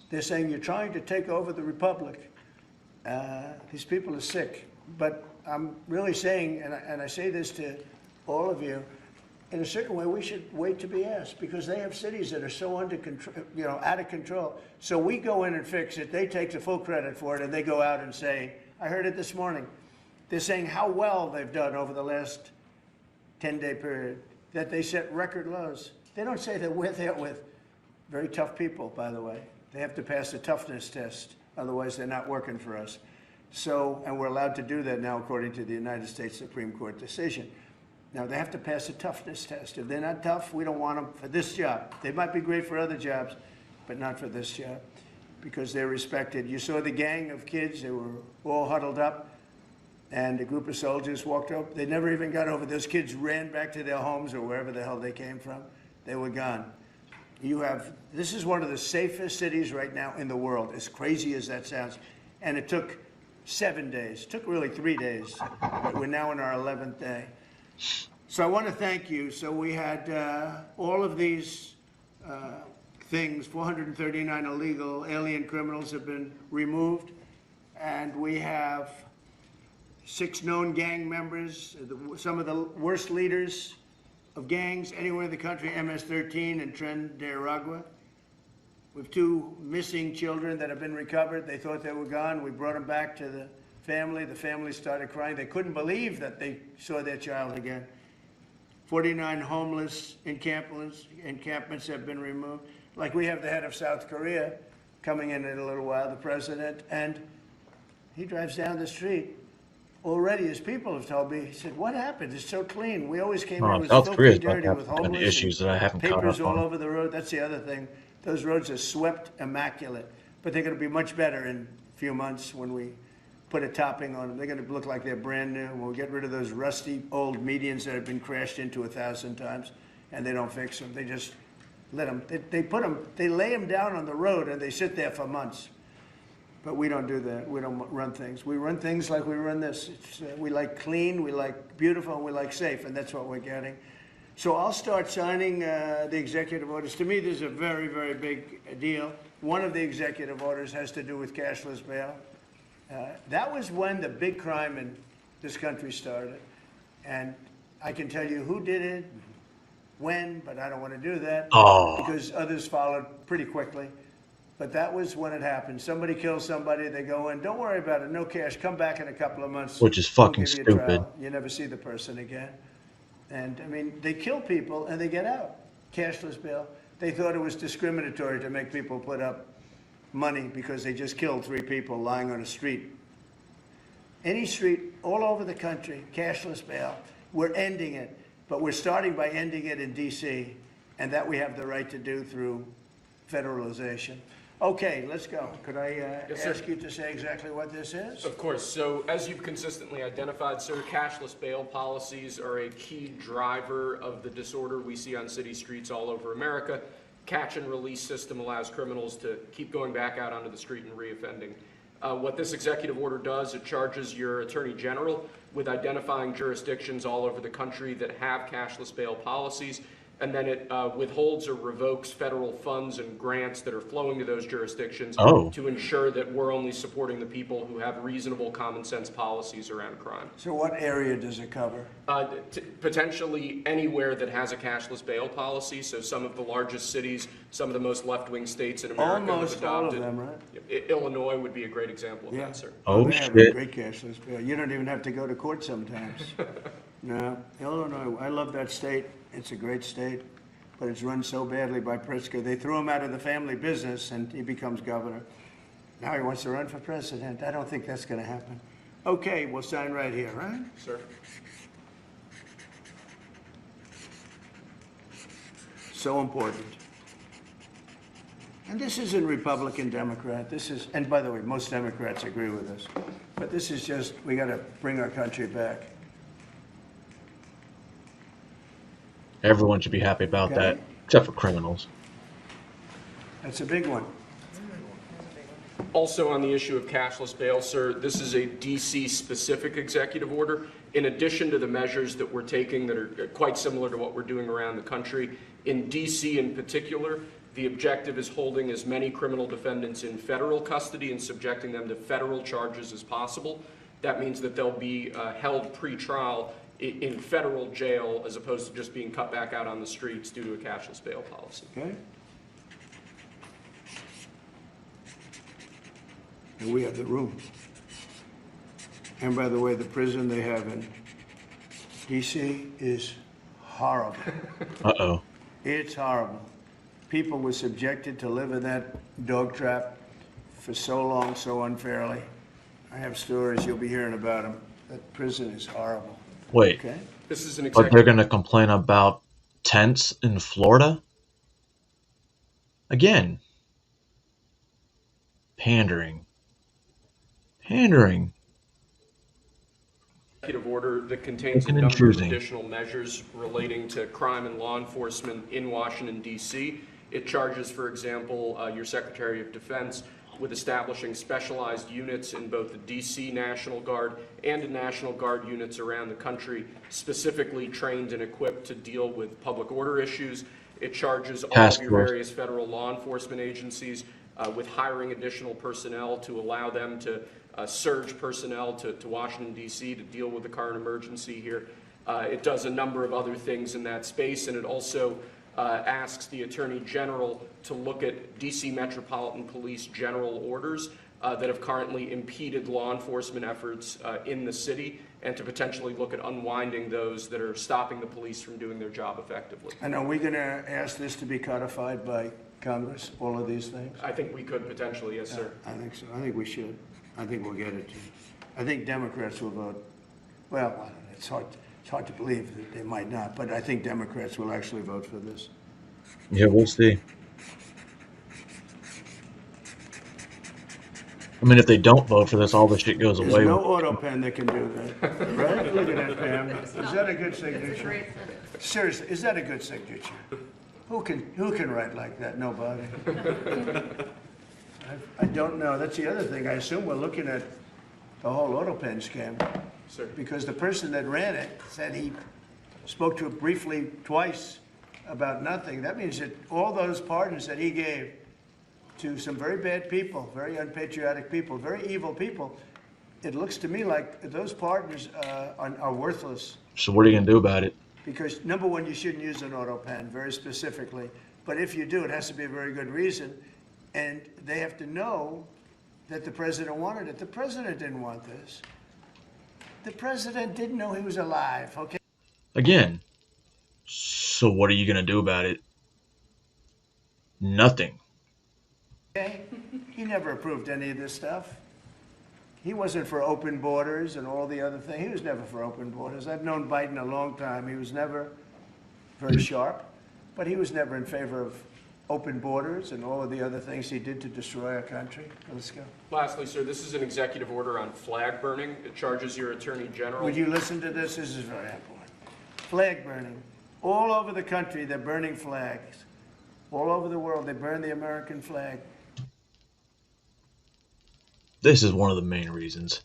they're saying you're trying to take over the republic. These people are sick. But I'm really saying, and I say this to all of you, in a certain way, we should wait to be asked, because they have cities that are so under control, you know, out of control. So we go in and fix it. They take the full credit for it, and they go out and say, I heard it this morning. They're saying how well they've done over the last 10-day period, that they set record lows. They don't say that we're there with very tough people, by the way. They have to pass a toughness test. Otherwise, they're not working for us. So, and we're allowed to do that now according to the United States Supreme Court decision. Now, they have to pass a toughness test. If they're not tough, we don't want them for this job. They might be great for other jobs, but not for this job, because they're respected. You saw the gang of kids. They were all huddled up, and a group of soldiers walked up. They never even got over. Those kids ran back to their homes or wherever the hell they came from. They were gone. This is one of the safest cities right now in the world, as crazy as that sounds. And it took 7 days. It took really 3 days, but we're now in our 11th day. So I want to thank you. So we had all of these things, 439 illegal alien criminals have been removed, and we have 6 known gang members, some of the worst leaders of gangs anywhere in the country, MS-13 and Tren de Aragua. We have 2 missing children that have been recovered. They thought they were gone. We brought them back to the family. The family started crying. They couldn't believe that they saw their child again. 49 homeless encampments have been removed. Like, we have the head of South Korea coming in a little while, the president, and he drives down the street. Already, his people have told me, he said, what happened? It's so clean. We always came here, it was
South
filthy
Korea's about
dirty
to have
with
some kind of
homeless
issues that I haven't caught
papers
up
all
on.
over the road. That's the other thing. Those roads are swept immaculate, but they're going to be much better in a few months when we put a topping on them. They're going to look like they're brand new. We'll get rid of those rusty old medians that have been crashed into 1,000 times, and they don't fix them. They just let them. They lay them down on the road, and they sit there for months. But we don't do that. We don't run things. We run things like we run this. We like clean, we like beautiful, and we like safe, and that's what we're getting. So I'll start signing the executive orders. To me, this is a very, very big deal. One of the executive orders has to do with cashless bail. That was when the big crime in this country started. And I can tell you who did it, when, but I don't want to do that because others followed pretty quickly. But that was when it happened. Somebody kills somebody, they go in, don't worry about it, no cash, come back in a couple of months.
Which is
we'll
fucking
give you a
stupid.
trial. You never see the person again. And I mean, they kill people and they get out. Cashless bail. They thought it was discriminatory to make people put up money because they just killed 3 people lying on a street. Any street all over the country, cashless bail. We're ending it, but we're starting by ending it in D.C., and that we have the right to do through federalization. Okay, let's go. Could I ask you to say exactly what this is?
Of course. So, as you've consistently identified, sir, cashless bail policies are a key driver of the disorder we see on city streets all over America. Catch and release system allows criminals to keep going back out onto the street and reoffending. What this executive order does, it charges your attorney general with identifying jurisdictions all over the country that have cashless bail policies and then it withholds or revokes federal funds and grants that are flowing to those jurisdictions
Oh.
to ensure that we're only supporting the people who have reasonable common sense policies around crime.
So what area does it cover?
Potentially anywhere that has a cashless bail policy. So some of the largest cities, some of the most left-wing states in America
Almost
have adopted.
all of them, right?
Illinois would be a great example of that, sir.
Oh,
they have a great cashless bail. You don't even have to go to court sometimes. No, Illinois, I love that state. It's a great state, but it's run so badly by Pritzker. They threw him out of the family business and he becomes governor. Now he wants to run for president. I don't think that's going to happen. Okay, we'll sign right here, right?
Sir.
So important. And this isn't Republican, Democrat. This is, and by the way, most Democrats agree with us. But this is just, we got to bring our country back.
Everyone should be happy about that, except for criminals.
That's a big one.
Also on the issue of cashless bail, sir, this is a DC specific executive order. In addition to the measures that we're taking that are quite similar to what we're doing around the country, in DC in particular, the objective is holding as many criminal defendants in federal custody and subjecting them to federal charges as possible. That means that they'll be held pre-trial in federal jail as opposed to just being cut back out on the streets due to a cashless bail policy.
Okay. And we have the room. And by the way, the prison they have in DC is horrible.
Uh-oh.
It's horrible. People were subjected to live in that dog trap for so long, so unfairly. I have stories, you'll be hearing about them. That prison is horrible.
Wait.
Okay.
This is an
But they're going to complain about tents in Florida? Again. Pandering. Pandering.
Executive order that contains a
Picking and
number of
choosing.
additional measures relating to crime and law enforcement in Washington, D.C. It charges, for example, your Secretary of Defense with establishing specialized units in both the D.C. National Guard and in National Guard units around the country, specifically trained and equipped to deal with public order issues. It charges all of your various federal law enforcement agencies with hiring additional personnel to allow them to surge personnel to Washington, D.C. to deal with the current emergency here. It does a number of other things in that space, and it also asks the Attorney General to look at D.C. Metropolitan Police general orders that have currently impeded law enforcement efforts in the city, and to potentially look at unwinding those that are stopping the police from doing their job effectively.
And are we going to ask this to be codified by Congress, all of these things?
I think we could potentially, yes, sir.
I think so. I think we should. I think we'll get it. I think Democrats will vote. Well, I don't know. It's hard to believe that they might not, but I think Democrats will actually vote for this.
Yeah, we'll see. I mean, if they don't vote for this, all this shit goes
There's
away.
no auto pen that can do that, right? Look at that, Pam. Is that a good signature? Seriously, is that a good signature? Who can write like that? Nobody. I don't know. That's the other thing. I assume we're looking at the whole auto pen scam.
Sir.
Because the person that ran it said he spoke to it briefly twice about nothing. That means that all those pardons that he gave to some very bad people, very unpatriotic people, very evil people, it looks to me like those pardons are worthless.
So what are you going to do about it?
Because number one, you shouldn't use an auto pen very specifically. But if you do, it has to be a very good reason. And they have to know that the president wanted it. The president didn't want this. The president didn't know he was alive, okay?
Again. So what are you going to do about it? Nothing.
Okay? He never approved any of this stuff. He wasn't for open borders and all the other things. He was never for open borders. I've known Biden a long time. He was never very sharp, but he was never in favor of open borders and all of the other things he did to destroy our country. Let's go.
Lastly, sir, this is an executive order on flag burning. It charges your Attorney General.
Would you listen to this? This is very important. Flag burning. All over the country, they're burning flags. All over the world, they burn the American flag.
This is one of the main reasons.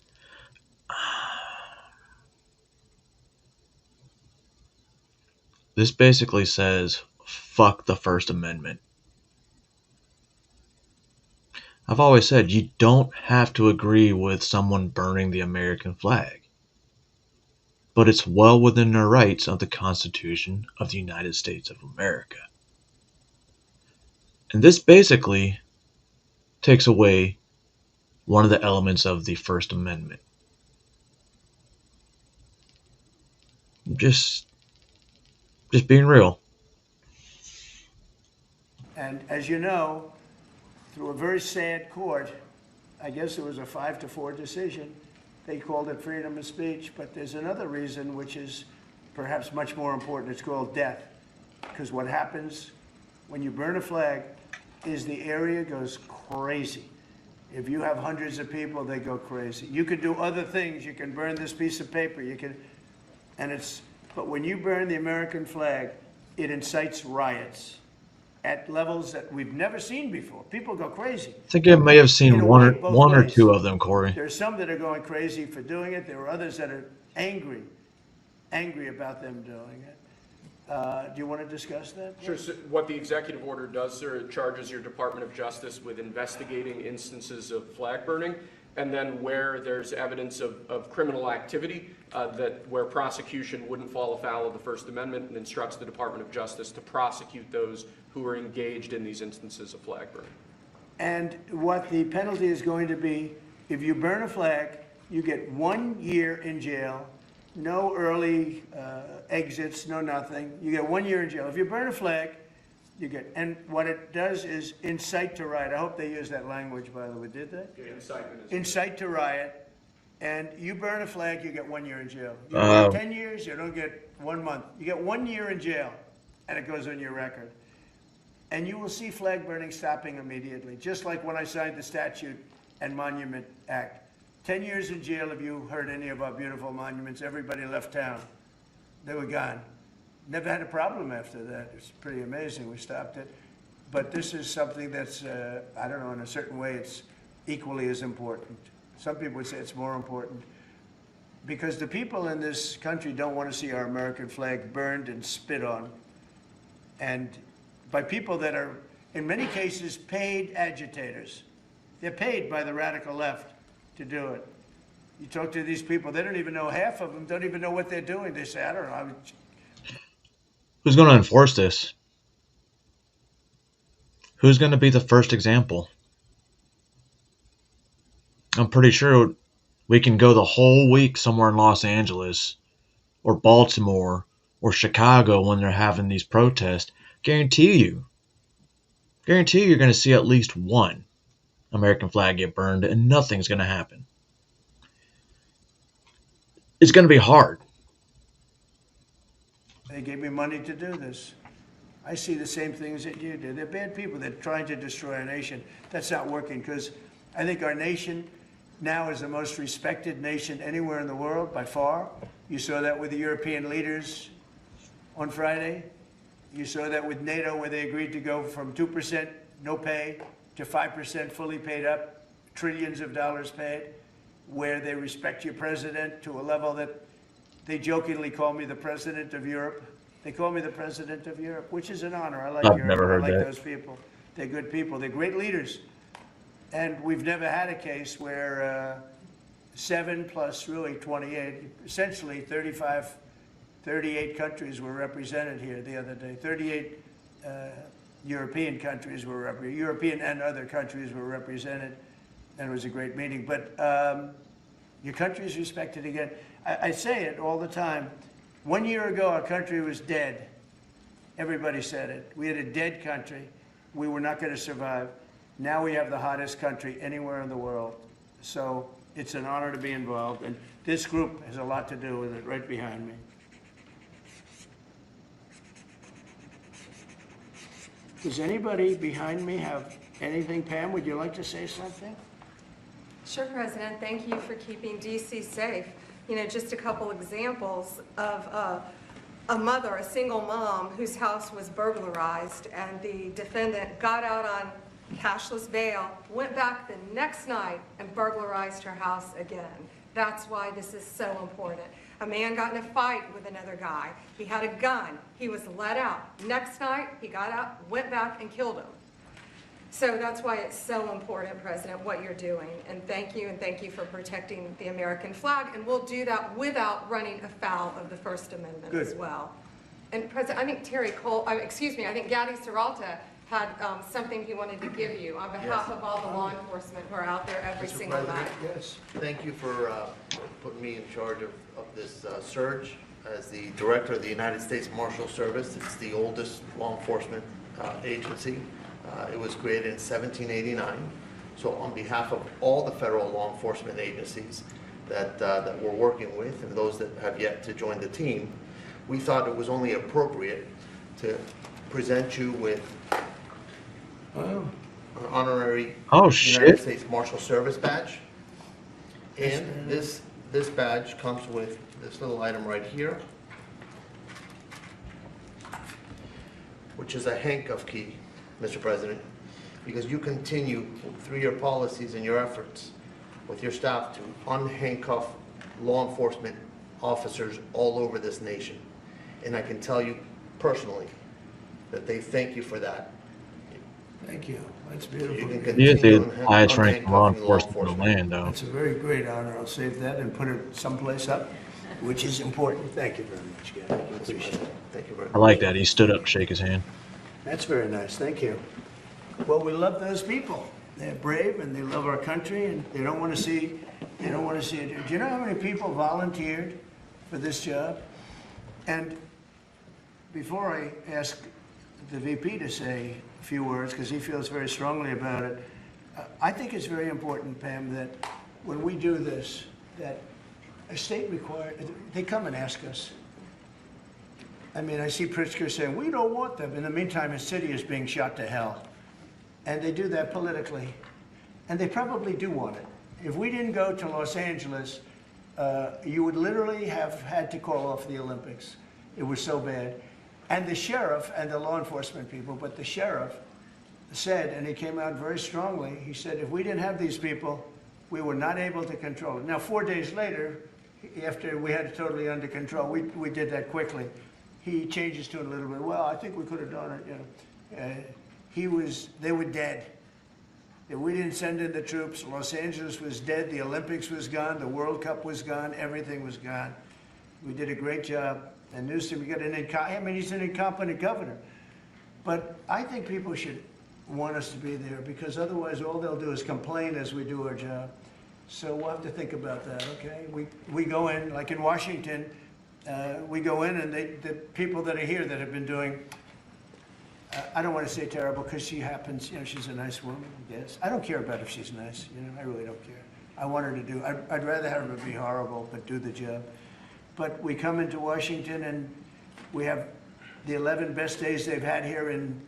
this basically says, fuck the First Amendment. I've always said you don't have to agree with someone burning the American flag, but it's well within the rights of the Constitution of the United States of America. And this basically takes away one of the elements of the First Amendment. Just being real.
And as you know, through a very sad court, I guess it was a 5-4 decision, they called it freedom of speech, but there's another reason which is perhaps much more important. It's called death. Because what happens when you burn a flag is the area goes crazy. If you have hundreds of people, they go crazy. You can do other things. You can burn this piece of paper. You can, but when you burn the American flag, it incites riots at levels that we've never seen before. People go crazy.
I think I may have seen
In a
one
way,
or
both
one or
ways.
two of them, Corey.
There's some that are going crazy for doing it. There are others that are angry about them doing it. Do you want to discuss that?
Sure. So what the executive order does, sir, it charges your Department of Justice with investigating instances of flag burning, and then where there's evidence of criminal activity, where prosecution wouldn't fall afoul of the First Amendment, and instructs the Department of Justice to prosecute those who are engaged in these instances of flag burning.
And what the penalty is going to be, if you burn a flag, you get 1 year in jail, no early exits, no nothing. You get 1 year in jail. If you burn a flag, you get, and what it does is incite to riot. I hope they used that language, by the way, did they?
Yeah, incitement is
Incite to riot. And you burn a flag, you get 1 year in jail. You get 10 years, you don't get 1 month. You get 1 year in jail, and it goes on your record. And you will see flag burning stopping immediately, just like when I signed the Statute and Monument Act. 10 years in jail if you hurt any of our beautiful monuments. Everybody left town. They were gone. Never had a problem after that. It's pretty amazing. We stopped it. But this is something that's, I don't know, in a certain way, it's equally as important. Some people would say it's more important. Because the people in this country don't want to see our American flag burned and spit on. And by people that are, in many cases, paid agitators. They're paid by the radical left to do it. You talk to these people, they don't even know, half of them don't even know what they're doing. They say, I don't know.
Who's going to enforce this? Who's going to be the first example? I'm pretty sure we can go the whole week somewhere in Los Angeles or Baltimore or Chicago when they're having these protests. Guarantee you're going to see at least one American flag get burned and nothing's going to happen. It's going to be hard.
They gave me money to do this. I see the same things that you do. They're bad people. They're trying to destroy our nation. That's not working because I think our nation now is the most respected nation anywhere in the world by far. You saw that with the European leaders on Friday. You saw that with NATO where they agreed to go from 2% no pay to 5% fully paid up, trillions of dollars paid, where they respect your president to a level that they jokingly call me the president of Europe. They call me the president of Europe, which is an honor. I like
I've
Europe.
never heard
I like
that.
those people. They're good people. They're great leaders. And we've never had a case where 7 plus really 28, essentially 38 countries were represented here the other day. 38 European countries were represented. European and other countries were represented, and it was a great meeting. But your country is respected again. I say it all the time. 1 year ago, our country was dead. Everybody said it. We had a dead country. We were not going to survive. Now we have the hottest country anywhere in the world. So it's an honor to be involved. And this group has a lot to do with it, right behind me. Does anybody behind me have anything? Pam, would you like to say something?
Sure, President. Thank you for keeping D.C. safe. You know, just a couple examples of a mother, a single mom, whose house was burglarized, and the defendant got out on cashless bail, went back the next night and burglarized her house again. That's why this is so important. A man got in a fight with another guy. He had a gun. He was let out. Next night, he got out, went back and killed him. So that's why it's so important, President, what you're doing. And thank you for protecting the American flag. And we'll do that without running afoul of the First Amendment as well. And President, I think I think Gaddy Serralta had something he wanted to give you on behalf of all the law enforcement who are out there every
Mr.
single
President,
night.
yes. Thank you for putting me in charge of this surge as the Director of the United States Marshal Service. It's the oldest law enforcement agency. It was created in 1789. So on behalf of all the federal law enforcement agencies that we're working with and those that have yet to join the team, we thought it was only appropriate to present you with an honorary United States Marshal Service badge. And this badge comes with this little item right here, which is a handcuff key, Mr. President, because you continue through your policies and your efforts with your staff to unhandcuff law enforcement officers all over this nation. And I can tell you personally that they thank you for that.
Thank you. That's beautiful.
He is the highest ranking law enforcement in the land, though.
It's a very great honor. I'll save that and put it someplace up, which is important. Thank you very much, Gary. I appreciate it.
Thank you very much.
I like that. He stood up to shake his hand.
That's very nice. Thank you. Well, we love those people. They're brave and they love our country and they don't want to see it. Do you know how many people volunteered for this job? And before I ask the VP to say a few words, because he feels very strongly about it, I think it's very important, Pam, that when we do this, that a state they come and ask us. I mean, I see Pritzker saying, we don't want them. In the meantime, his city is being shot to hell. And they do that politically. And they probably do want it. If we didn't go to Los Angeles, you would literally have had to call off the Olympics. It was so bad. And the sheriff and the law enforcement people, but the sheriff said, and he came out very strongly, he said, if we didn't have these people, we were not able to control it. Now, 4 days later, after we had it totally under control, we did that quickly. He changed his tune a little bit. Well, I think we could have done it, you know. They were dead. If we didn't send in the troops, Los Angeles was dead, the Olympics was gone, the World Cup was gone, everything was gone. We did a great job. And Newsom, he's an incompetent governor. But I think people should want us to be there because otherwise all they'll do is complain as we do our job. So we'll have to think about that, okay? We go in, like in Washington, we go in and the people that are here that have been doing, I don't want to say terrible because she happens, she's a nice woman, I guess. I don't care about if she's nice, I really don't care. I want her to do, I'd rather have her be horrible but do the job. But we come into Washington and we have the 11 best days they've had here in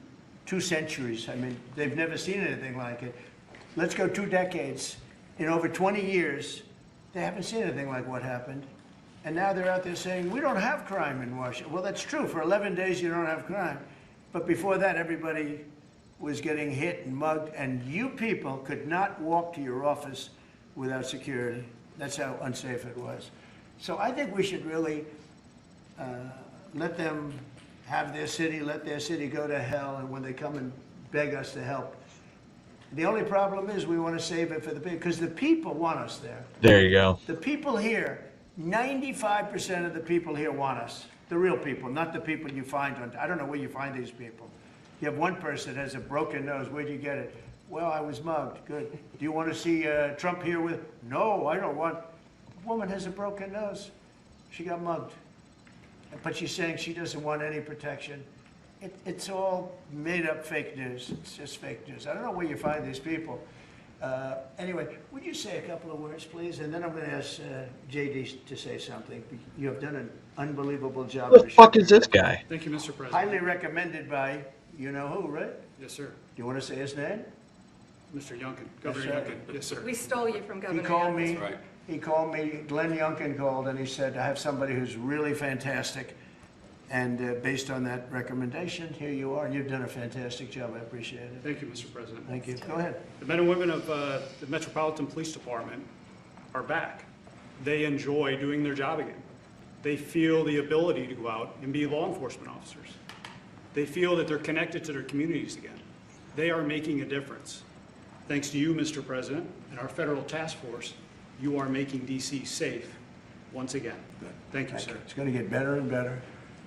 2 centuries. I mean, they've never seen anything like it. Let's go 2 decades. In over 20 years, they haven't seen anything like what happened. And now they're out there saying, we don't have crime in Washington. Well, that's true. For 11 days, you don't have crime. But before that, everybody was getting hit and mugged, and you people could not walk to your office without security. That's how unsafe it was. So I think we should really let them have their city, let their city go to hell, and when they come and beg us to help. The only problem is we want to save it for the people, because the people want us there.
There you go.
The people here, 95% of the people here want us. The real people, not the people you find on, I don't know where you find these people. You have one person that has a broken nose, where'd you get it? Well, I was mugged, good. Do you want to see Trump here with, no, I don't want. Woman has a broken nose. She got mugged. But she's saying she doesn't want any protection. It's all made up fake news. It's just fake news. I don't know where you find these people. Anyway, would you say a couple of words, please? And then I'm going to ask JD to say something. You have done an unbelievable job.
Who the fuck is this guy?
Thank you, Mr. President.
Highly recommended by you-know-who, right?
Yes, sir.
Do you want to say his name?
Mr. Youngkin, Governor Youngkin. Yes, sir.
We stole you from Governor
He called
Youngkin.
me.
That's right.
He called me. Glenn Youngkin called, and he said, "I have somebody who's really fantastic." And based on that recommendation, here you are. You've done a fantastic job. I appreciate it.
Thank you, Mr. President.
Thank you. Go ahead.
The men and women of the Metropolitan Police Department are back. They enjoy doing their job again. They feel the ability to go out and be law enforcement officers. They feel that they're connected to their communities again. They are making a difference. Thanks to you, Mr. President, and our federal task force, you are making DC safe once again. Thank you, sir.
It's going to get better and better.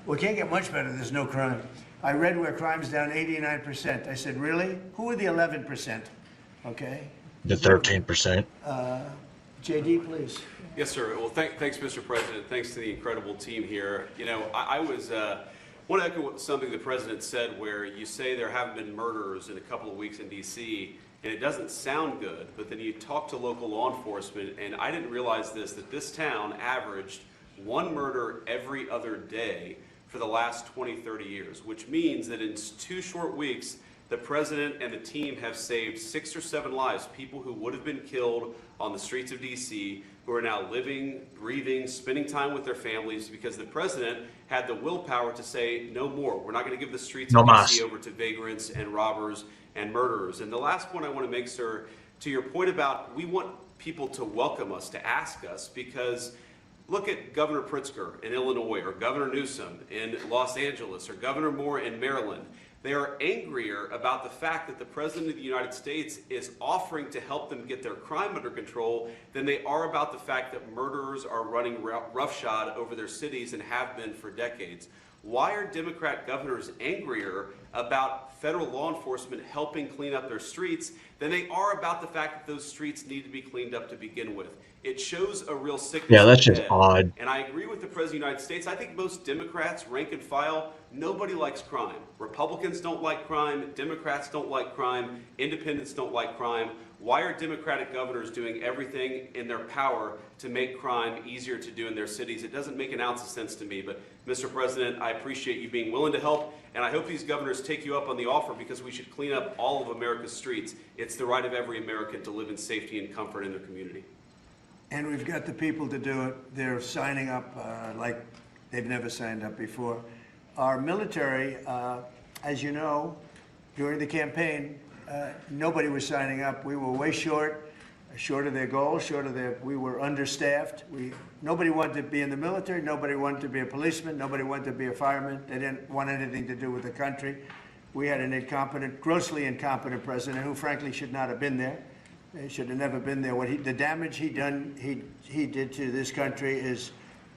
Well, it can't get much better. There's no crime. I read where crime's down 89%. I said, really? Who are the 11%? Okay.
The 13%.
JD, please.
Yes, sir. Well, thanks, Mr. President. Thanks to the incredible team here. You know, I want to echo something the President said, where you say there haven't been murders in a couple of weeks in D.C., and it doesn't sound good, but then you talk to local law enforcement, and I didn't realize that this town averaged one murder every other day for the last 20, 30 years, which means that in 2 short weeks, the President and the team have saved 6 or 7 lives, people who would have been killed on the streets of D.C., who are now living, breathing, spending time with their families, because the President had the willpower to say, no more. We're not going to give the streets of D.C. over to vagrants and robbers and murderers. And the last point I want to make, sir, to your point about we want people to welcome us, to ask us, because look at Governor Pritzker in Illinois, or Governor Newsom in Los Angeles, or Governor Moore in Maryland. They are angrier about the fact that the President of the United States is offering to help them get their crime under control than they are about the fact that murderers are running roughshod over their cities and have been for decades. Why are Democrat governors angrier about federal law enforcement helping clean up their streets than they are about the fact that those streets need to be cleaned up to begin with? It shows a real sickness.
Yeah, that's just odd.
And I agree with the President of the United States. I think most Democrats, rank and file, nobody likes crime. Republicans don't like crime. Democrats don't like crime. Independents don't like crime. Why are Democratic governors doing everything in their power to make crime easier to do in their cities? It doesn't make an ounce of sense to me. But, Mr. President, I appreciate you being willing to help, and I hope these governors take you up on the offer, because we should clean up all of America's streets. It's the right of every American to live in safety and comfort in their community.
And we've got the people to do it. They're signing up like they've never signed up before. Our military, as you know, during the campaign, nobody was signing up. We were way short of their goal, we were understaffed. Nobody wanted to be in the military. Nobody wanted to be a policeman. Nobody wanted to be a fireman. They didn't want anything to do with the country. We had an incompetent, grossly incompetent president who, frankly, should not have been there. He should have never been there. The damage he did to this country is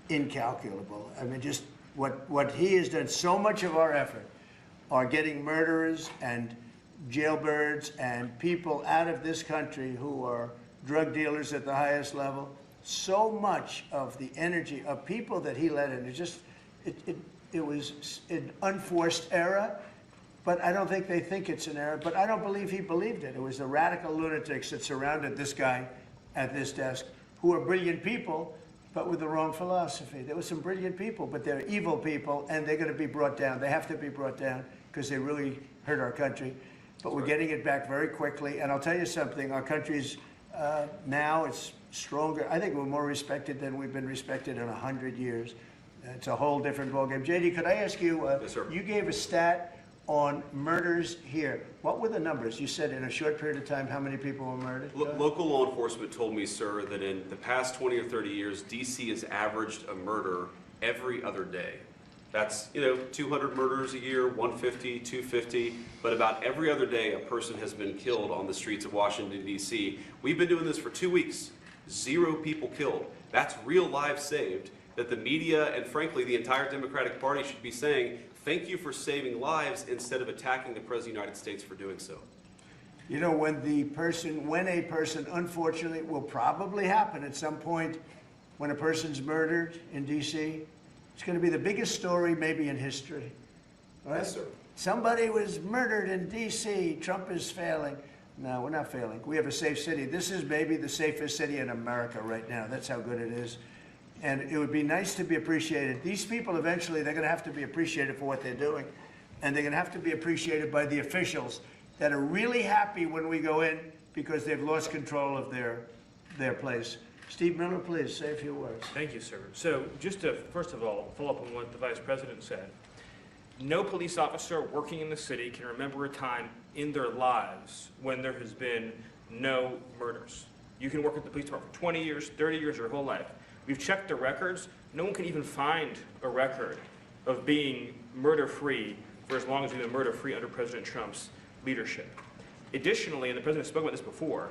incalculable. I mean, just what he has done. So much of our effort are getting murderers and jailbirds and people out of this country who are drug dealers at the highest level. So much of the energy of people that he let in, it was an unforced error. But I don't think they think it's an error. But I don't believe he believed it. It was the radical lunatics that surrounded this guy at this desk, who are brilliant people, but with the wrong philosophy. There were some brilliant people, but they're evil people, and they're going to be brought down. They have to be brought down because they really hurt our country. But we're getting it back very quickly. And I'll tell you something, our country's now it's stronger. I think we're more respected than we've been respected in 100 years. It's a whole different ballgame. JD, could I ask you,
Yes, sir.
You gave a stat on murders here. What were the numbers? You said in a short period of time, how many people were murdered?
Local law enforcement told me, sir, that in the past 20 or 30 years, D.C. has averaged a murder every other day. That's, 200 murders a year, 150, 250, but about every other day a person has been killed on the streets of Washington, D.C. We've been doing this for 2 weeks. 0 people killed. That's real lives saved that the media and, frankly, the entire Democratic Party should be saying, thank you for saving lives, instead of attacking the President of the United States for doing so.
You know, when a person, unfortunately, will probably happen at some point, when a person's murdered in D.C., it's going to be the biggest story maybe in history. Right?
Yes, sir.
Somebody was murdered in D.C. Trump is failing. No, we're not failing. We have a safe city. This is maybe the safest city in America right now. That's how good it is. And it would be nice to be appreciated. These people, eventually, they're going to have to be appreciated for what they're doing. And they're going to have to be appreciated by the officials that are really happy when we go in because they've lost control of their place. Steve Miller, please, say a few words.
Thank you, sir. So just to, first of all, follow up on what the Vice President said. No police officer working in the city can remember a time in their lives when there has been no murders. You can work at the police department for 20 years, 30 years, your whole life. We've checked the records. No one can even find a record of being murder-free for as long as we've been murder-free under President Trump's leadership. Additionally, and the President spoke about this before,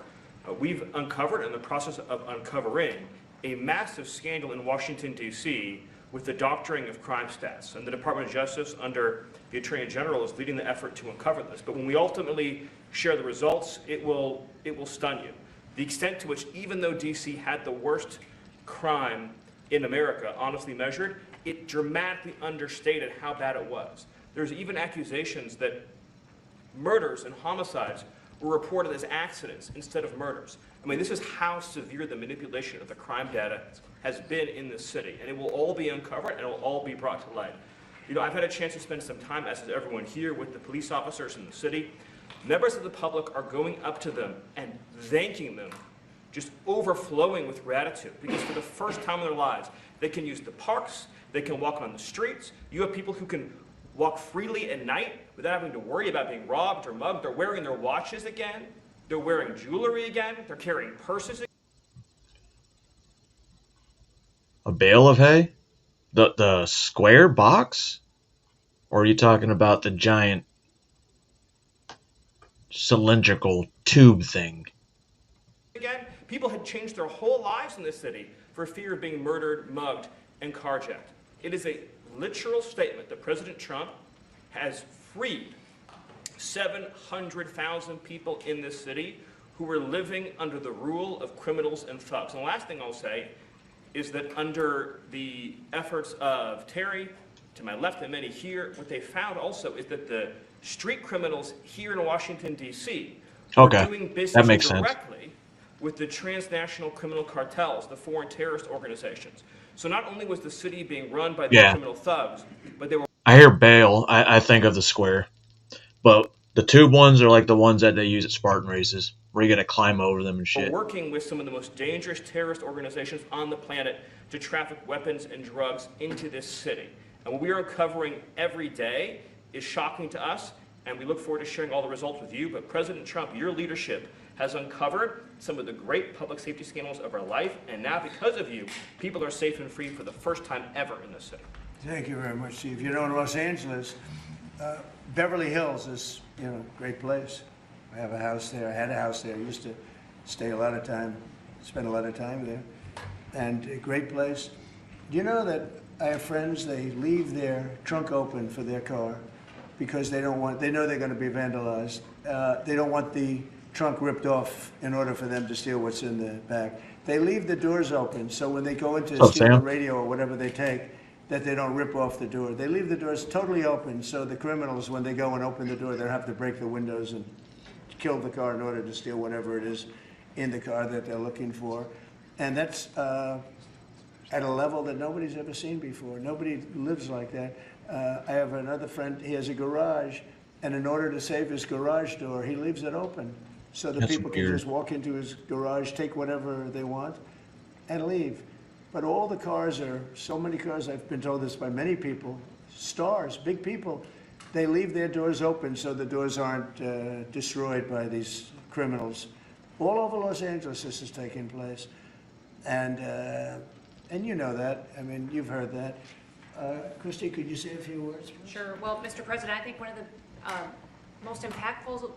we've uncovered, in the process of uncovering, a massive scandal in Washington, D.C. with the doctoring of crime stats. And the Department of Justice, under the Attorney General, is leading the effort to uncover this. But when we ultimately share the results, it will stun you. The extent to which, even though D.C. had the worst crime in America, honestly measured, it dramatically understated how bad it was. There's even accusations that murders and homicides were reported as accidents instead of murders. I mean, this is how severe the manipulation of the crime data has been in this city, and it will all be uncovered and it will all be brought to light. You know, I've had a chance to spend some time, as has everyone here, with the police officers in the city. Members of the public are going up to them and thanking them, just overflowing with gratitude, because for the first time in their lives, they can use the parks, they can walk on the streets. You have people who can walk freely at night without having to worry about being robbed or mugged. They're wearing their watches again. They're wearing jewelry again. They're carrying purses again.
A bale of hay? The square box? Or are you talking about the giant cylindrical tube thing?
Again, people had changed their whole lives in this city for fear of being murdered, mugged, and carjacked. It is a literal statement that President Trump has freed 700,000 people in this city who were living under the rule of criminals and thugs. And the last thing I'll say is that under the efforts of Terry, to my left and many here, what they found also is that the street criminals here in Washington, D.C. were doing business directly with the transnational criminal cartels, the foreign terrorist organizations. So not only was the city being run by the criminal thugs, but they were...
I hear bale, I think of the square. But the tube ones are like the ones that they use at Spartan races, where you gotta climb over them and shit.
Working with some of the most dangerous terrorist organizations on the planet to traffic weapons and drugs into this city. And what we are uncovering every day is shocking to us, and we look forward to sharing all the results with you. But President Trump, your leadership has uncovered some of the great public safety scandals of our life, and now because of you, people are safe and free for the first time ever in this city.
Thank you very much, Steve. You know, in Los Angeles, Beverly Hills is, a great place. I have a house there. I had a house there. I used to stay a lot of time, spend a lot of time there. And a great place. Do you know that I have friends, they leave their trunk open for their car because they know they're going to be vandalized. They don't want the trunk ripped off in order for them to steal what's in the back. They leave the doors open so when they go into steal the radio or whatever they take, that they don't rip off the door. They leave the doors totally open so the criminals, when they go and open the door, they don't have to break the windows and kill the car in order to steal whatever it is in the car that they're looking for. And that's at a level that nobody's ever seen before. Nobody lives like that. I have another friend, he has a garage, and in order to save his garage door, he leaves it open so that people can just walk into his garage, take whatever they want, and leave. But all the cars are, so many cars, I've been told this by many people, stars, big people, they leave their doors open so the doors aren't destroyed by these criminals. All over Los Angeles this is taking place. And you know that. I mean, you've heard that. Christy, could you say a few words?
Sure. Well, Mr. President, I think one of the most impactful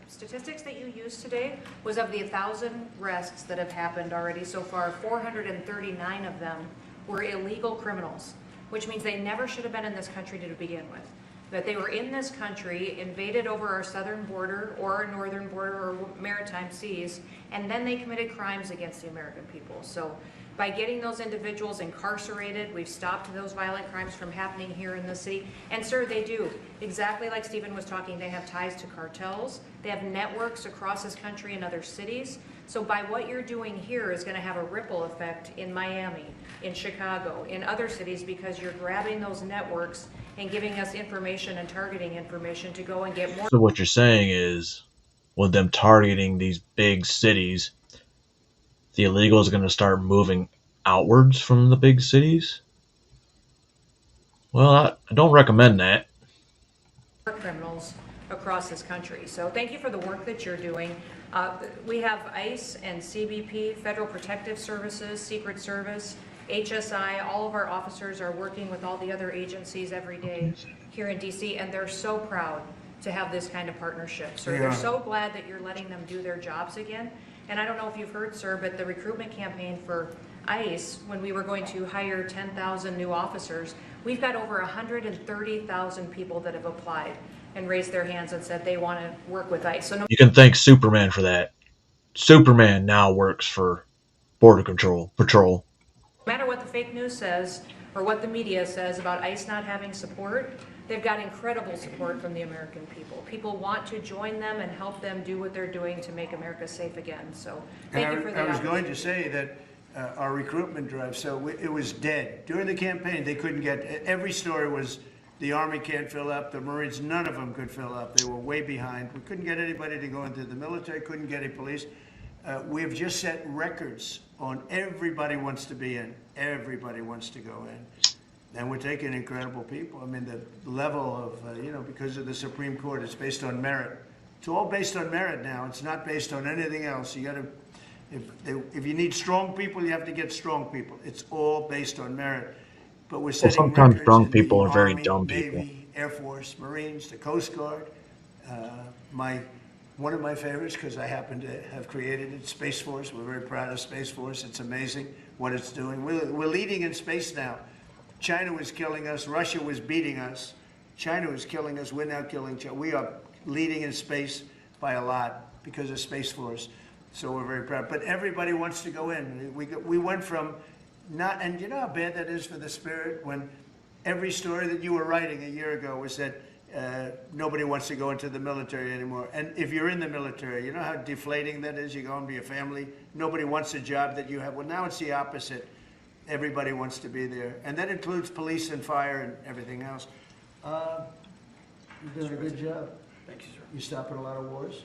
statistics that you used today was of the 1,000 arrests that have happened already so far, 439 of them were illegal criminals, which means they never should have been in this country to begin with. That they were in this country, invaded over our southern border or our northern border or maritime seas, and then they committed crimes against the American people. So by getting those individuals incarcerated, we've stopped those violent crimes from happening here in the city. And sir, they do. Exactly like Stephen was talking, they have ties to cartels. They have networks across this country and other cities. So by what you're doing here is gonna have a ripple effect in Miami, in Chicago, in other cities, because you're grabbing those networks and giving us information and targeting information to go and get more.
So what you're saying is, with them targeting these big cities, the illegals are going to start moving outwards from the big cities? Well, I don't recommend that.
Criminals across this country. So thank you for the work that you're doing. We have ICE and CBP, Federal Protective Services, Secret Service, HSI, all of our officers are working with all the other agencies every day here in DC, and they're so proud to have this kind of partnership. So they're so glad that you're letting them do their jobs again. And I don't know if you've heard, sir, but the recruitment campaign for ICE, when we were going to hire 10,000 new officers, we've got over 130,000 people that have applied and raised their hands and said they want to work with ICE. So
You can thank Superman for that. Superman now works for Border Patrol.
no matter what the fake news says or what the media says about ICE not having support, they've got incredible support from the American people. People want to join them and help them do what they're doing to make America safe again. So thank you for that.
I was going to say that our recruitment drive, so it was dead. During the campaign, they couldn't get, every story was the Army can't fill up, the Marines, none of them could fill up. They were way behind. We couldn't get anybody to go into the military, couldn't get any police. We've just set records on everybody wants to be in, everybody wants to go in. And we're taking incredible people. I mean, the level of, because of the Supreme Court, it's based on merit. It's all based on merit now. It's not based on anything else. You got to, if you need strong people, you have to get strong people. It's all based on merit. But we're setting
sometimes
records
strong
in the
people are very
Army,
dumb people.
Navy, Air Force, Marines, the Coast Guard. One of my favorites, because I happen to have created it, Space Force. We're very proud of Space Force. It's amazing what it's doing. We're leading in space now. China was killing us. Russia was beating us. China was killing us. We're now killing China. We are leading in space by a lot because of Space Force. So we're very proud. But everybody wants to go in. We went from not, and you know how bad that is for the spirit when every story that you were writing a year ago was that nobody wants to go into the military anymore. And if you're in the military, you know how deflating that is? You go home to your family. Nobody wants a job that you have. Well, now it's the opposite. Everybody wants to be there. And that includes police and fire and everything else. You're doing a good job. Thank you, sir. You're stopping a lot of wars.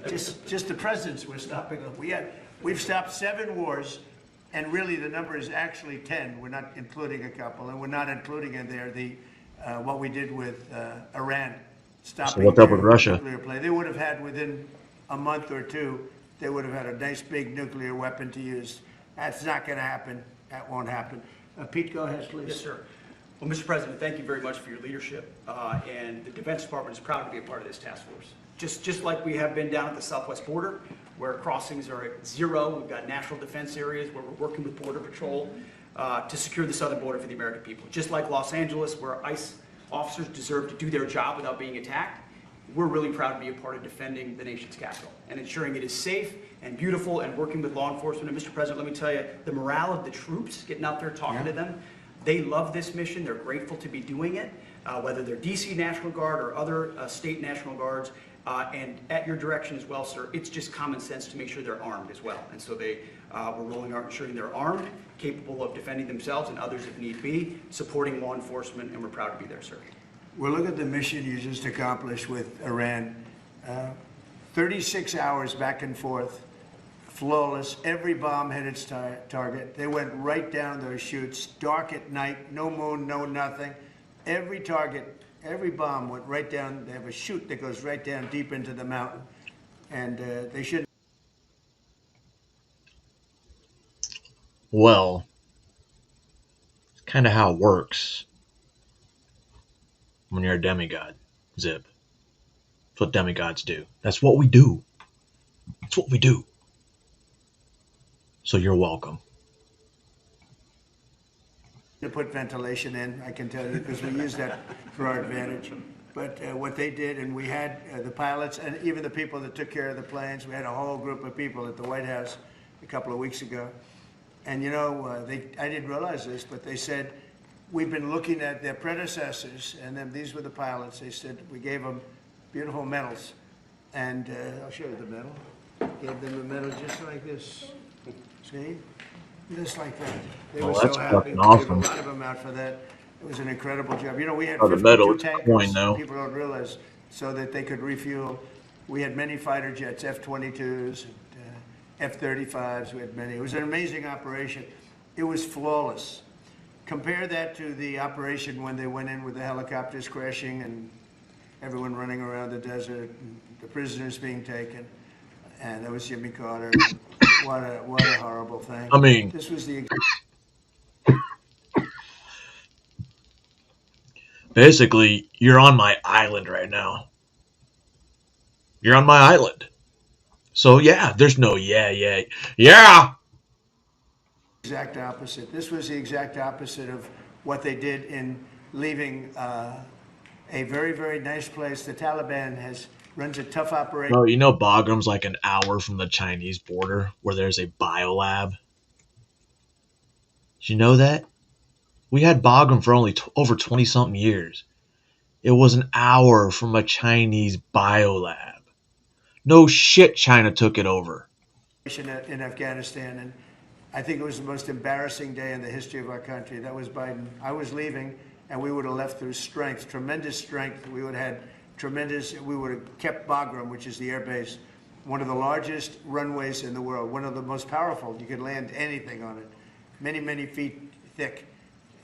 just the presidents we're stopping them. We've stopped 7 wars, and really the number is actually 10. We're not including a couple, and we're not including in there what we did with Iran, stopping
what's up with
their
Russia?
nuclear play. They would have had within a month or two, they would have had a nice big nuclear weapon to use. That's not going to happen. That won't happen. Pete, go ahead, please.
Yes, sir. Well, Mr. President, thank you very much for your leadership. And the Defense Department is proud to be a part of this task force. Just like we have been down at the southwest border, where crossings are at 0. We've got national defense areas where we're working with Border Patrol to secure the southern border for the American people. Just like Los Angeles, where ICE officers deserve to do their job without being attacked, we're really proud to be a part of defending the nation's capital and ensuring it is safe and beautiful and working with law enforcement. And Mr. President, let me tell you, the morale of the troops, getting out there talking to them, they love this mission. They're grateful to be doing it, whether they're DC National Guard or other state National Guards. And at your direction as well, sir, it's just common sense to make sure they're armed as well. And so we're rolling out ensuring they're armed, capable of defending themselves and others if need be, supporting law enforcement, and we're proud to be there, sir.
Well, look at the mission you just accomplished with Iran. 36 hours back and forth, flawless. Every bomb hit its target. They went right down those chutes, dark at night, no moon, no nothing. Every target, every bomb went right down. They have a chute that goes right down deep into the mountain. And they should.
Well, it's kind of how it works when you're a demigod, Zip. That's what demigods do. That's what we do. That's what we do. So you're welcome.
To put ventilation in, I can tell you, because we use that for our advantage. But what they did, and we had the pilots and even the people that took care of the planes, we had a whole group of people at the White House a couple of weeks ago. And you know, I didn't realize this, but they said, we've been looking at their predecessors, and then these were the pilots. They said, we gave them beautiful medals. And I'll show you the medal. Gave them the medal just like this. See? Just like that. They were
that's
so happy.
fucking awesome.
We gave a lot of them out for that. It was an incredible job. You know, we had
Oh, the medal,
52
it's a
tankers.
coin, though.
People don't realize, so that they could refuel. We had many fighter jets, F-22s, F-35s. We had many. It was an amazing operation. It was flawless. Compare that to the operation when they went in with the helicopters crashing and everyone running around the desert, and the prisoners being taken, and that was Jimmy Carter. What a horrible thing.
I mean,
this was the
basically, you're on my island right now. You're on my island. So yeah, there's no yeah.
exact opposite. This was the exact opposite of what they did in leaving a very, very nice place. The Taliban runs a tough operation.
Bro, you know Bagram's like an hour from the Chinese border where there's a biolab? Did you know that? We had Bagram for only over 20-something years. It was an hour from a Chinese biolab. No shit China took it over.
In Afghanistan, and I think it was the most embarrassing day in the history of our country. That was Biden. I was leaving, and we would have left through strength, tremendous strength. We would have kept Bagram, which is the air base, one of the largest runways in the world, one of the most powerful. You could land anything on it, many, many feet thick.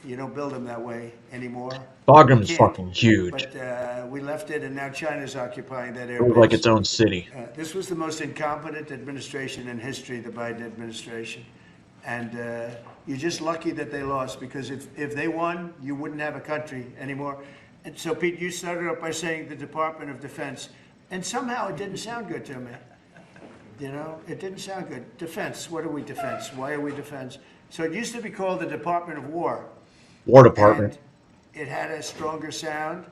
You don't build them that way anymore.
Bagram is fucking huge.
But we left it, and now China's occupying that airbase.
It was like its own city.
This was the most incompetent administration in history, the Biden administration. And you're just lucky that they lost, because if they won, you wouldn't have a country anymore. And so, Pete, you started up by saying the Department of Defense. And somehow it didn't sound good to me. You know, it didn't sound good. Defense, what are we defense? Why are we defense? So it used to be called the Department of War.
War Department.
And it had a stronger sound.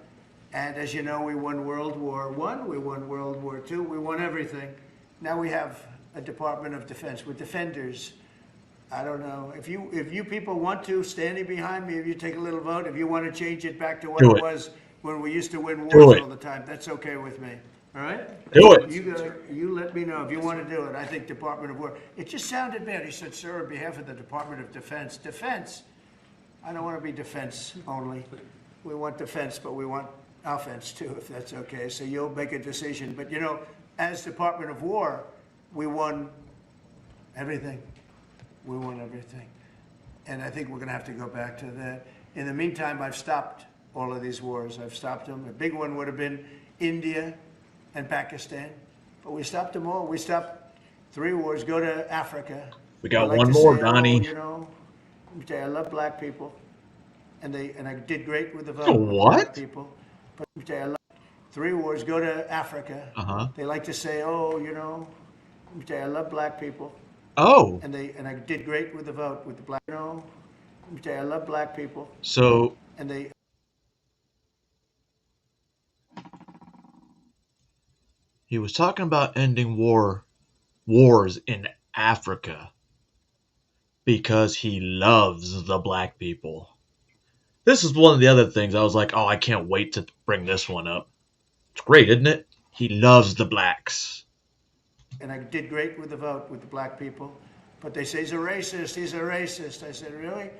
And as you know, we won World War I, we won World War II, we won everything. Now we have a Department of Defense. We're defenders. I don't know. If you people want to, standing behind me, if you take a little vote, if you want to change it back to what it was when we used to win wars all the time, that's okay with me. All right?
Do it.
You let me know if you want to do it. I think Department of War. It just sounded bad. He said, sir, on behalf of the Department of Defense. Defense. I don't want to be defense only. We want defense, but we want offense too, if that's okay. So you'll make a decision. But you know, as Department of War, we won everything. We won everything. And I think we're going to have to go back to that. In the meantime, I've stopped all of these wars. I've stopped them. A big one would have been India and Pakistan. But we stopped them all. We stopped 3 wars. Go to Africa.
We got one more, Donnie.
Oh, you know, let me tell you, I love black people. And I did great with the vote.
What?
Black people. But let me tell you, I love 3 wars. Go to Africa. They like to say, oh, you know, let me tell you, I love black people.
Oh.
And I did great with the vote with the black. You know, let me tell you, I love black people.
So.
And
He was talking about ending wars in Africa because he loves the black people. This is one of the other things I was like, oh, I can't wait to bring this one up. It's great, isn't it? He loves the blacks.
And I did great with the vote with the black people. But they say he's a racist, he's a racist. I said, really?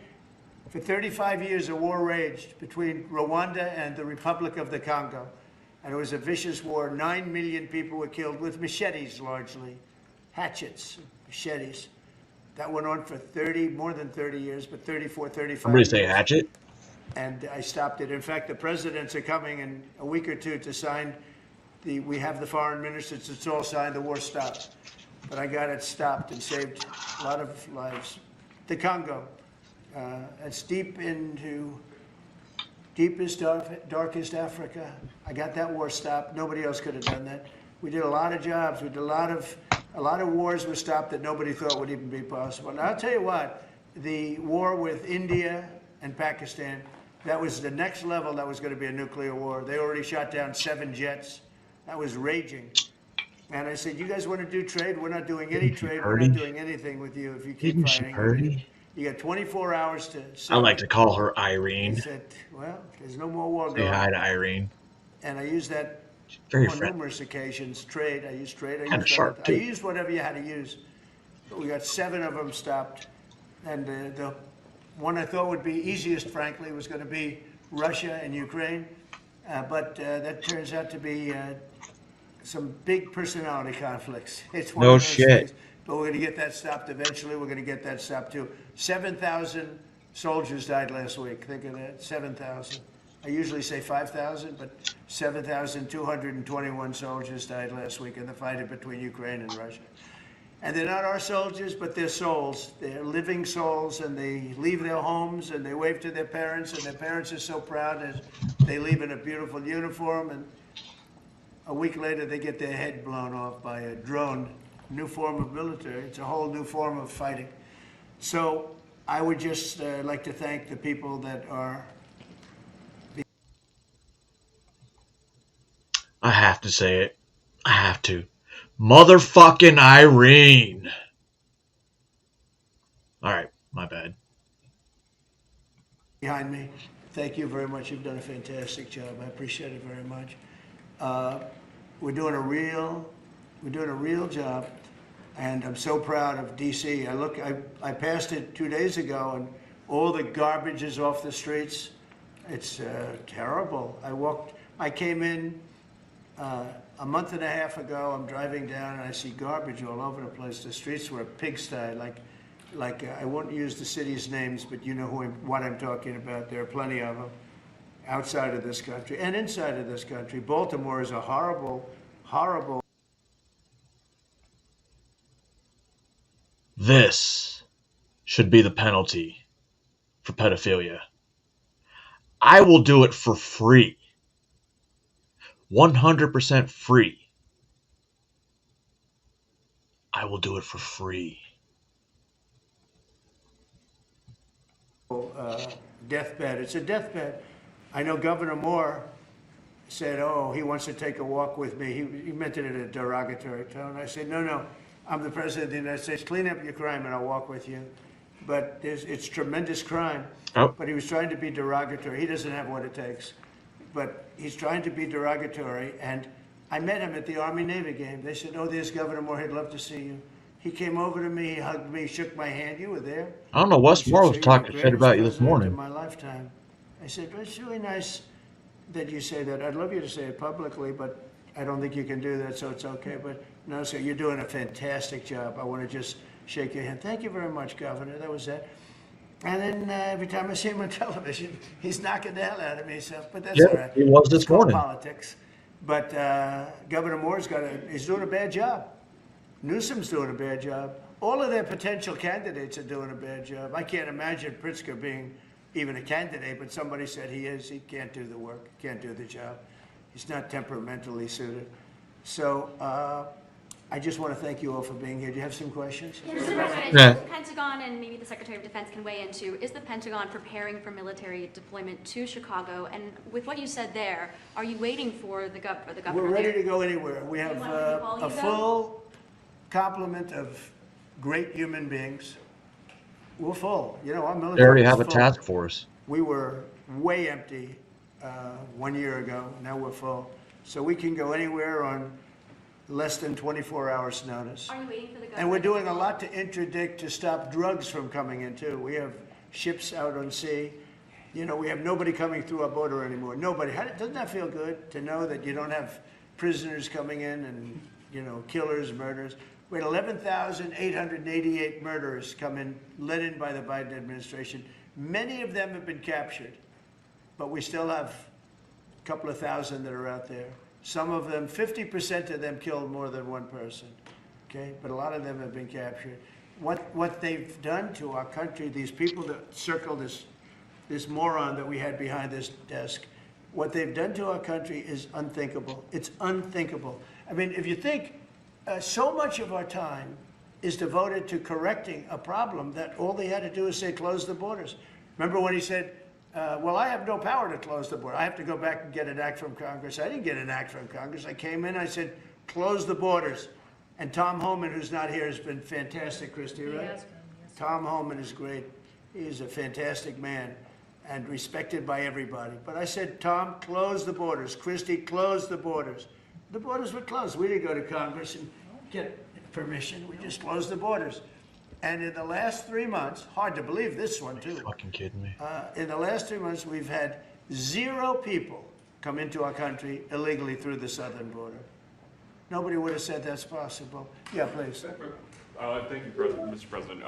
For 35 years, a war raged between Rwanda and the Republic of the Congo. And it was a vicious war. 9 million people were killed with machetes, largely. Hatchets, machetes. That went on for more than 30 years, but 34, 35
Somebody
years.
say hatchet?
And I stopped it. In fact, the presidents are coming in a week or two to sign we have the foreign ministers, it's all signed, the war stopped. But I got it stopped and saved a lot of lives. The Congo, it's deep into deepest, darkest Africa. I got that war stopped. Nobody else could have done that. We did a lot of jobs. We did a lot of wars were stopped that nobody thought would even be possible. And I'll tell you what, the war with India and Pakistan, that was the next level. That was going to be a nuclear war. They already shot down 7 jets. That was raging. And I said, you guys want to do trade? We're not doing any trade. We're not doing anything with you if you keep fighting. You got 24 hours to
I like to call her Irene.
He said, well, there's no more war
Say
going.
hi to Irene.
And I used that
Very
on
friendly.
numerous occasions. Trade. I used trade. I
Kinda
used
sharp,
I
too.
used whatever you had to use. But we got 7 of them stopped. And the one I thought would be easiest, frankly, was going to be Russia and Ukraine. But that turns out to be some big personality conflicts. It's one
No
of those
shit.
things. But we're going to get that stopped eventually. We're going to get that stopped too. 7,000 soldiers died last week. Think of that. 7,000. I usually say 5,000, but 7,221 soldiers died last week in the fight between Ukraine and Russia. And they're not our soldiers, but they're souls. They're living souls, and they leave their homes and they wave to their parents, and their parents are so proud as they leave in a beautiful uniform, and a week later they get their head blown off by a drone. New form of military. It's a whole new form of fighting. So I would just like to thank the people that are.
I have to say it. I have to. Motherfucking Irene. All right, my bad.
Behind me. Thank you very much. You've done a fantastic job. I appreciate it very much. We're doing a real job, and I'm so proud of DC. I passed it 2 days ago, and all the garbage is off the streets. It's terrible. I came in a month and a half ago. I'm driving down, and I see garbage all over the place. The streets were a pigsty, like I won't use the city's names, but you know what I'm talking about. There are plenty of them outside of this country and inside of this country. Baltimore is a horrible, horrible.
This should be the penalty for pedophilia. I will do it for free. 100% free. I will do it for free.
Deathbed. It's a deathbed. I know Governor Moore said, oh, he wants to take a walk with me. He meant it in a derogatory tone. I said, no, I'm the president of the United States. Clean up your crime and I'll walk with you. But it's tremendous crime.
Oh.
But he was trying to be derogatory. He doesn't have what it takes. But he's trying to be derogatory. And I met him at the Army-Navy game. They said, oh, there's Governor Moore. He'd love to see you. He came over to me, he hugged me, shook my hand. You were there.
I don't know. Wes Moore was talking shit about you this morning.
In my lifetime. I said, well, it's really nice that you say that. I'd love you to say it publicly, but I don't think you can do that, so it's okay. But no, sir, you're doing a fantastic job. I want to just shake your hand. Thank you very much, Governor. That was that. And then every time I see him on television, he's knocking the hell out of me. So, but that's all right.
He was this morning.
Politics. But Governor Moore's he's doing a bad job. Newsom's doing a bad job. All of their potential candidates are doing a bad job. I can't imagine Pritzker being even a candidate, but somebody said he is. He can't do the work, can't do the job. He's not temperamentally suited. So I just want to thank you all for being here. Do you have some questions?
Mr. President, the Pentagon and maybe the Secretary of Defense can weigh into, is the Pentagon preparing for military deployment to Chicago? And with what you said there, are you waiting for the governor?
We're ready to go anywhere. We have a full complement of great human beings. We're full. You know, our military
They already
is
have a
full.
task force.
We were way empty 1 year ago. Now we're full. So we can go anywhere on less than 24 hours notice.
Are you waiting for the governor?
And we're doing a lot to interdict to stop drugs from coming in too. We have ships out on sea. You know, we have nobody coming through our border anymore. Nobody. Doesn't that feel good to know that you don't have prisoners coming in and, you know, killers, murders? We had 11,888 murderers come in, led in by the Biden administration. Many of them have been captured, but we still have a couple of thousand that are out there. Some of them, 50% of them killed more than one person, okay? But a lot of them have been captured. What they've done to our country, these people that circle this moron that we had behind this desk, what they've done to our country is unthinkable. It's unthinkable. I mean, if you think, so much of our time is devoted to correcting a problem that all they had to do is say, close the borders. Remember when he said, well, I have no power to close the border. I have to go back and get an act from Congress. I didn't get an act from Congress. I came in, I said, close the borders. And Tom Homan, who's not here, has been fantastic, Christy, right? Yes. Tom Homan is great. He's a fantastic man and respected by everybody. But I said, Tom, close the borders. Christy, close the borders. The borders were closed. We didn't go to Congress and get permission. We just closed the borders. And in the last 3 months, hard to believe this one too.
Fucking kidding me.
In the last 3 months, we've had 0 people come into our country illegally through the southern border. Nobody would have said that's possible. Yeah, please.
Thank you, Mr. President.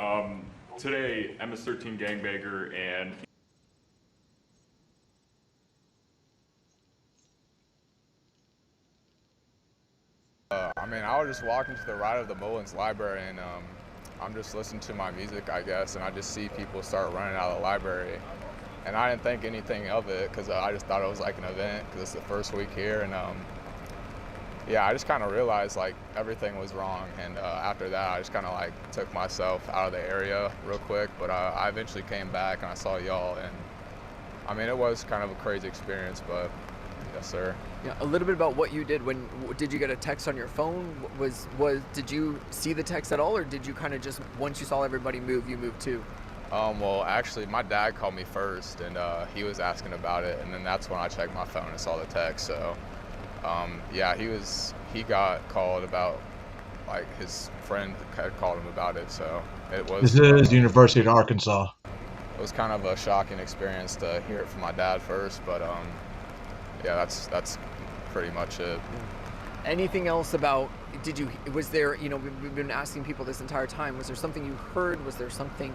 Today, MS-13 gangbanger and
I mean, I was just walking to the right of the Mullins Library, and I'm just listening to my music, I guess, and I just see people start running out of the library. And I didn't think anything of it because I just thought it was like an event because it's the first week here. And yeah, I just kind of realized like everything was wrong. And after that, I just kind of like took myself out of the area real quick. But I eventually came back and I saw y'all. And I mean, it was kind of a crazy experience, but yes, sir.
Yeah, a little bit about what you did. When did you get a text on your phone? Did you see the text at all, or did you kind of just once you saw everybody move, you moved too?
Well, actually, my dad called me first, and he was asking about it, and then that's when I checked my phone and saw the text. So, yeah, he got called about, like, his friend had called him about it. So it was.
This is University of Arkansas.
It was kind of a shocking experience to hear it from my dad first, but yeah, that's pretty much it.
Anything else about? Was there? You know, we've been asking people this entire time. Was there something you heard? Was there something?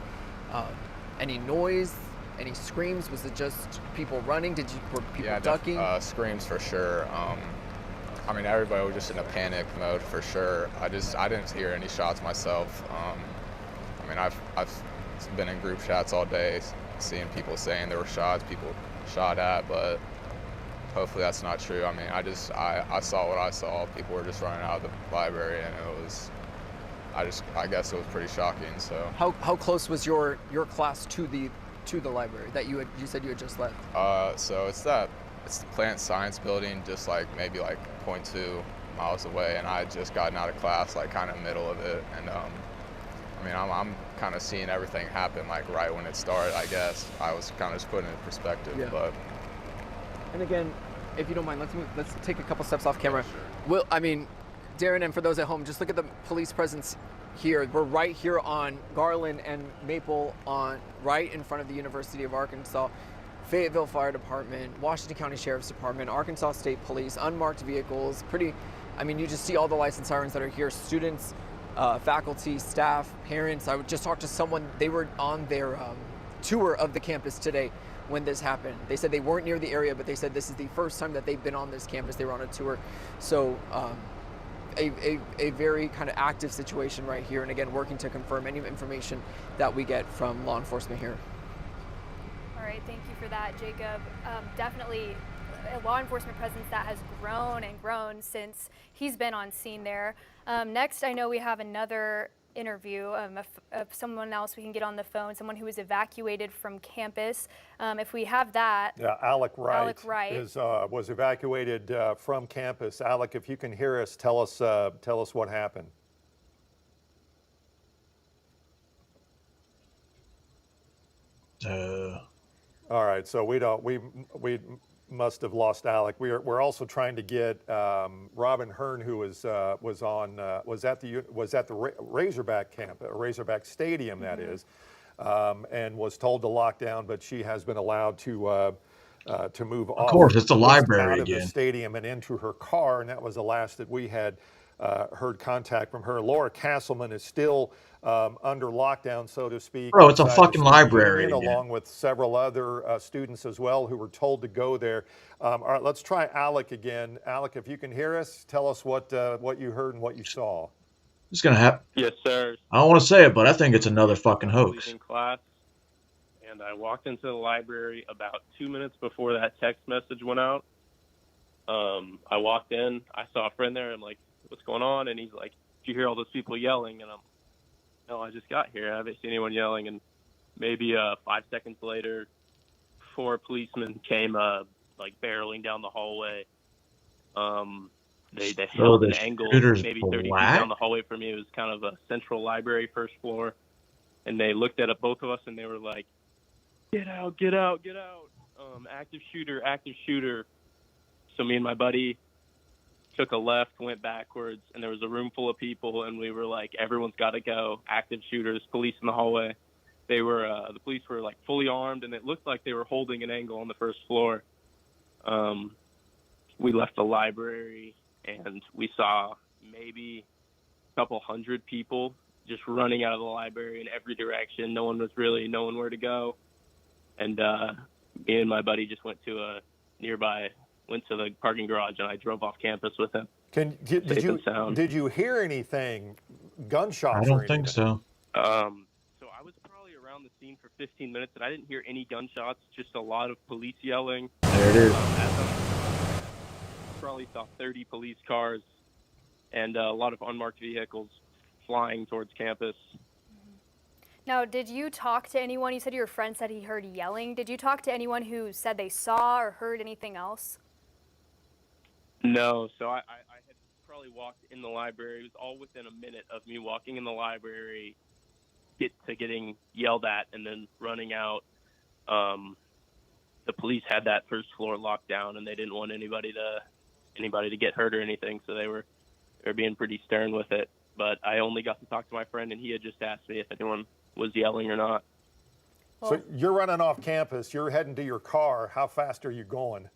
Any noise, any screams? Was it just people running? Were people ducking?
Screams for sure. I mean, everybody was just in a panic mode for sure. I didn't hear any shots myself. I mean, I've been in group chats all day, seeing people saying there were shots, people shot at, but hopefully that's not true. I mean, I saw what I saw. People were just running out of the library, and it was. I guess it was pretty shocking. So
how close was your class to the library that you said you had just left?
So it's the plant science building, just like maybe like 0.2 miles away, and I had just gotten out of class, like kind of middle of it, and I mean I'm kind of seeing everything happen like right when it started. I guess I was kind of just putting it in perspective,
yeah.
But.
And again, if you don't mind, let's take a couple steps off camera. Yeah, sure. Darren, and for those at home, just look at the police presence here. We're right here on Garland and Maple, right in front of the University of Arkansas, Fayetteville Fire Department, Washington County Sheriff's Department, Arkansas State Police, unmarked vehicles. You just see all the lights and sirens that are here. Students, faculty, staff, parents. I just talked to someone. They were on their tour of the campus today when this happened. They said they weren't near the area, but they said this is the first time that they've been on this campus. They were on a tour. So a very kind of active situation right here. And again, working to confirm any information that we get from law enforcement here.
All right, thank you for that, Jacob. Definitely a law enforcement presence that has grown and grown since he's been on scene there. Next, I know we have another interview of someone else we can get on the phone, someone who was evacuated from campus. If we have that.
Yeah, Alec Wright,
Alec
was evacuated from campus. Alec, if you can hear us, tell us what happened. All right, so we must have lost Alec. We're also trying to get Robin Hearn, who was at the Razorback camp, Razorback Stadium, that is, and was told to lock down, but she has been allowed to move off.
Of course, it's the library
out of
again.
the stadium and into her car, and that was the last that we had heard contact from her. Laura Castleman is still under lockdown, so to speak.
Bro, it's a
inside the
fucking
student
library
union,
again.
along with several other students as well who were told to go there. All right, let's try Alec again. Alec, if you can hear us, tell us what you heard and what you saw.
It's gonna happen.
Yes, sir.
I don't want to say it, but I think it's another fucking
I was
hoax.
in class, and I walked into the library about 2 minutes before that text message went out. I walked in, I saw a friend there. I'm like, "What's going on?" And he's like, "Did you hear all those people yelling?" And I'm, "No, I just got here. I haven't seen anyone yelling." And maybe 5 seconds later, 4 policemen came like barreling down the hallway. They held an angle maybe 30 feet down the hallway from me. It was kind of a central library, first floor. And they looked at both of us and they were like, "Get out, get out, get out. Active shooter, active shooter." So me and my buddy took a left, went backwards, and there was a room full of people, and we were like, "Everyone's got to go. Active shooters, police in the hallway." They were the police were like fully armed, and it looked like they were holding an angle on the first floor. We left the library, and we saw maybe a couple hundred people just running out of the library in every direction. No one was really knowing where to go. And me and my buddy just went to the parking garage, and I drove off campus with him.
Did you hear anything? Gunshots?
I don't think so.
So I was probably around the scene for 15 minutes, and I didn't hear any gunshots. Just a lot of police yelling.
There it is.
Probably saw 30 police cars and a lot of unmarked vehicles flying towards campus.
Now, did you talk to anyone? You said your friend said he heard yelling. Did you talk to anyone who said they saw or heard anything else?
No, so I had probably walked in the library. It was all within a minute of me walking in the library, getting yelled at, and then running out. The police had that first floor locked down, and they didn't want anybody to get hurt or anything, so they were being pretty stern with it. But I only got to talk to my friend, and he had just asked me if anyone was yelling or not.
So you're running off campus. You're heading to your car. How fast are you going?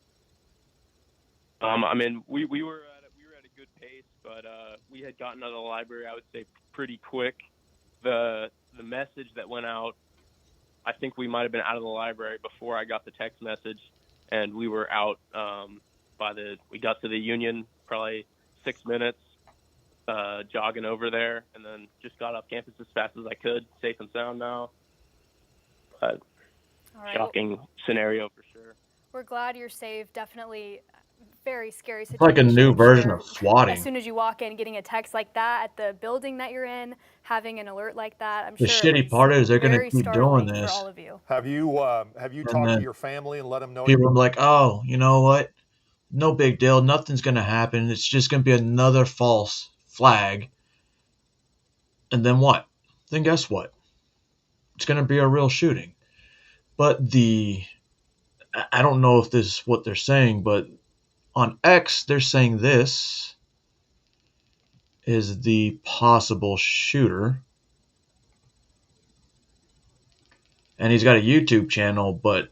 I mean, we were at a good pace, but we had gotten out of the library, I would say, pretty quick. The message that went out, I think we might have been out of the library before I got the text message, and we were out we got to the Union probably 6 minutes, jogging over there, and then just got off campus as fast as I could, safe and sound now. But shocking scenario for sure.
We're glad you're safe. Definitely very scary situation.
It's like a new version of swatting.
As soon as you walk in, getting a text like that at the building that you're in, having an alert like that, I'm
The
sure
shitty part is they're going to
very
keep doing
startling for
this.
all of you.
Have you talked to your family and let them know?
People are like, oh, you know what? No big deal. Nothing's going to happen. It's just going to be another false flag. And then what? Then guess what? It's going to be a real shooting. But I don't know if this is what they're saying, but on X, they're saying this is the possible shooter. And he's got a YouTube channel, but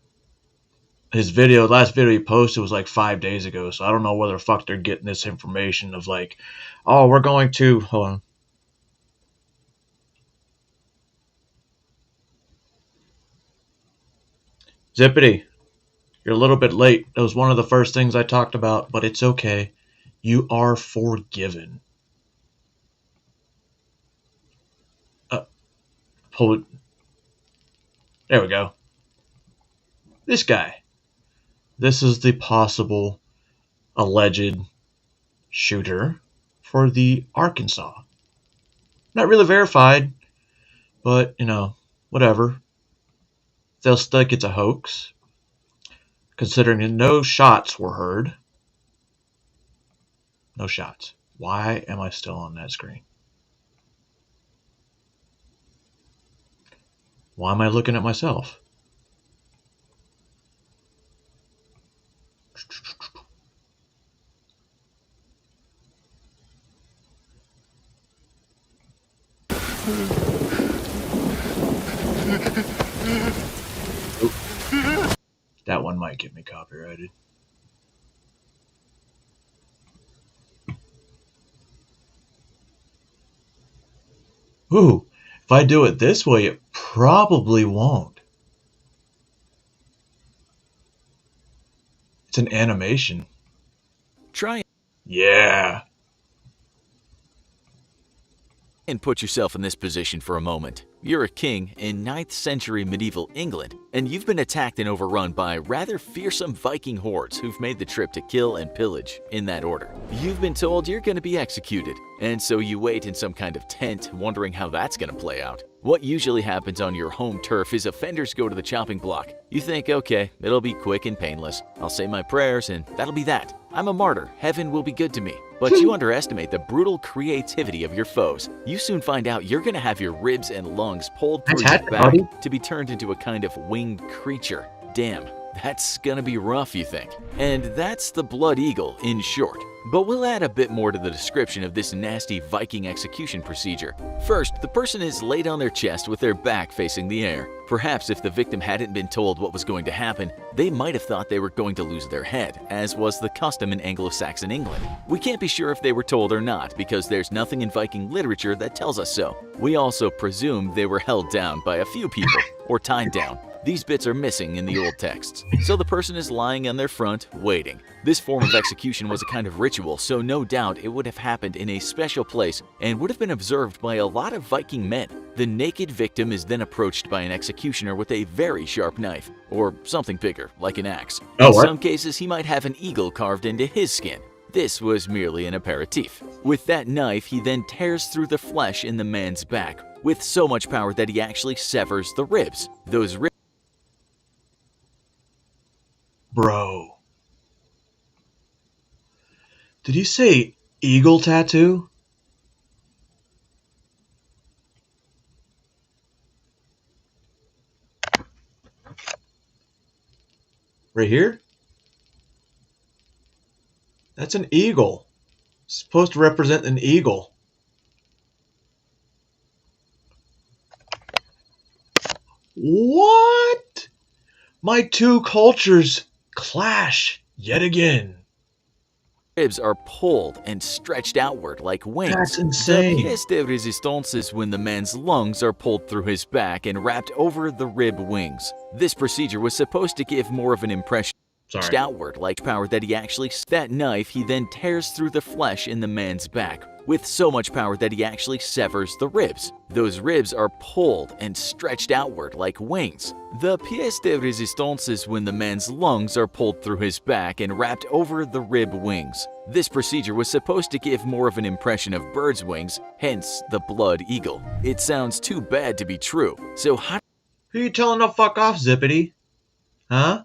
last video he posted was like 5 days ago. So I don't know whether the fuck they're getting this information of like, oh, we're going to, hold on. Zippity, you're a little bit late. That was one of the first things I talked about, but it's okay. You are forgiven. Pull it. There we go. This guy. This is the possible alleged shooter for the Arkansas. Not really verified, but, whatever. They'll think it's a hoax, considering that no shots were heard. No shots. Why am I still on that screen? Why am I looking at myself? That one might get me copyrighted. Ooh, if I do it this way, it probably won't. It's an animation.
Try
Yeah.
and put yourself in this position for a moment. You're a king in 9th century medieval England, and you've been attacked and overrun by rather fearsome Viking hordes who've made the trip to kill and pillage in that order. You've been told you're going to be executed, and so you wait in some kind of tent wondering how that's going to play out. What usually happens on your home turf is offenders go to the chopping block. You think, okay, it'll be quick and painless. I'll say my prayers and that'll be that. I'm a martyr, heaven will be good to me. But you underestimate the brutal creativity of your foes. You soon find out you're going to have your ribs and lungs pulled through your back to be turned into a kind of winged creature. Damn, that's gonna be rough, you think. And that's the Blood Eagle in short. But we'll add a bit more to the description of this nasty Viking execution procedure. First, the person is laid on their chest with their back facing the air. Perhaps if the victim hadn't been told what was going to happen, they might have thought they were going to lose their head, as was the custom in Anglo-Saxon England. We can't be sure if they were told or not, because there's nothing in Viking literature that tells us so. We also presume they were held down by a few people, or tied down. These bits are missing in the old texts, so the person is lying on their front, waiting. This form of execution was a kind of ritual, so no doubt it would have happened in a special place and would have been observed by a lot of Viking men. The naked victim is then approached by an executioner with a very sharp knife, or something bigger, like an axe. In some cases, he might have an eagle carved into his skin. This was merely an aperitif. With that knife, he then tears through the flesh in the man's back, with so much power that he actually severs the ribs. Those ribs.
Bro. Did you say eagle tattoo? Right here? That's an eagle. It's supposed to represent an eagle. What? My two cultures clash yet again.
Ribs are pulled and stretched outward like wings.
That's insane.
The pièce de résistance is when the man's lungs are pulled through his back and wrapped over the rib wings. This procedure was supposed to give more of an impression outward like power that he actually. That knife he then tears through the flesh in the man's back with so much power that he actually severs the ribs. Those ribs are pulled and stretched outward like wings. The pièce de résistance is when the man's lungs are pulled through his back and wrapped over the rib wings. This procedure was supposed to give more of an impression of bird's wings, hence the blood eagle. It sounds too bad to be true, so how
Who you telling to fuck off, Zippity? Huh?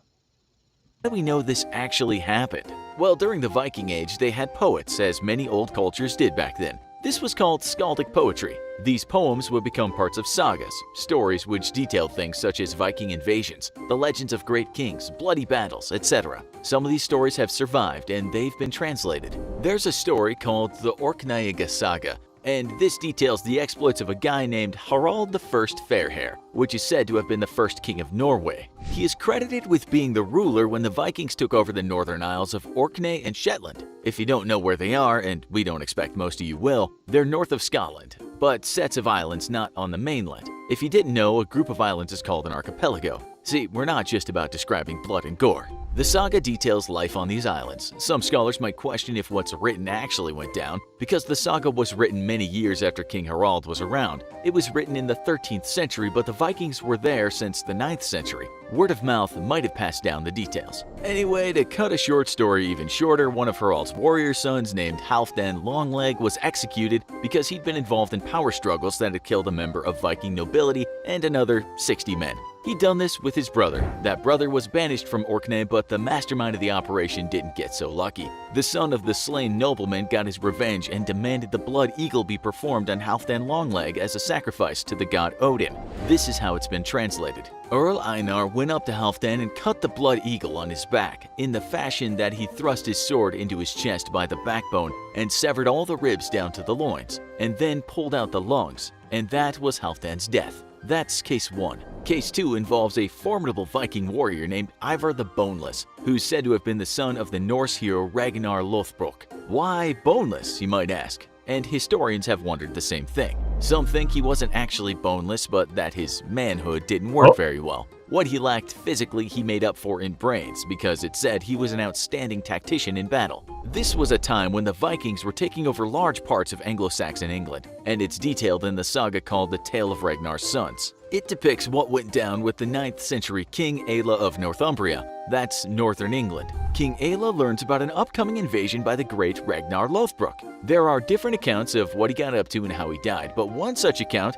How do we know this actually happened? Well, during the Viking Age, they had poets, as many old cultures did back then. This was called skaldic poetry. These poems would become parts of sagas, stories which detailed things such as Viking invasions, the legends of great kings, bloody battles, etc. Some of these stories have survived and they've been translated. There's a story called the Orkneyinga Saga, and this details the exploits of a guy named Harald I Fairhair, which is said to have been the first king of Norway. He is credited with being the ruler when the Vikings took over the northern isles of Orkney and Shetland. If you don't know where they are, and we don't expect most of you will, they're north of Scotland, but sets of islands not on the mainland. If you didn't know, a group of islands is called an archipelago. See, we're not just about describing blood and gore. The saga details life on these islands. Some scholars might question if what's written actually went down, because the saga was written many years after King Harald was around. It was written in the 13th century, but the Vikings were there since the 9th century. Word of mouth might have passed down the details. Anyway, to cut a short story even shorter, one of Harald's warrior sons named Halfdan Longleg was executed because he'd been involved in power struggles that had killed a member of Viking nobility and another 60 men. He'd done this with his brother. That brother was banished from Orkney, but the mastermind of the operation didn't get so lucky. The son of the slain nobleman got his revenge and demanded the blood eagle be performed on Halfdan Longleg as a sacrifice to the god Odin. This is how it's been translated. Earl Einar went up to Halfdan and cut the blood eagle on his back, in the fashion that he thrust his sword into his chest by the backbone and severed all the ribs down to the loins, and then pulled out the lungs, and that was Halfdan's death. That's case 1. Case 2 involves a formidable Viking warrior named Ivar the Boneless, who's said to have been the son of the Norse hero Ragnar Lothbrok. Why boneless, you might ask? And historians have wondered the same thing. Some think he wasn't actually boneless, but that his manhood didn't work very well. What he lacked physically, he made up for in brains, because it said he was an outstanding tactician in battle. This was a time when the Vikings were taking over large parts of Anglo-Saxon England, and it's detailed in the saga called The Tale of Ragnar's Sons. It depicts what went down with the 9th century King Aelle of Northumbria, that's northern England. King Aelle learns about an upcoming invasion by the great Ragnar Lothbrok. There are different accounts of what he got up to and how he died, but one such account,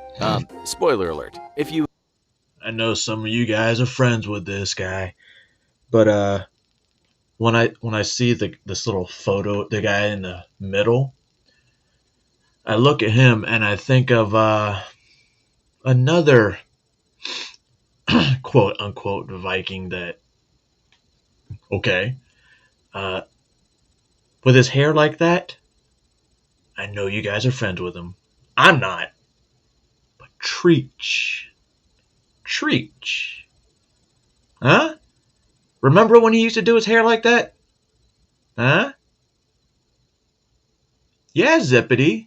spoiler alert, if you...
I know some of you guys are friends with this guy, but when I see this little photo, the guy in the middle, I look at him and I think of another quote unquote Viking that, okay, with his hair like that, I know you guys are friends with him. I'm not, but Treach. Huh? Remember when he used to do his hair like that? Huh? Yeah, Zippity.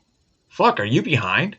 Fuck, are you behind?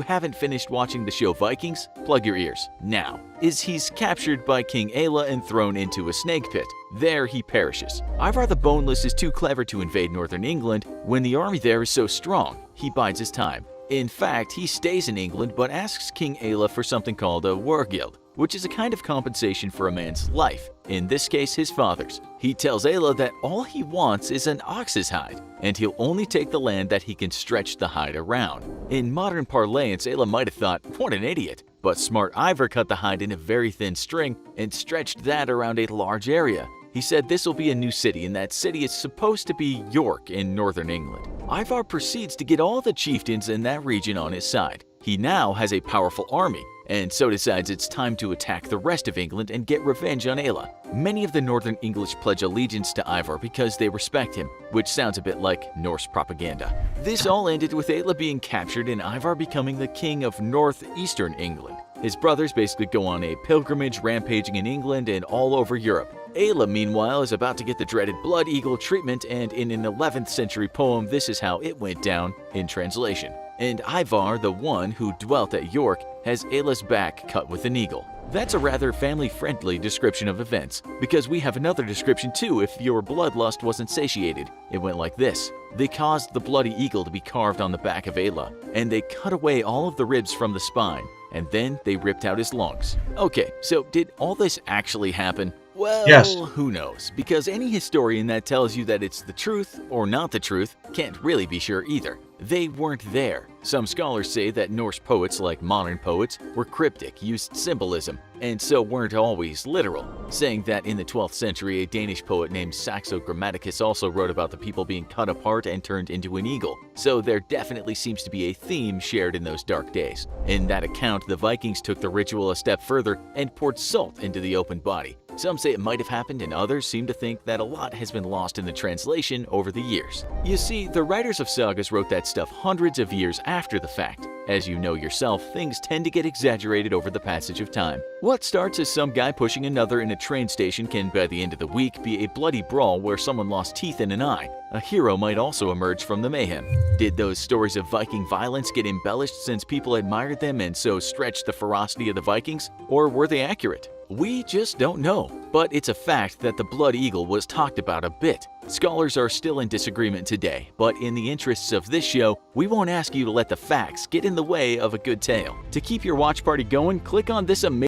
who haven't finished watching the show Vikings, plug your ears now. He's captured by King Aella and thrown into a snake pit. There he perishes. Ivar the Boneless is too clever to invade northern England when the army there is so strong. He bides his time. In fact, he stays in England but asks King Aella for something called a wargild, which is a kind of compensation for a man's life, in this case his father's. He tells Aella that all he wants is an ox's hide, and he'll only take the land that he can stretch the hide around. In modern parlance, Aella might have thought, what an idiot, but smart Ivar cut the hide in a very thin string and stretched that around a large area. He said this will be a new city, and that city is supposed to be York in northern England. Ivar proceeds to get all the chieftains in that region on his side. He now has a powerful army, and so decides it's time to attack the rest of England and get revenge on Aella. Many of the northern English pledge allegiance to Ivar because they respect him, which sounds a bit like Norse propaganda. This all ended with Aella being captured and Ivar becoming the king of northeastern England. His brothers basically go on a pilgrimage rampaging in England and all over Europe. Aella, meanwhile, is about to get the dreaded Blood Eagle treatment, and in an 11th century poem, this is how it went down in translation. And Ivar, the one who dwelt at York, has Aella's back cut with an eagle. That's a rather family-friendly description of events, because we have another description too if your bloodlust wasn't satiated. It went like this. They caused the bloody eagle to be carved on the back of Aella, and they cut away all of the ribs from the spine, and then they ripped out his lungs. Okay, so did all this actually happen? Well,
yes.
Who knows? Because any historian that tells you that it's the truth or not the truth can't really be sure either. They weren't there. Some scholars say that Norse poets, like modern poets, were cryptic, used symbolism, and so weren't always literal, saying that in the 12th century a Danish poet named Saxo Grammaticus also wrote about the people being cut apart and turned into an eagle, so there definitely seems to be a theme shared in those dark days. In that account, the Vikings took the ritual a step further and poured salt into the open body. Some say it might have happened, and others seem to think that a lot has been lost in the translation over the years. You see, the writers of sagas wrote that stuff hundreds of years after the fact. As you know yourself, things tend to get exaggerated over the passage of time. What starts as some guy pushing another in a train station can, by the end of the week, be a bloody brawl where someone lost teeth and an eye. A hero might also emerge from the mayhem. Did those stories of Viking violence get embellished since people admired them and so stretched the ferocity of the Vikings? Or were they accurate? We just don't know, but it's a fact that the Blood Eagle was talked about a bit. Scholars are still in disagreement today, but in the interests of this show, we won't ask you to let the facts get in the way of a good tale. To keep your watch party going, click on this amazing...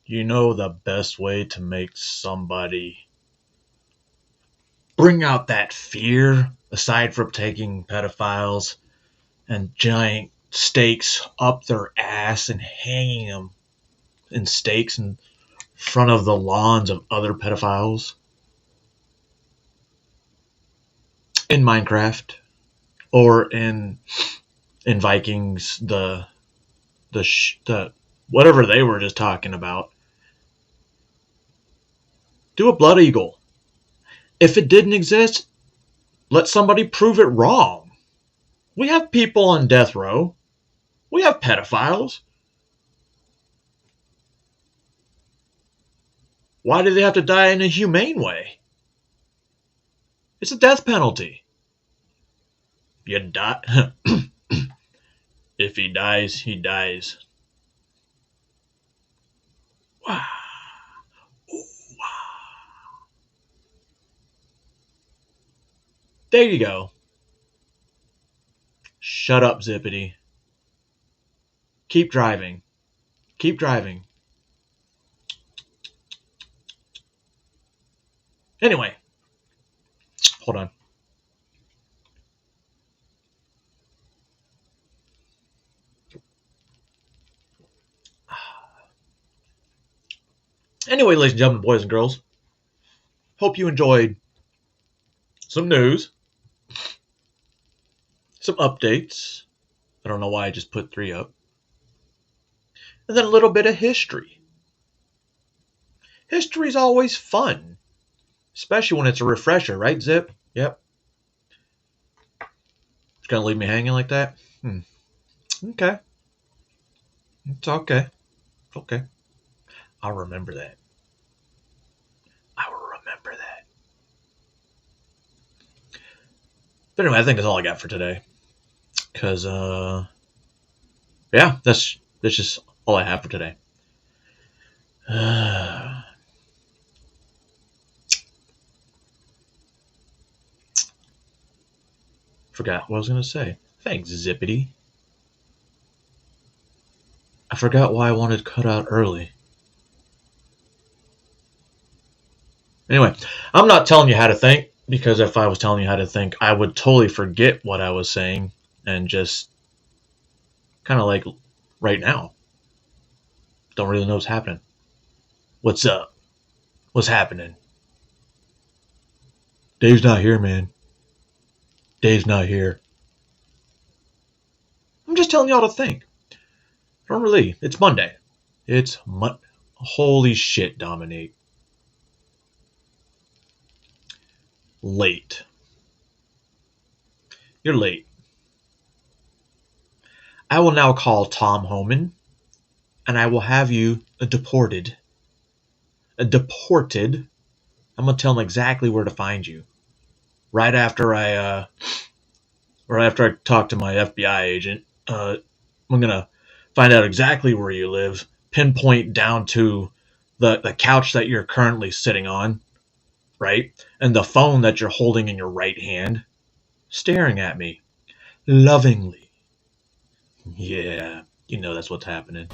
You know the best way to make somebody bring out that fear, aside from taking pedophiles and giant stakes up their ass and hanging them in stakes in front of the lawns of other pedophiles? In Minecraft or in Vikings, the whatever they were just talking about. Do a Blood Eagle. If it didn't exist, let somebody prove it wrong. We have people on death row. We have pedophiles. Why do they have to die in a humane way? It's a death penalty. You die. If he dies, he dies. Wow. Ooh, wow. There you go. Shut up, Zippity. Keep driving. Keep driving. Anyway. Hold on. Anyway, ladies and gentlemen, boys and girls, hope you enjoyed some news, some updates. I don't know why I just put 3 up. And then a little bit of history. History's always fun, especially when it's a refresher, right, Zip? Yep. It's going to leave me hanging like that? Okay. It's okay. It's okay. I'll remember that. I will remember that. But anyway, I think that's all I got for today. Because, Yeah, that's just all I have for today. Forgot what I was going to say. Thanks, Zippity. I forgot why I wanted cut out early. Anyway, I'm not telling you how to think, because if I was telling you how to think, I would totally forget what I was saying and just kind of like right now. Don't really know what's happening. What's up? What's happening? Dave's not here, man. Dave's not here. I'm just telling y'all to think. Don't really. It's Monday. It's Holy shit, Dominate. Late. You're late. I will now call Tom Homan, and I will have you deported. Deported. I'm gonna tell him exactly where to find you. Right after I talk to my FBI agent, I'm gonna find out exactly where you live, pinpoint down to the couch that you're currently sitting on, right? And the phone that you're holding in your right hand, staring at me, lovingly. Yeah, you know that's what's happening.